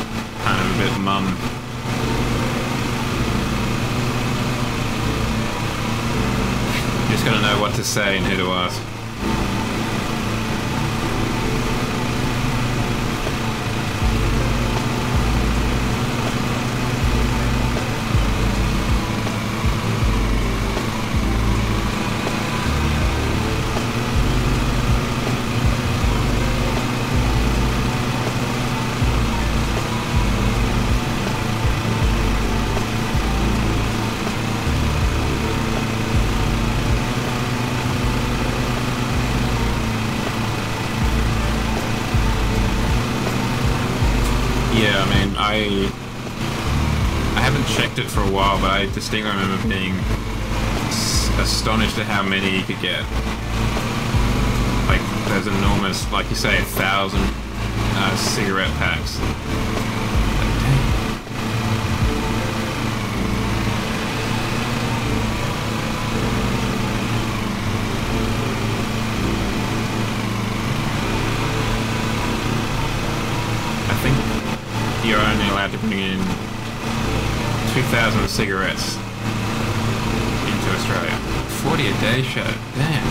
kind of a bit mum. Just gotta know what to say and who to ask. I haven't checked it for a while, but I distinctly remember being astonished at how many you could get. Like, there's enormous, like you say, 1,000 cigarette packs. I think you're only allowed to bring in 2,000 cigarettes into Australia. 40 a day show. Damn.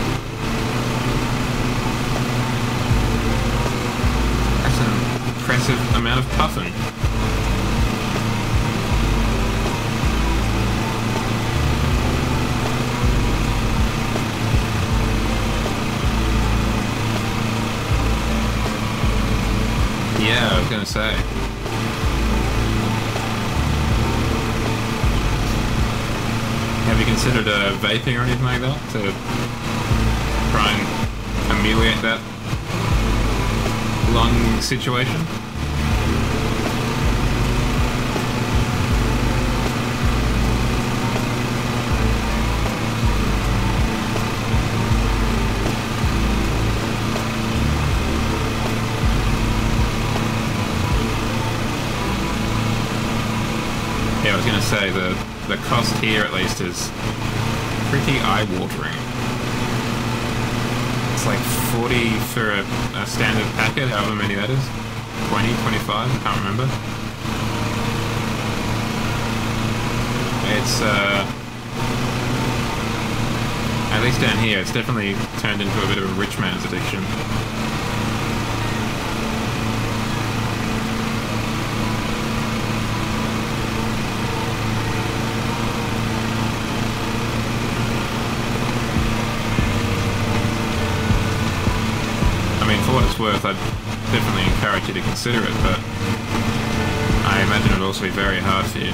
That's an impressive amount of puffing. Yeah, I was gonna say. Have you considered vaping or anything like that to try and ameliorate that lung situation? Yeah, I was going to say the cost here at least is pretty eye-watering. It's like 40 for a standard packet, however many that is. 20, 25, I can't remember. It's, at least down here, it's definitely turned into a bit of a rich man's addiction. For what it's worth, I'd definitely encourage you to consider it, but I imagine it would also be very hard for you.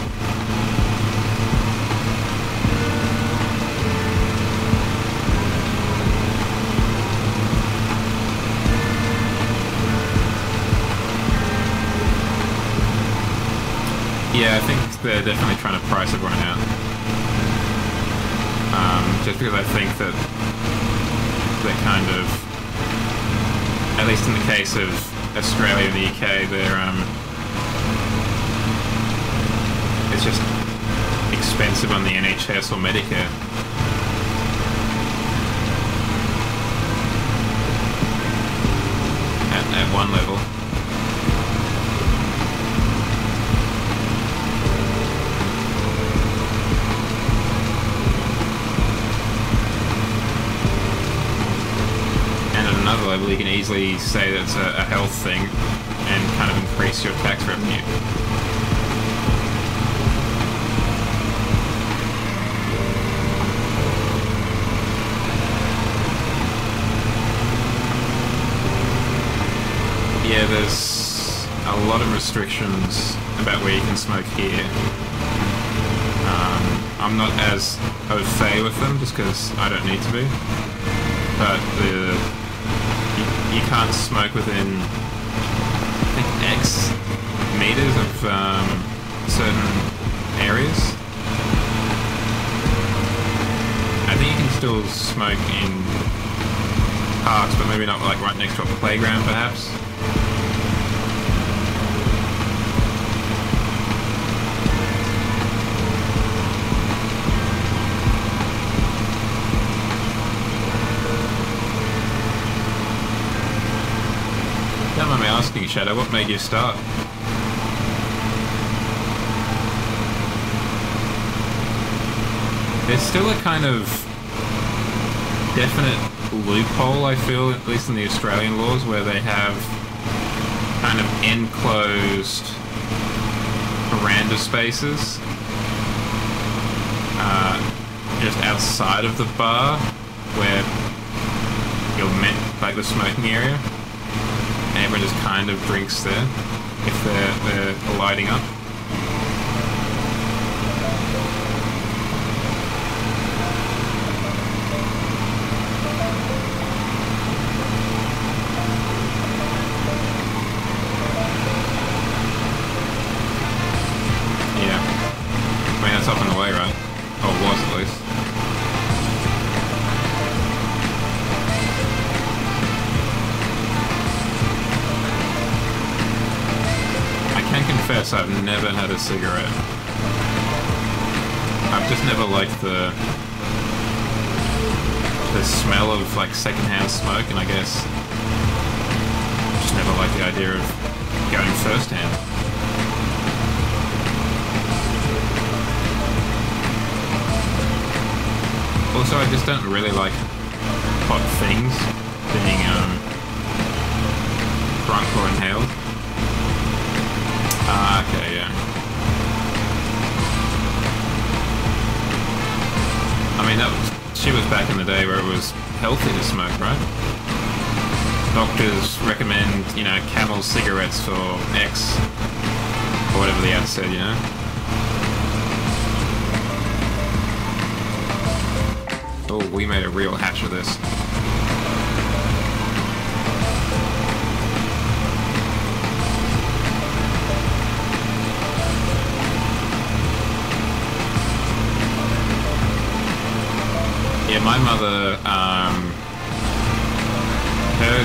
Yeah, I think they're definitely trying to price everyone out. Just because I think that they're kind of, at least in the case of Australia and the UK, it's just expensive on the NHS or Medicare. At one level. Another level, you can easily say that it's a health thing and kind of increase your tax revenue. Yeah, there's a lot of restrictions about where you can smoke here. I'm not as au fait with them just because I don't need to be, but you can't smoke within, I think, X meters of certain areas. I think you can still smoke in parks, but maybe not like right next to a playground, perhaps. Don't mind me asking, Shadow, what made you start? There's still a kind of definite loophole, I feel, at least in the Australian laws, where they have kind of enclosed veranda spaces just outside of the bar where you're meant, like the smoking area. And everyone just kind of drinks there if they're lighting up. honest, I've never had a cigarette. I've just never liked the smell of like secondhand smoke, and I guess just never liked the idea of going firsthand. Also, I just don't really like hot things being drunk or inhaled. Okay, yeah. I mean, she was back in the day where it was healthy to smoke, right? Doctors recommend, you know, Camel cigarettes for X, or whatever the ad said, you know? Oh, we made a real hatch of this. Yeah, my mother, her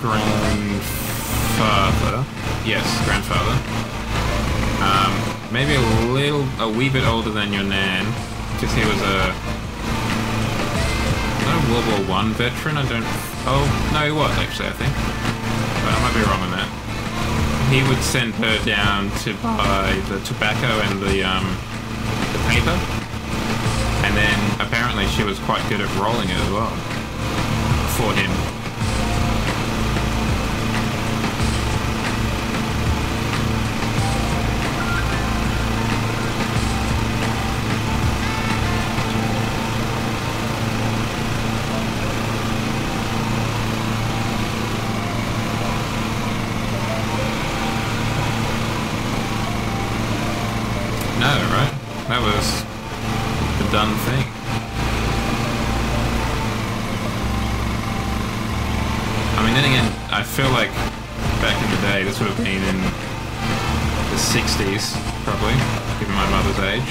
grandfather, yes, grandfather, maybe a wee bit older than your nan, because he was a World War I veteran. I don't... Oh, no, he was actually, I think. But I might be wrong on that. He would send her down to buy the tobacco and the paper. And then apparently she was quite good at rolling it as well. For him. That was the done thing. I mean, then again, I feel like back in the day, this would have been in the 60s, probably, given my mother's age.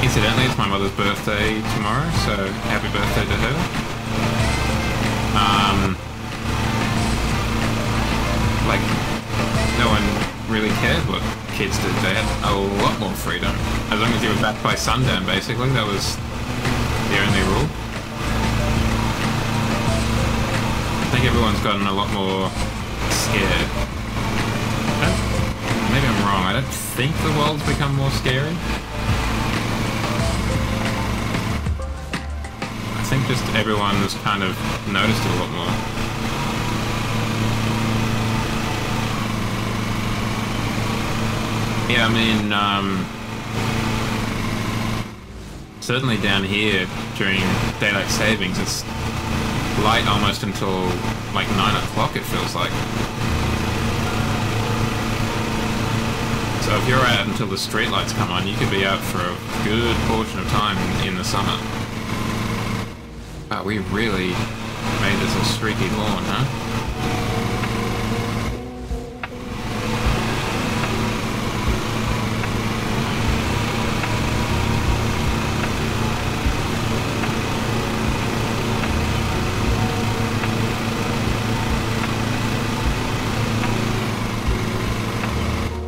Incidentally, it's my mother's birthday tomorrow, so happy birthday to her. Like, no one really cared what kids did. They had a lot more freedom. As long as you were back by sundown, basically, that was the only rule. I think everyone's gotten a lot more scared. Maybe I'm wrong. I don't think the world's become more scary. I think just everyone has kind of noticed it a lot more. Yeah, I mean, certainly down here during daylight savings, it's light almost until like 9 o'clock, it feels like. So if you're out until the streetlights come on, you could be out for a good portion of time in the summer. Wow, we really made this a streaky lawn, huh?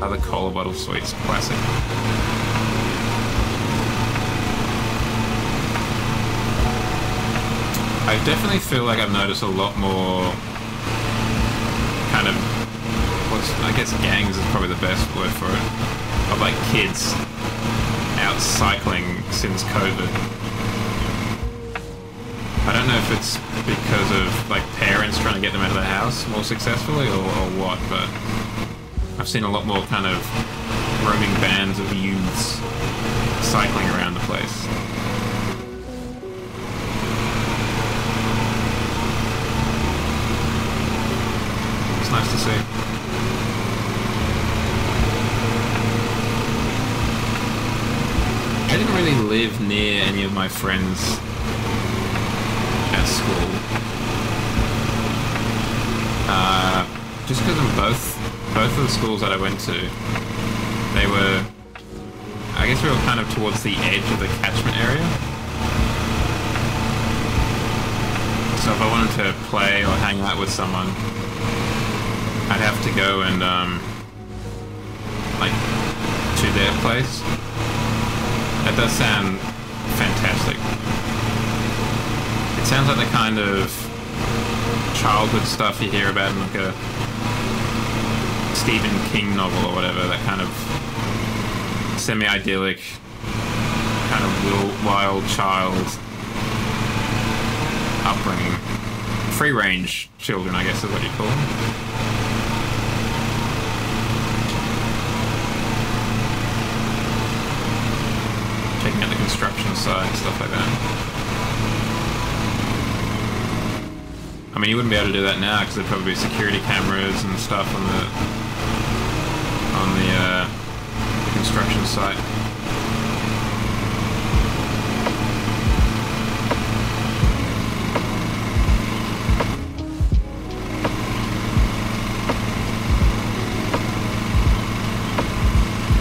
The cola bottle sweets, classic. I definitely feel like I've noticed a lot more kind of, I guess gangs is probably the best word for it, of like kids out cycling since COVID. I don't know if it's because of like parents trying to get them out of the house more successfully or what, but I've seen a lot more kind of roaming bands of youths cycling around the place. It's nice to see. I didn't really live near any of my friends at school. Just because I'm both of the schools that I went to, they were, I guess we were kind of towards the edge of the catchment area. So if I wanted to play or hang out with someone, I'd have to go and, like, to their place. That does sound fantastic. It sounds like the kind of childhood stuff you hear about in like a Stephen King novel or whatever, that kind of semi-idyllic, kind of wild child upbringing. Free-range children, I guess is what you call them. Checking out the construction site and stuff like that. I mean, you wouldn't be able to do that now because there'd probably be security cameras and stuff on the construction site.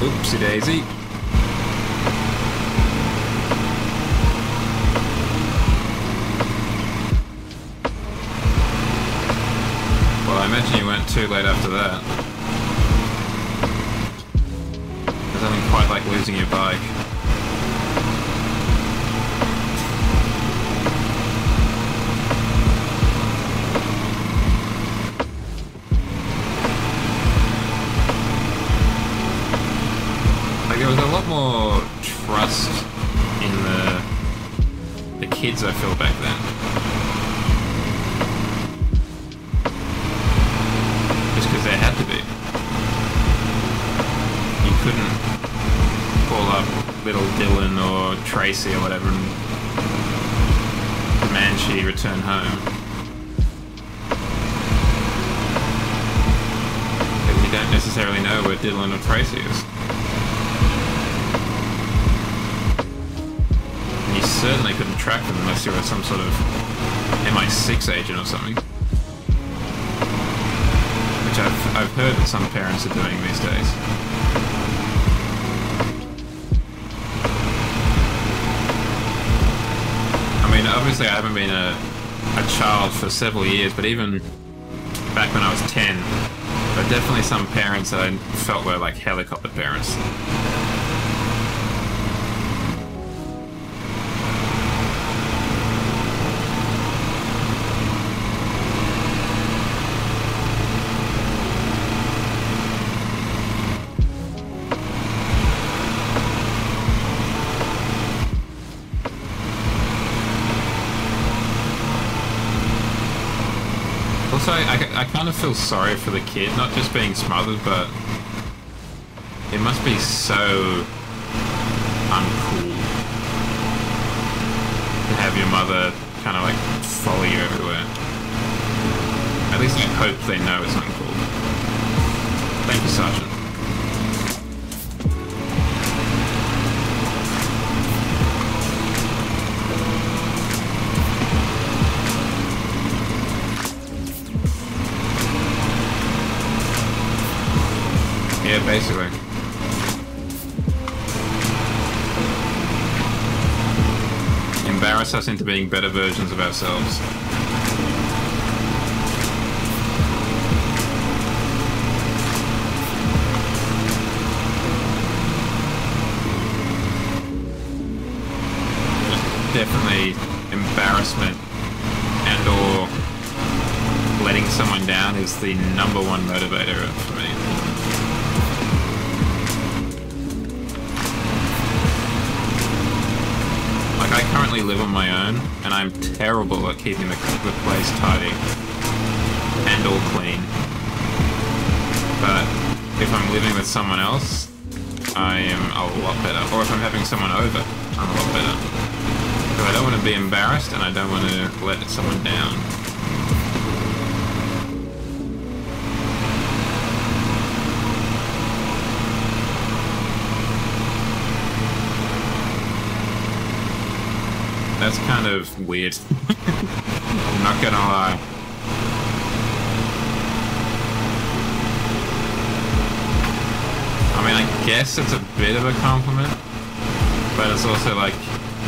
Oopsie daisy. Well, I imagine you went too late after that. There's nothing quite like losing your bike. Like, there was a lot more trust in the kids, I feel, back then. Because there had to be. You couldn't call up little Dylan or Tracy or whatever and demand she return home. Because you don't necessarily know where Dylan or Tracy is. And you certainly couldn't track them unless you were some sort of MI6 agent or something. Which I've heard that some parents are doing these days. I mean, obviously I haven't been a child for several years, but even back when I was 10, there are definitely some parents that I felt were like helicopter parents. Also, I kind of feel sorry for the kid, not just being smothered, but it must be so uncool to have your mother kind of like follow you everywhere. At least I hope they know it's uncool. Thank you, Sergeant. Yeah, basically. Embarrass us into being better versions of ourselves. Definitely embarrassment and or letting someone down is the #1 motivator for me. I currently live on my own, and I'm terrible at keeping the place tidy and all clean. But if I'm living with someone else, I am a lot better. Or if I'm having someone over, I'm a lot better. Because I don't want to be embarrassed, and I don't want to let someone down. That's kind of weird. I'm not gonna lie. I mean, I guess it's a bit of a compliment, but it's also like,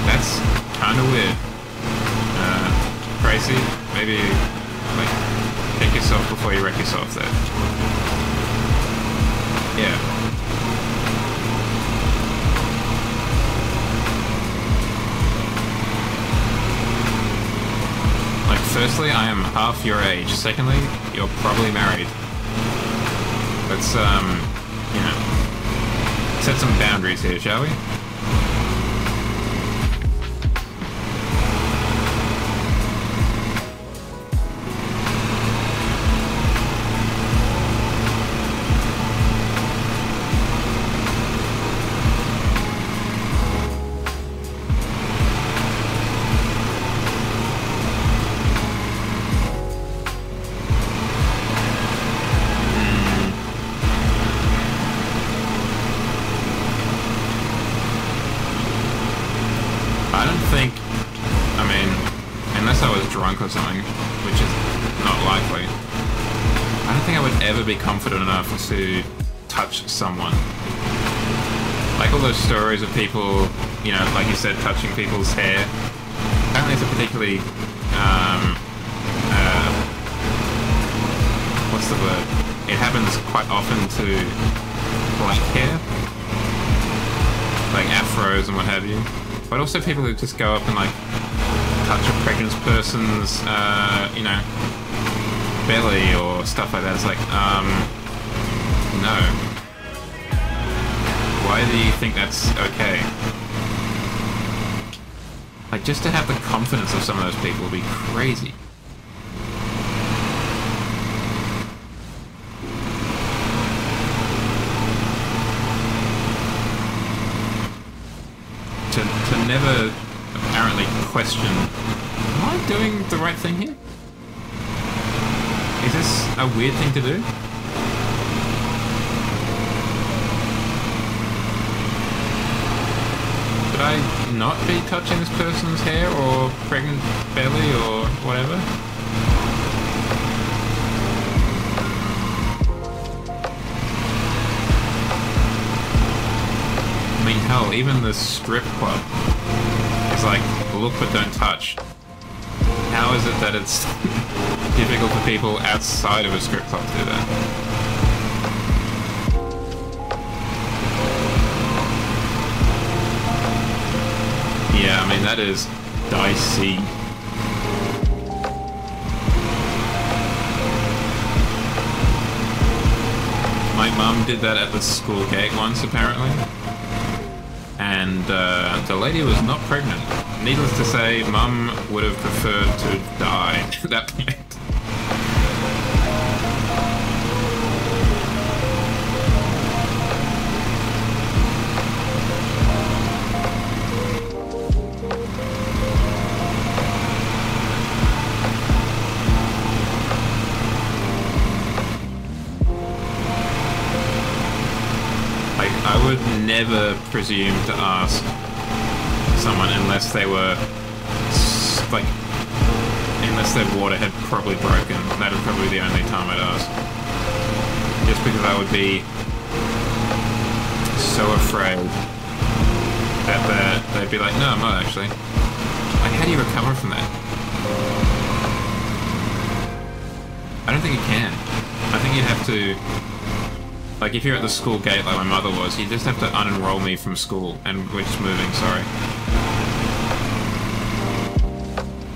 that's kind of weird. Tracy, maybe, like, pick yourself before you wreck yourself there. Yeah. Firstly, I am half your age. Secondly, you're probably married. Let's, you know, set some boundaries here, shall we? Or something, which is not likely. I don't think I would ever be confident enough to touch someone. Like all those stories of people, you know, like you said, touching people's hair. Apparently it's a particularly, what's the word? It happens quite often to black hair. Like afros and what have you. But also people who just go up and like touch a pregnant person's, you know, belly or stuff like that. It's like, no. Why do you think that's okay? Like, just to have the confidence of some of those people would be crazy. To never apparently question, am I doing the right thing here? Is this a weird thing to do? Should I not be touching this person's hair or pregnant belly or whatever? I mean, hell, even the strip club is like, look but don't touch. How is it that it's difficult for people outside of a strip club to do that? Yeah, I mean, that is dicey. My mum did that at the school gate once, apparently. And the lady was not pregnant. Needless to say, Mum would have preferred to die at that point. I would never presume to ask someone unless they were, like, unless their water had probably broken. That would probably be the only time I'd ask. Just because I would be so afraid that they'd be like, no, I'm not actually. Like, how do you recover from that? I don't think you can. I think you'd have to... Like, if you're at the school gate like my mother was, you just have to unenroll me from school, and we're just moving, sorry.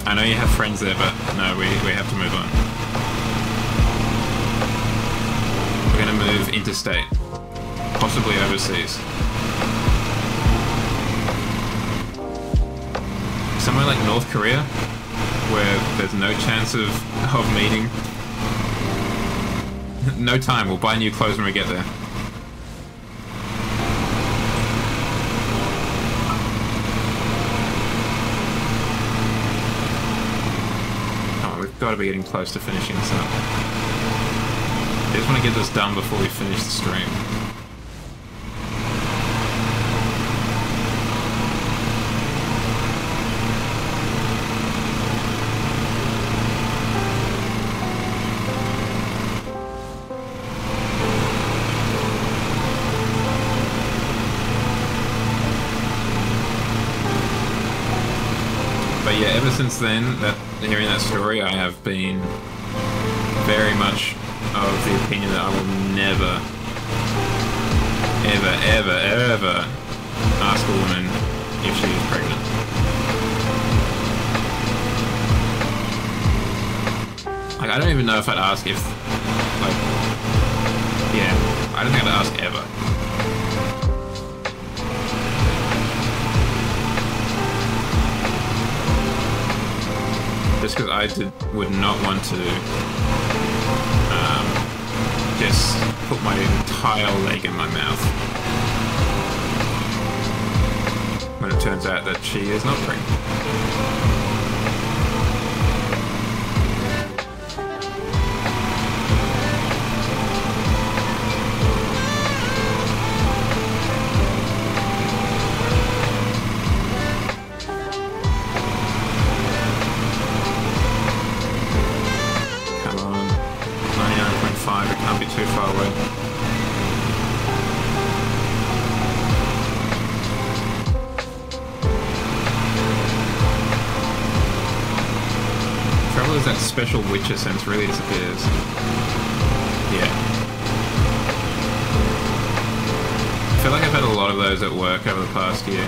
I know you have friends there, but no, we have to move on. We're gonna move interstate. Possibly overseas. Somewhere like North Korea, where there's no chance of meeting. No time, we'll buy new clothes when we get there. Oh, we've got to be getting close to finishing this up. I just want to get this done before we finish the stream. Yeah, ever since then, hearing that story, I have been very much of the opinion that I will never, ever, ever, ever ask a woman if she is pregnant. Like, I don't even know if I'd ask if, like, yeah, I don't think I'd ask ever. Just because I would not want to just put my entire leg in my mouth when it turns out that she is not pregnant. Too far away. Trouble is that special Witcher sense really disappears. Yeah. I feel like I've had a lot of those at work over the past year.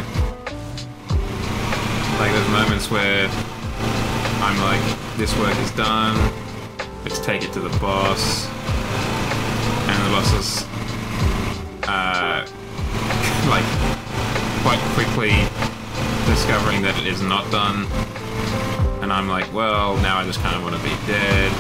Like there's moments where I'm like, this work is done, let's take it to the boss. And the boss is, like, quite quickly discovering that it is not done. And I'm like, well, now I just kind of want to be dead.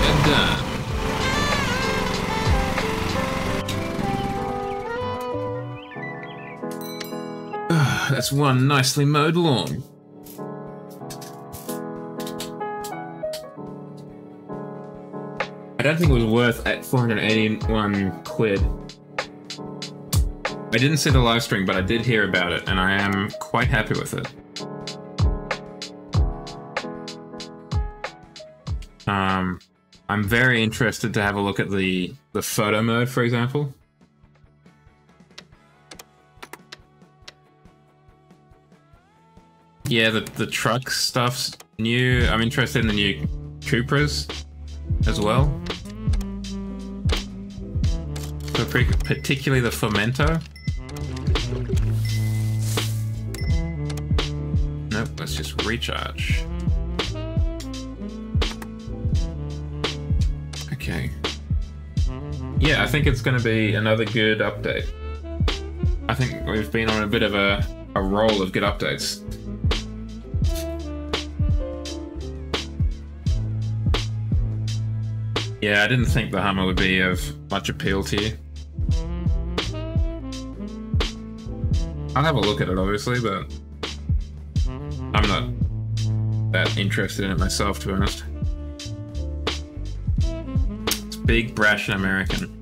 And done. That's one nicely mowed lawn. I don't think it was worth at 481 quid. I didn't see the live stream, but I did hear about it, and I am quite happy with it. I'm very interested to have a look at the photo mode, for example. Yeah, the truck stuff's new. I'm interested in the new Cupras as well. So particularly the Fomento. Nope, let's just recharge. Okay. Yeah, I think it's going to be another good update. I think we've been on a bit of a roll of good updates. Yeah, I didn't think the Hummer would be of much appeal to you. I'll have a look at it, obviously, but I'm not that interested in it myself, to be honest. It's big, brash, and American.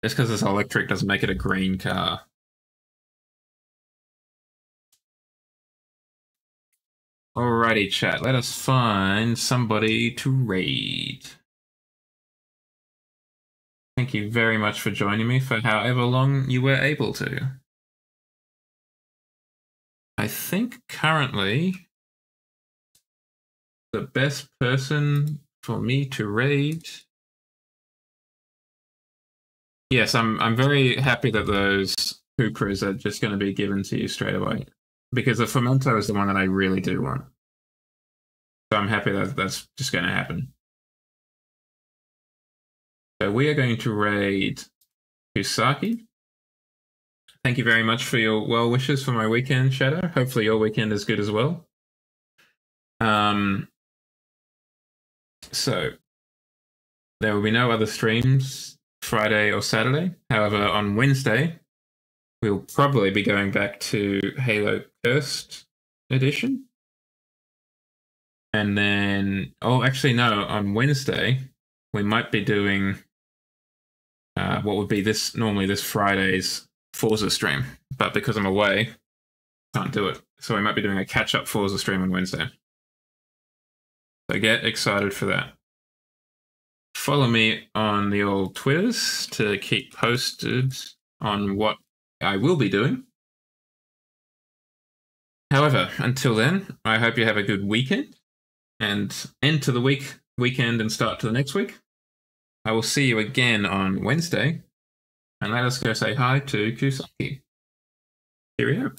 Just because it's electric doesn't make it a green car. Alrighty, chat. Let us find somebody to raid. Thank you very much for joining me for however long you were able to. I think currently the best person for me to raid. Yes, I'm very happy that those Cupras are just going to be given to you straight away. Because the Fomento is the one that I really do want. So I'm happy that that's just going to happen. So we are going to raid Kusaki. Thank you very much for your well wishes for my weekend, Shadow. Hopefully your weekend is good as well. So there will be no other streams Friday or Saturday. However, on Wednesday, we'll probably be going back to Halo Cursed Edition. And then, oh, actually, no, on Wednesday, we might be doing what would be normally this Friday's Forza stream. But because I'm away, can't do it. So we might be doing a catch-up Forza stream on Wednesday. So get excited for that. Follow me on the old Twitters to keep posted on what I will be doing. However, until then, I hope you have a good weekend and end to the week weekend and start to the next week. I will see you again on Wednesday, and let us go say hi to Kusaki. Cheerio.